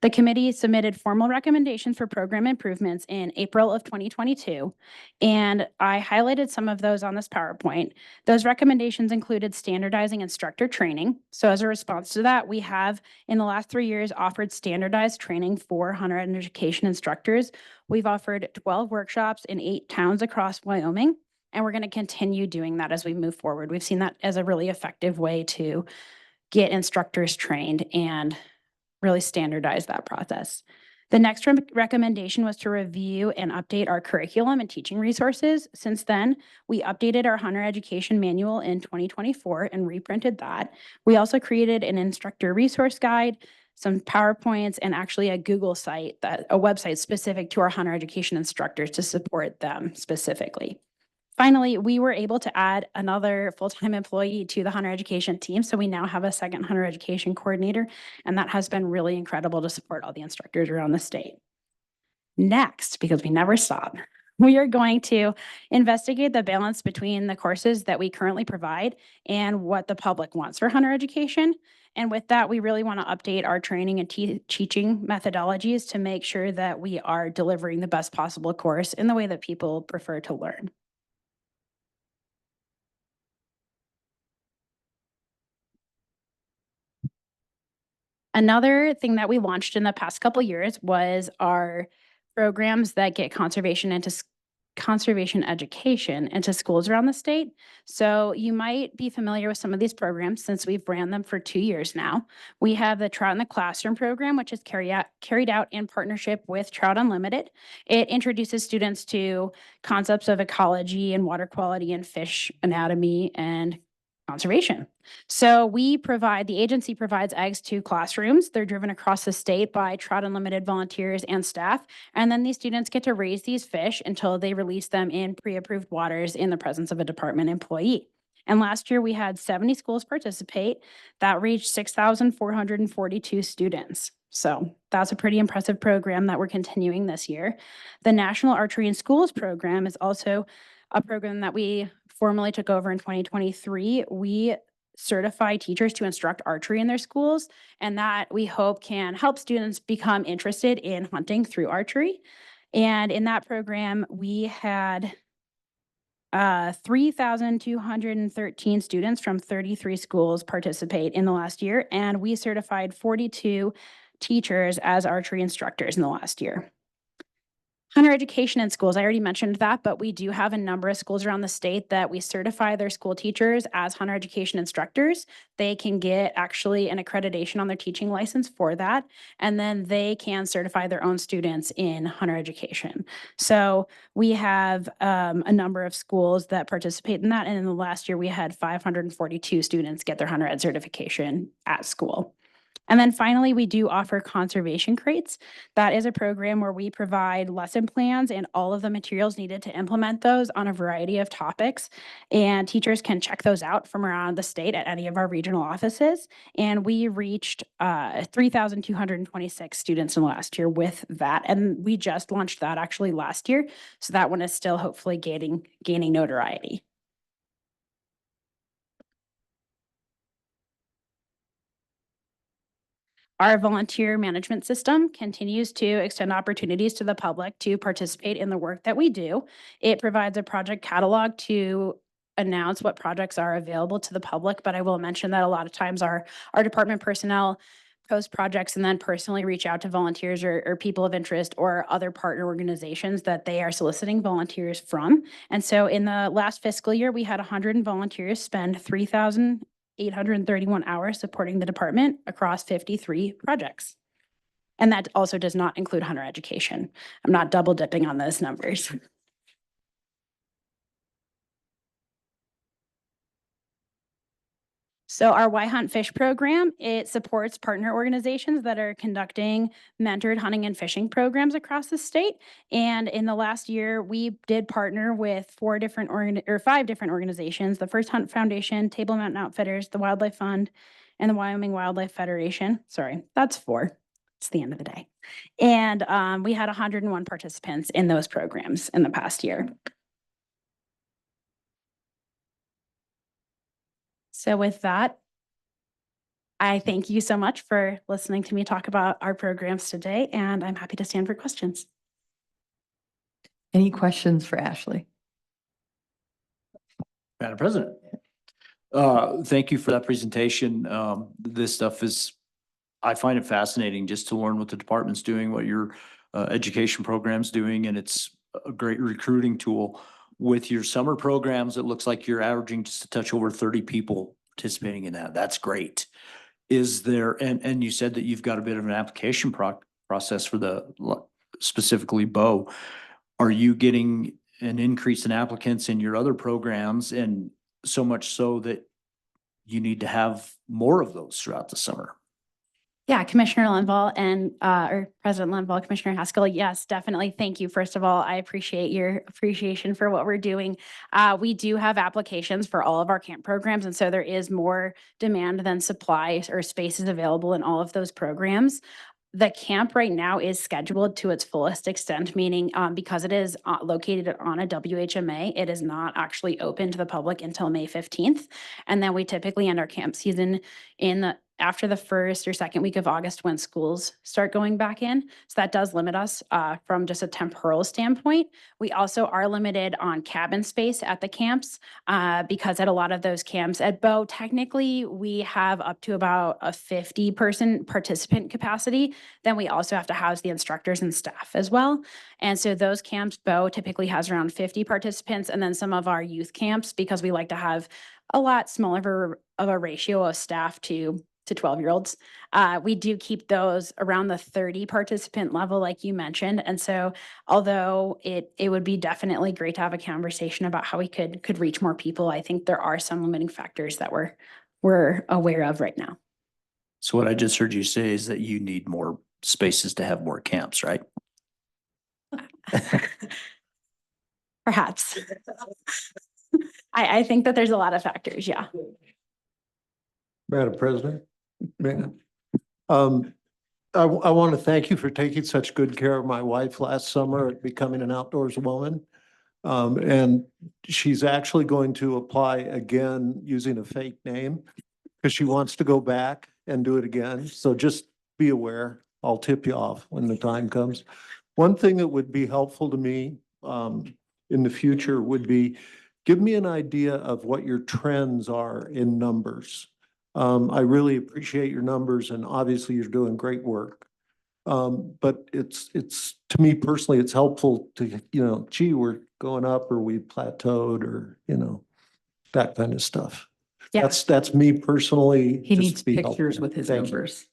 The committee submitted formal recommendations for program improvements in April of 2022, and I highlighted some of those on this PowerPoint. Those recommendations included standardizing instructor training. So as a response to that, we have in the last 3 years offered standardized training for Hunter Ed education instructors. We've offered 12 workshops in 8 towns across Wyoming, and we're going to continue doing that as we move forward. We've seen that as a really effective way to get instructors trained and really standardize that process. The next recommendation was to review and update our curriculum and teaching resources. Since then, we updated our Hunter Education Manual in 2024 and reprinted that. We also created an instructor resource guide, some PowerPoints, and actually a Google site, a website specific to our Hunter Education instructors to support them specifically. Finally, we were able to add another full-time employee to the Hunter Education team. So we now have a second Hunter Education coordinator, and that has been really incredible to support all the instructors around the state. Next, because we never stop, we are going to investigate the balance between the courses that we currently provide and what the public wants for Hunter Education. And with that, we really want to update our training and teaching methodologies to make sure that we are delivering the best possible course in the way that people prefer to learn. Another thing that we launched in the past couple of years was our programs that get conservation education into schools around the state. So you might be familiar with some of these programs since we've ran them for 2 years now. We have the Trout in the Classroom program, which is carried out in partnership with Trout Unlimited. It introduces students to concepts of ecology and water quality and fish anatomy and conservation. So the agency provides eggs to classrooms. They're driven across the state by Trout Unlimited volunteers and staff. And then these students get to raise these fish until they release them in pre-approved waters in the presence of a department employee. And last year we had 70 schools participate. That reached 6,442 students. So that's a pretty impressive program that we're continuing this year. The National Archery in Schools program is also a program that we formally took over in 2023. We certify teachers to instruct archery in their schools, and that we hope can help students become interested in hunting through archery. And in that program, we had 3,213 students from 33 schools participate in the last year, and we certified 42 teachers as archery instructors in the last year. Hunter Education in schools, I already mentioned that, but we do have a number of schools around the state that we certify their school teachers as Hunter Education instructors. They can get actually an accreditation on their teaching license for that, and then they can certify their own students in Hunter Education. So we have a number of schools that participate in that, and in the last year we had 542 students get their Hunter Ed certification at school. And then finally, we do offer conservation crates. That is a program where we provide lesson plans and all of the materials needed to implement those on a variety of topics. And teachers can check those out from around the state at any of our regional offices. And we reached 3,226 students in the last year with that. And we just launched that actually last year. So that one is still hopefully gaining notoriety. Our volunteer management system continues to extend opportunities to the public to participate in the work that we do. It provides a project catalog to announce what projects are available to the public, but I will mention that a lot of times our department personnel post projects and then personally reach out to volunteers or people of interest or other partner organizations that they are soliciting volunteers from. And so in the last fiscal year, we had 100 volunteers spend 3,831 hours supporting the department across 53 projects. And that also does not include Hunter Education. I'm not double dipping on those numbers. So our Why Hunt Fish program, it supports partner organizations that are conducting mentored hunting and fishing programs across the state. And in the last year, we did partner with 5 different organizations: the First Hunt Foundation, Table Mountain Outfitters, the Wildlife Fund, and the Wyoming Wildlife Federation. Sorry, that's 4. It's the end of the day. And we had 101 participants in those programs in the past year. So with that, I thank you so much for listening to me talk about our programs today, and I'm happy to stand for questions. Any questions for Ashley? Madam President. Thank you for that presentation. This stuff is, I find it fascinating just to learn what the department's doing, what your education program's doing, and it's a great recruiting tool. With your summer programs, it looks like you're averaging just a touch over 30 people participating in that. That's great. Is there, and you said that you've got a bit of an application process for specifically Bow. Are you getting an increase in applicants in your other programs, and so much so that you need to have more of those throughout the summer? Yeah, Commissioner Linval and, or President Linval, Commissioner Haskell, yes, definitely. Thank you. First of all, I appreciate your appreciation for what we're doing. We do have applications for all of our camp programs, and so there is more demand than supply or spaces available in all of those programs. The camp right now is scheduled to its fullest extent, meaning because it is located on a WHMA, it is not actually open to the public until May 15th. And then we typically end our camp season after the first or second week of August when schools start going back in. So that does limit us from just a temporal standpoint. We also are limited on cabin space at the camps because at a lot of those camps at Bow, technically we have up to about a 50-person participant capacity. Then we also have to house the instructors and staff as well. And so those camps, Bow typically has around 50 participants, and then some of our youth camps, because we like to have a lot smaller of a ratio of staff to 12-year-olds. We do keep those around the 30 participant level, like you mentioned. And so although it would be definitely great to have a conversation about how we could reach more people, I think there are some limiting factors that we're aware of right now. So what I just heard you say is that you need more spaces to have more camps, right? Perhaps. I think that there's a lot of factors, yeah. Madam President, I want to thank you for taking such good care of my wife last summer at becoming an outdoors woman. And she's actually going to apply again using a fake name because she wants to go back and do it again. So just be aware. I'll tip you off when the time comes. One thing that would be helpful to me in the future would be, give me an idea of what your trends are in numbers. I really appreciate your numbers, and obviously you're doing great work. But it's to me personally, it's helpful to, gee, we're going up, or we plateaued, or, that kind of stuff. Yeah. That's me personally. He just needs be pictures helpful. with his Thank you. numbers.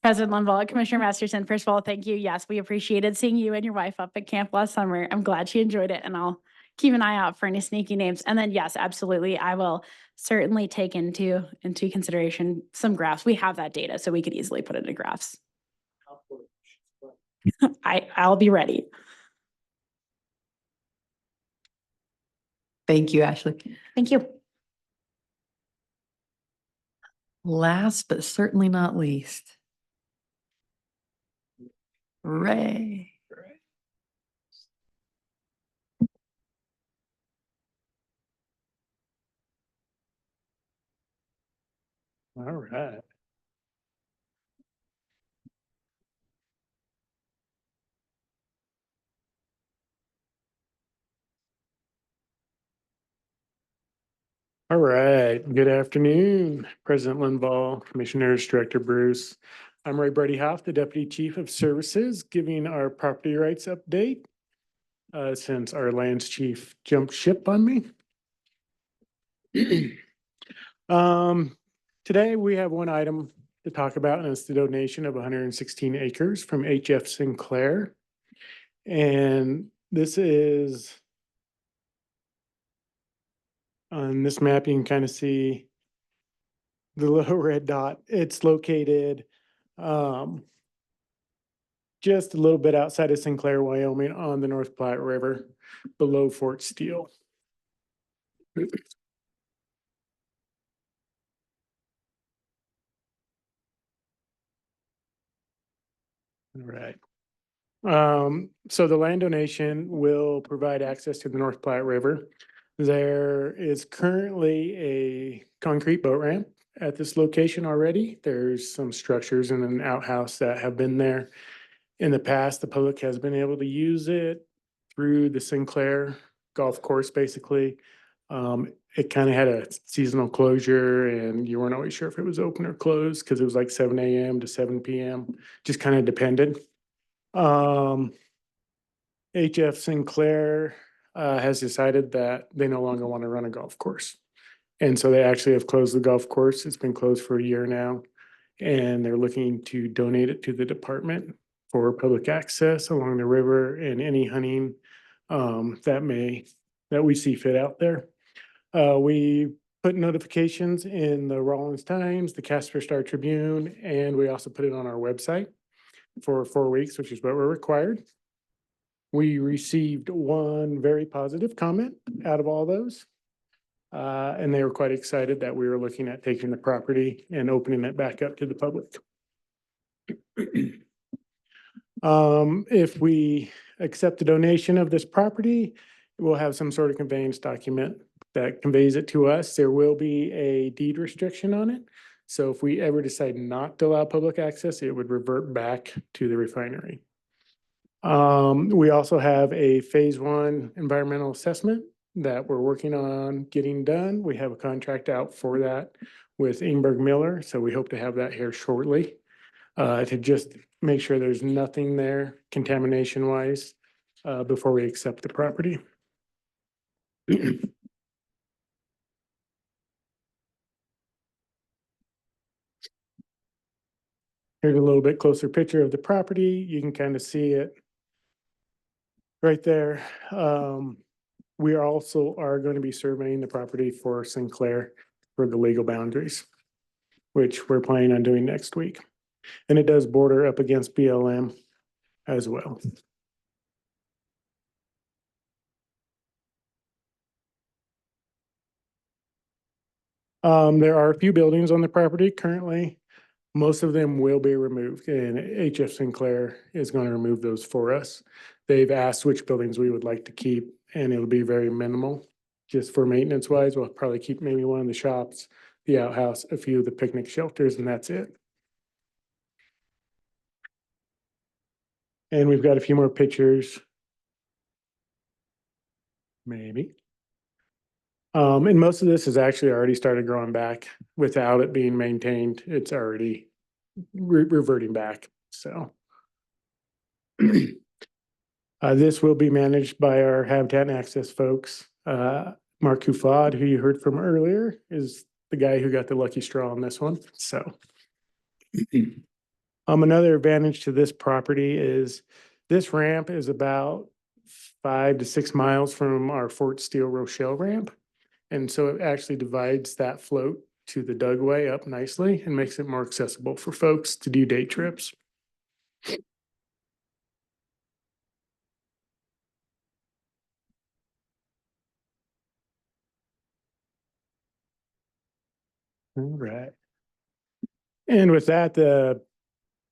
President Linval, Commissioner Masterson, first of all, thank you. Yes, we appreciated seeing you and your wife up at camp last summer. I'm glad she enjoyed it, and I'll keep an eye out for any sneaky names. And then, yes, absolutely, I will certainly take into consideration some graphs. We have that data, so we could easily put it into graphs. I'll be ready. Thank you, Ashley. Thank you. Last but certainly not least, Ray. All right. All right. Good afternoon, President Linval, Commissioners, Director Bruce. I'm Ray Brady Hoff, the Deputy Chief of Services, giving our property rights update since our lands chief jumped ship on me. Today we have one item to talk about, and it's the donation of 116 acres from HF Sinclair. And this is on this map, you can kind of see the little red dot. It's located just a little bit outside of Sinclair, Wyoming, on the North Platte River, below Fort Steele. All right. So the land donation will provide access to the North Platte River. There is currently a concrete boat ramp at this location already. There's some structures and an outhouse that have been there. In the past, the public has been able to use it through the Sinclair Golf Course, basically. It kind of had a seasonal closure and you weren't always sure if it was open or closed because it was like 7 a.m. to 7 p.m. Just kind of depended. HF Sinclair has decided that they no longer want to run a golf course. And so they actually have closed the golf course. It's been closed for a year now. And they're looking to donate it to the department for public access along the river and any hunting that we see fit out there. We put notifications in the Rawlins Times, the Casper Star Tribune, and we also put it on our website for 4 weeks, which is what we're required. We received one very positive comment out of all those. And they were quite excited that we were looking at taking the property and opening it back up to the public. If we accept the donation of this property, we'll have some sort of conveyance document that conveys it to us. There will be a deed restriction on it. So if we ever decide not to allow public access, it would revert back to the refinery. We also have a phase 1 environmental assessment that we're working on getting done. We have a contract out for that with Ingberg Miller. So we hope to have that here shortly to just make sure there's nothing there contamination wise before we accept the property. Here's a little bit closer picture of the property. You can kind of see it right there. We also are going to be surveying the property for Sinclair for the legal boundaries, which we're planning on doing next week. And it does border up against BLM as well. There are a few buildings on the property currently. Most of them will be removed and HF Sinclair is going to remove those for us. They've asked which buildings we would like to keep and it'll be very minimal. Just for maintenance wise, we'll probably keep maybe one of the shops, the outhouse, a few of the picnic shelters, and that's it. And we've got a few more pictures. Maybe. And most of this has actually already started growing back without it being maintained. It's already reverting back. So this will be managed by our Habitat and Access folks. Mark Kufad, who you heard from earlier, is the guy who got the lucky straw on this one. So another advantage to this property is this ramp is about 5 to 6 miles from our Fort Steele Rochelle ramp. And so it actually divides that float to the Dugway up nicely and makes it more accessible for folks to do day trips. All right. And with that, the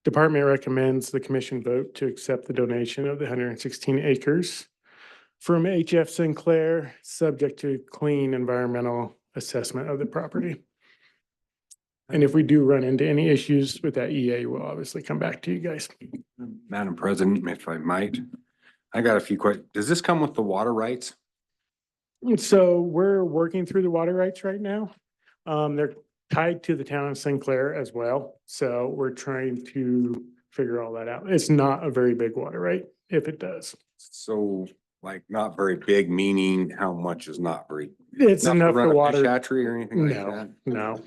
department recommends the commission vote to accept the donation of the 116 acres from HF Sinclair, subject to clean environmental assessment of the property. And if we do run into any issues with that EA, we'll obviously come back to you guys. Madam President, if I might, I got a few questions. Does this come with the water rights? So we're working through the water rights right now. They're tied to the town of Sinclair as well. So we're trying to figure all that out. It's not a very big water right if it does. So like not very big, meaning how much is not very? It's enough run for a water. fish hatchery or anything like No, that? no.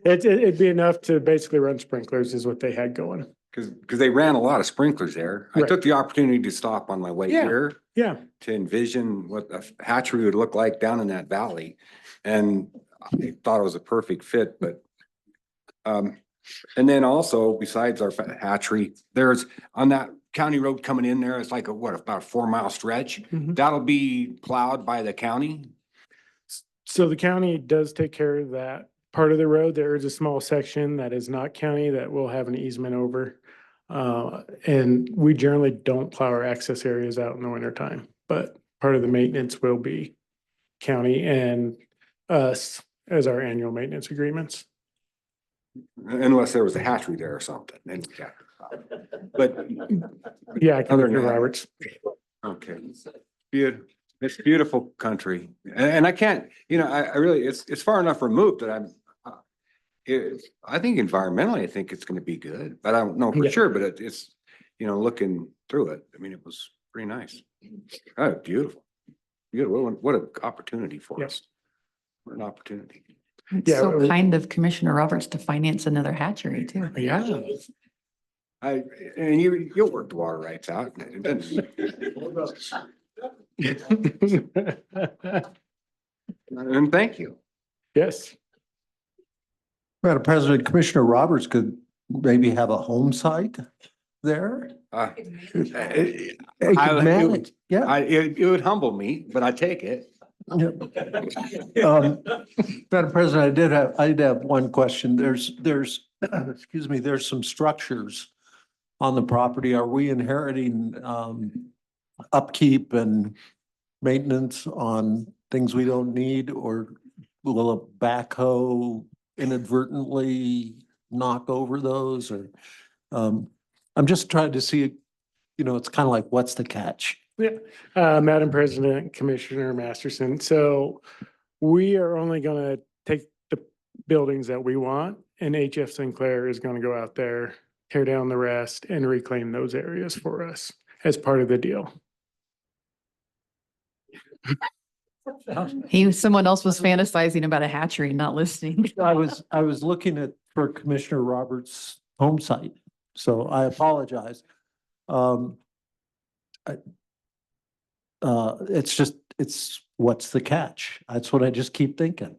It'd be enough to basically run sprinklers is what they had going. Because they ran a lot of sprinklers there. I Right. took the opportunity to stop on my way Yeah. here Yeah. to envision what a hatchery would look like down in that valley. And I thought it was a perfect fit, but and then also besides our hatchery, there's on that county road coming in there, it's like about a 4-mile stretch. That'll be plowed by the county. So the county does take care of that part of the road. There is a small section that is not county that will have an easement over. And we generally don't plow our access areas out in the wintertime, but part of the maintenance will be county and us as our annual maintenance agreements. Unless there was a hatchery there or something, then yeah. But Yeah, other than Commissioner that- Roberts. Okay. Beautiful. It's beautiful country. And I can't, I really, it's far enough removed that I think environmentally, I think it's gonna be good, but I don't know for Yeah. sure, but it's, looking through it, I mean, it was pretty nice. Oh, beautiful. Beautiful. What an opportunity for Yes. us. What an opportunity. It's Yeah, so kind of Commissioner Roberts to finance another hatchery too. Yeah. And you'll work the water rights out. It doesn't- And thank you. Yes. Madam President, Commissioner Roberts could maybe have a home site there. It could manage, yeah. it would humble me, but I take it. Madam President, I did have one question. There's, excuse me, there's some structures on the property. Are we inheriting, upkeep and maintenance on things we don't need, or will a backhoe inadvertently knock over those, or, I'm just trying to see, it's kind of like, what's the catch? Yeah, Madam President, Commissioner Masterson, so we are only gonna take the buildings that we want, and HF Sinclair is gonna go out there, tear down the rest, and reclaim those areas for us as part of the deal. Someone else was fantasizing about a hatchery, not listening. I was looking for Commissioner Roberts' home site, so I apologize. It's what's the catch? That's what I just keep thinking.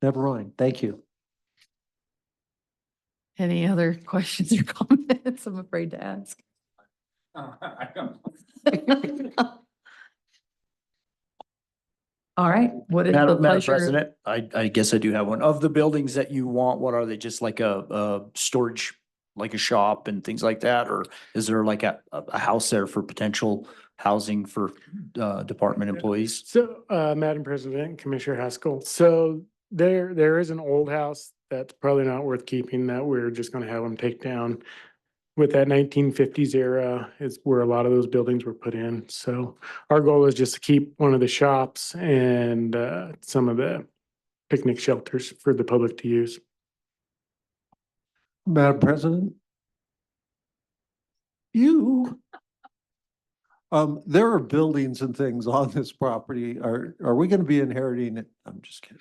Never mind. Thank you. Any other questions or comments? I'm afraid to ask. All right, what is the Madam pleasure? President, I guess I do have one. Of the buildings that you want, what are they? Just like a storage, like a shop and things like that? Or is there like a house there for potential housing for department employees? So, Madam President, Commissioner Haskell, so there is an old house that's probably not worth keeping, that we're just gonna have them take down. With that 1950s era is where a lot of those buildings were put in. So our goal is just to keep one of the shops and some of the picnic shelters for the public to use. Madam President? There are buildings and things on this property. Are we gonna be inheriting it? I'm just kidding.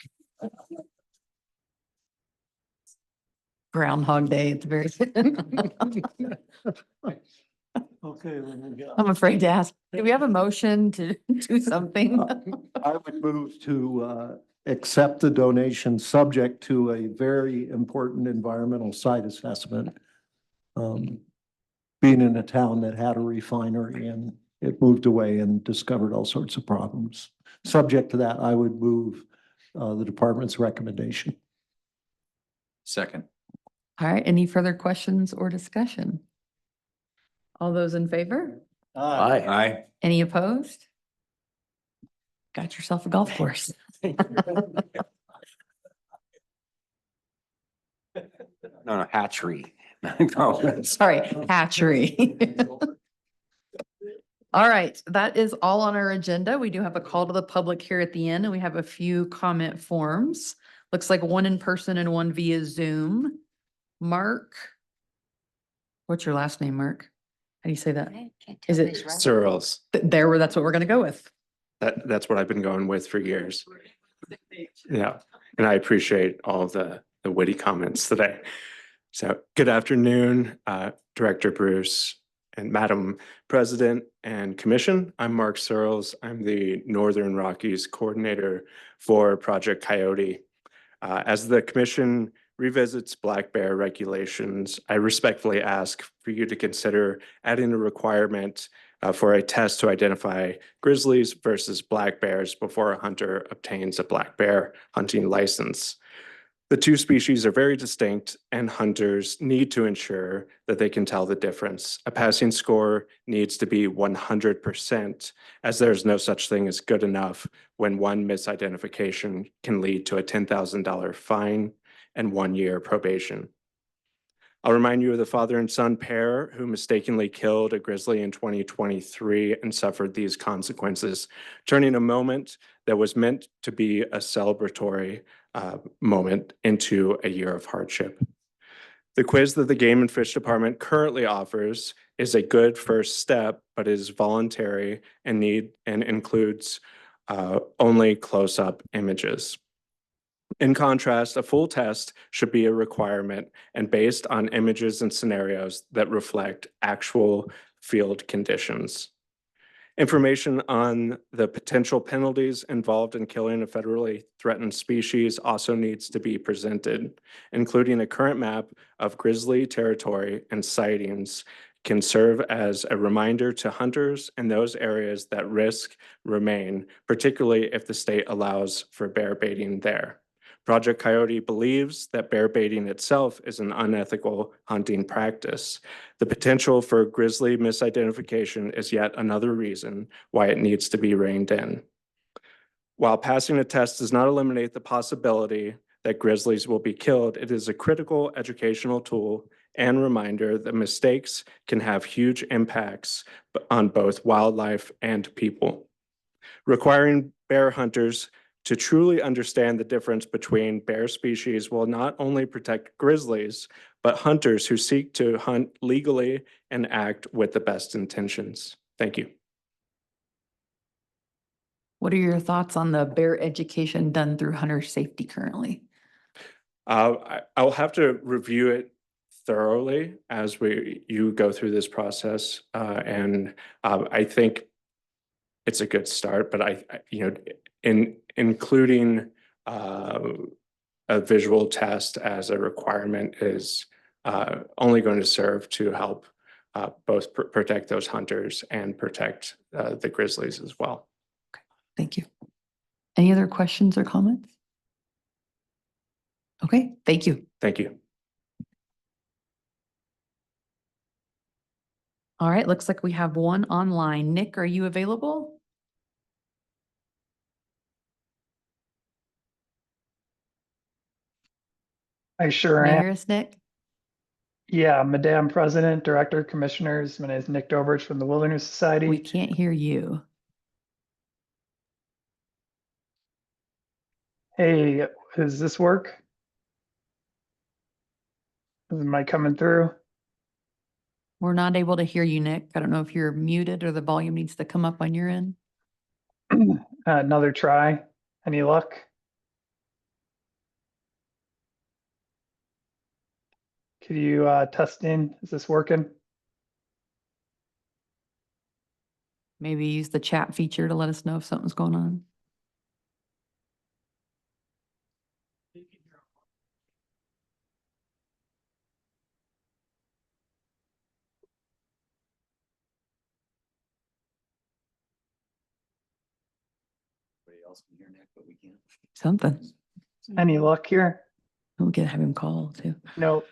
Groundhog Day at the very. Okay. I'm afraid to ask. Do we have a motion to do something? I would move to accept the donation subject to a very important environmental site assessment. Being in a town that had a refinery and it moved away and discovered all sorts of problems. Subject to that, I would move the department's recommendation. Second. All right, any further questions or discussion? All those in favor? Aye. Aye. Any opposed? Got yourself a golf course. No, hatchery. No. Sorry, hatchery. All right, that is all on our agenda. We do have a call to the public here at the end, and we have a few comment forms. Looks like one in person and one via Zoom. Mark. What's your last name, Mark? How do you say that? Is it Searles. there? That's what we're gonna go with. That's what I've been going with for years. Yeah, and I appreciate all of the witty comments today. So good afternoon, Director Bruce and Madam President and Commission. I'm Mark Searles. I'm the Northern Rockies Coordinator for Project Coyote. As the Commission revisits black bear regulations, I respectfully ask for you to consider adding a requirement for a test to identify grizzlies versus black bears before a hunter obtains a black bear hunting license. The two species are very distinct, and hunters need to ensure that they can tell the difference. A passing score needs to be 100%, as there's no such thing as good enough when one misidentification can lead to a $10,000 fine and 1 year probation. I'll remind you of the father and son pair who mistakenly killed a grizzly in 2023 and suffered these consequences, turning a moment that was meant to be a celebratory moment into a year of hardship. The quiz that the Game and Fish Department currently offers is a good first step, but is voluntary and includes only close-up images. In contrast, a full test should be a requirement and based on images and scenarios that reflect actual field conditions. Information on the potential penalties involved in killing a federally threatened species also needs to be presented, including a current map of grizzly territory and sightings can serve as a reminder to hunters in those areas that risk remain, particularly if the state allows for bear baiting there. Project Coyote believes that bear baiting itself is an unethical hunting practice. The potential for grizzly misidentification is yet another reason why it needs to be reined in. While passing a test does not eliminate the possibility that grizzlies will be killed, it is a critical educational tool and reminder that mistakes can have huge impacts on both wildlife and people. Requiring bear hunters to truly understand the difference between bear species will not only protect grizzlies, but hunters who seek to hunt legally and act with the best intentions. Thank you. What are your thoughts on the bear education done through hunter safety currently? I'll have to review it thoroughly as you go through this process. I think it's a good start, but in including a visual test as a requirement is only going to serve to help both protect those hunters and protect the grizzlies as well. Thank you. Any other questions or comments? Okay, thank you. Thank you. All right, looks like we have one online. Nick, are you available? I sure Can you am. hear us, Nick? Yeah, Madam President, Director, Commissioners, my name is Nick Dobrich from the Wilderness Society. We can't hear you. Hey, does this work? Am I coming through? We're not able to hear you, Nick. I don't know if you're muted or the volume needs to come up on your end. Another try. Any luck? Could you test in? Is this working? Maybe use the chat feature to let us know if something's going on. Everybody else can hear Nick, but we can't. Something. Any luck here? We can have him call too. No,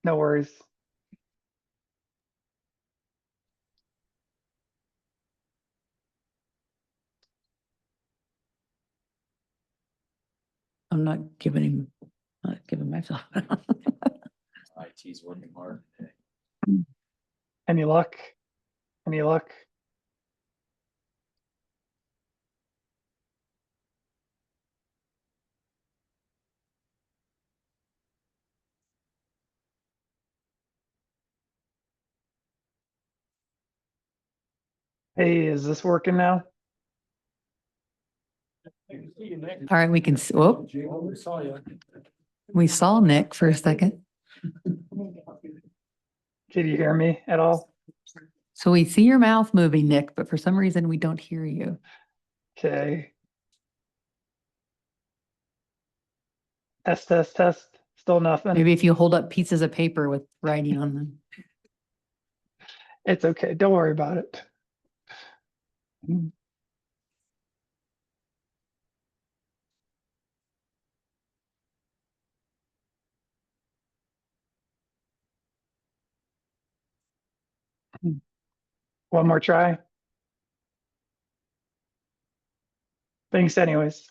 no worries. I'm not giving myself. IT's working hard today. Any luck? Any luck? Hey, is this working now? All right, we can, whoop, we saw Nick for a second. Did you hear me at all? So we see your mouth moving, Nick, but for some reason we don't hear you. Okay. Test, test, test. Still nothing. Maybe if you hold up pieces of paper with writing on them. It's okay. Don't worry about it. one more try. Thanks anyways.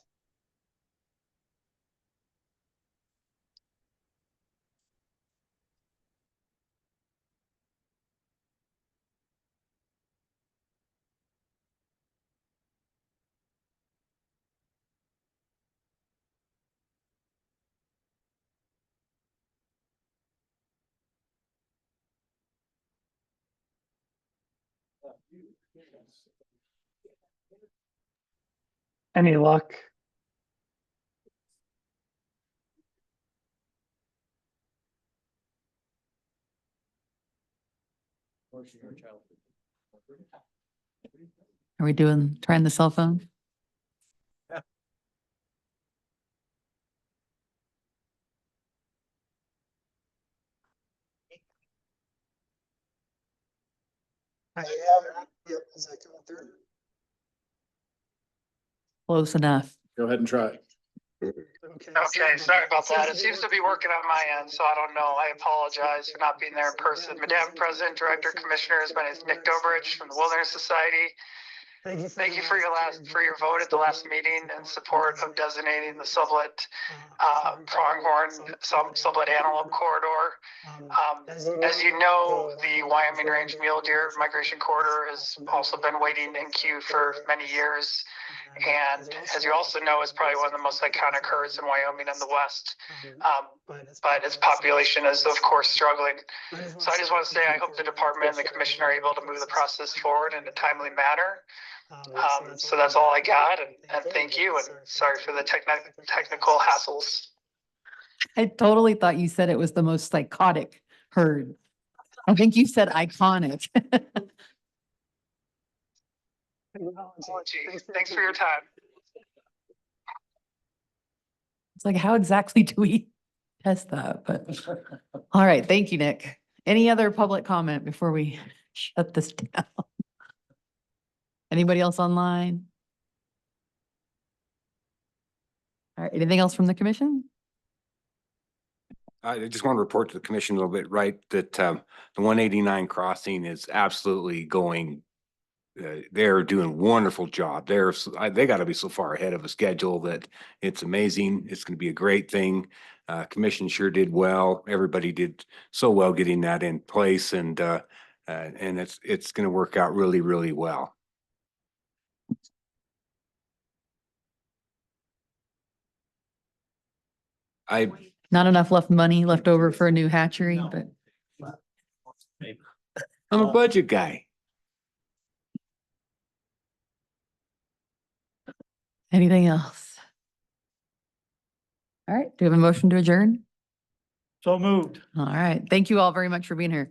Any luck? Are we trying the cell phone? Is that coming through? Close enough. Go ahead and try. Okay, sorry about that. It seems to be working on my end, so I don't know. I apologize for not being there in person. Madam President, Director, Commissioners, my name is Nick Dobridge from the Wilderness Society. Thank you for your vote at the last meeting in support of designating the sublet pronghorn, sublet antelope corridor. As you know, the Wyoming Range Mule Deer Migration Corridor has also been waiting in queue for many years. And as you also know, it's probably one of the most iconic herds in Wyoming and the West. But its population is, of course, struggling. So I just want to say I hope the department and the commission are able to move the process forward in a timely manner. So that's all I got, and thank you, and sorry for the technical hassles. I totally thought you said it was the most psychotic herd. I think you said iconic. Thanks for your time. It's like, how exactly do we test that? But, all right, thank you, Nick. Any other public comment before we shut this down? Anybody else online? All right, anything else from the commission? I just want to report to the commission a little bit, right, that the 189 crossing is absolutely going, they're doing a wonderful job. They got to be so far ahead of a schedule that it's amazing. It's going to be a great thing. Commission sure did well. Everybody did so well getting that in place, and it's going to work out really, really well. Not enough money left over for a new hatchery, but I'm a budget guy. anything else? All right, do we have a motion to adjourn? So moved. All right, thank you all very much for being here.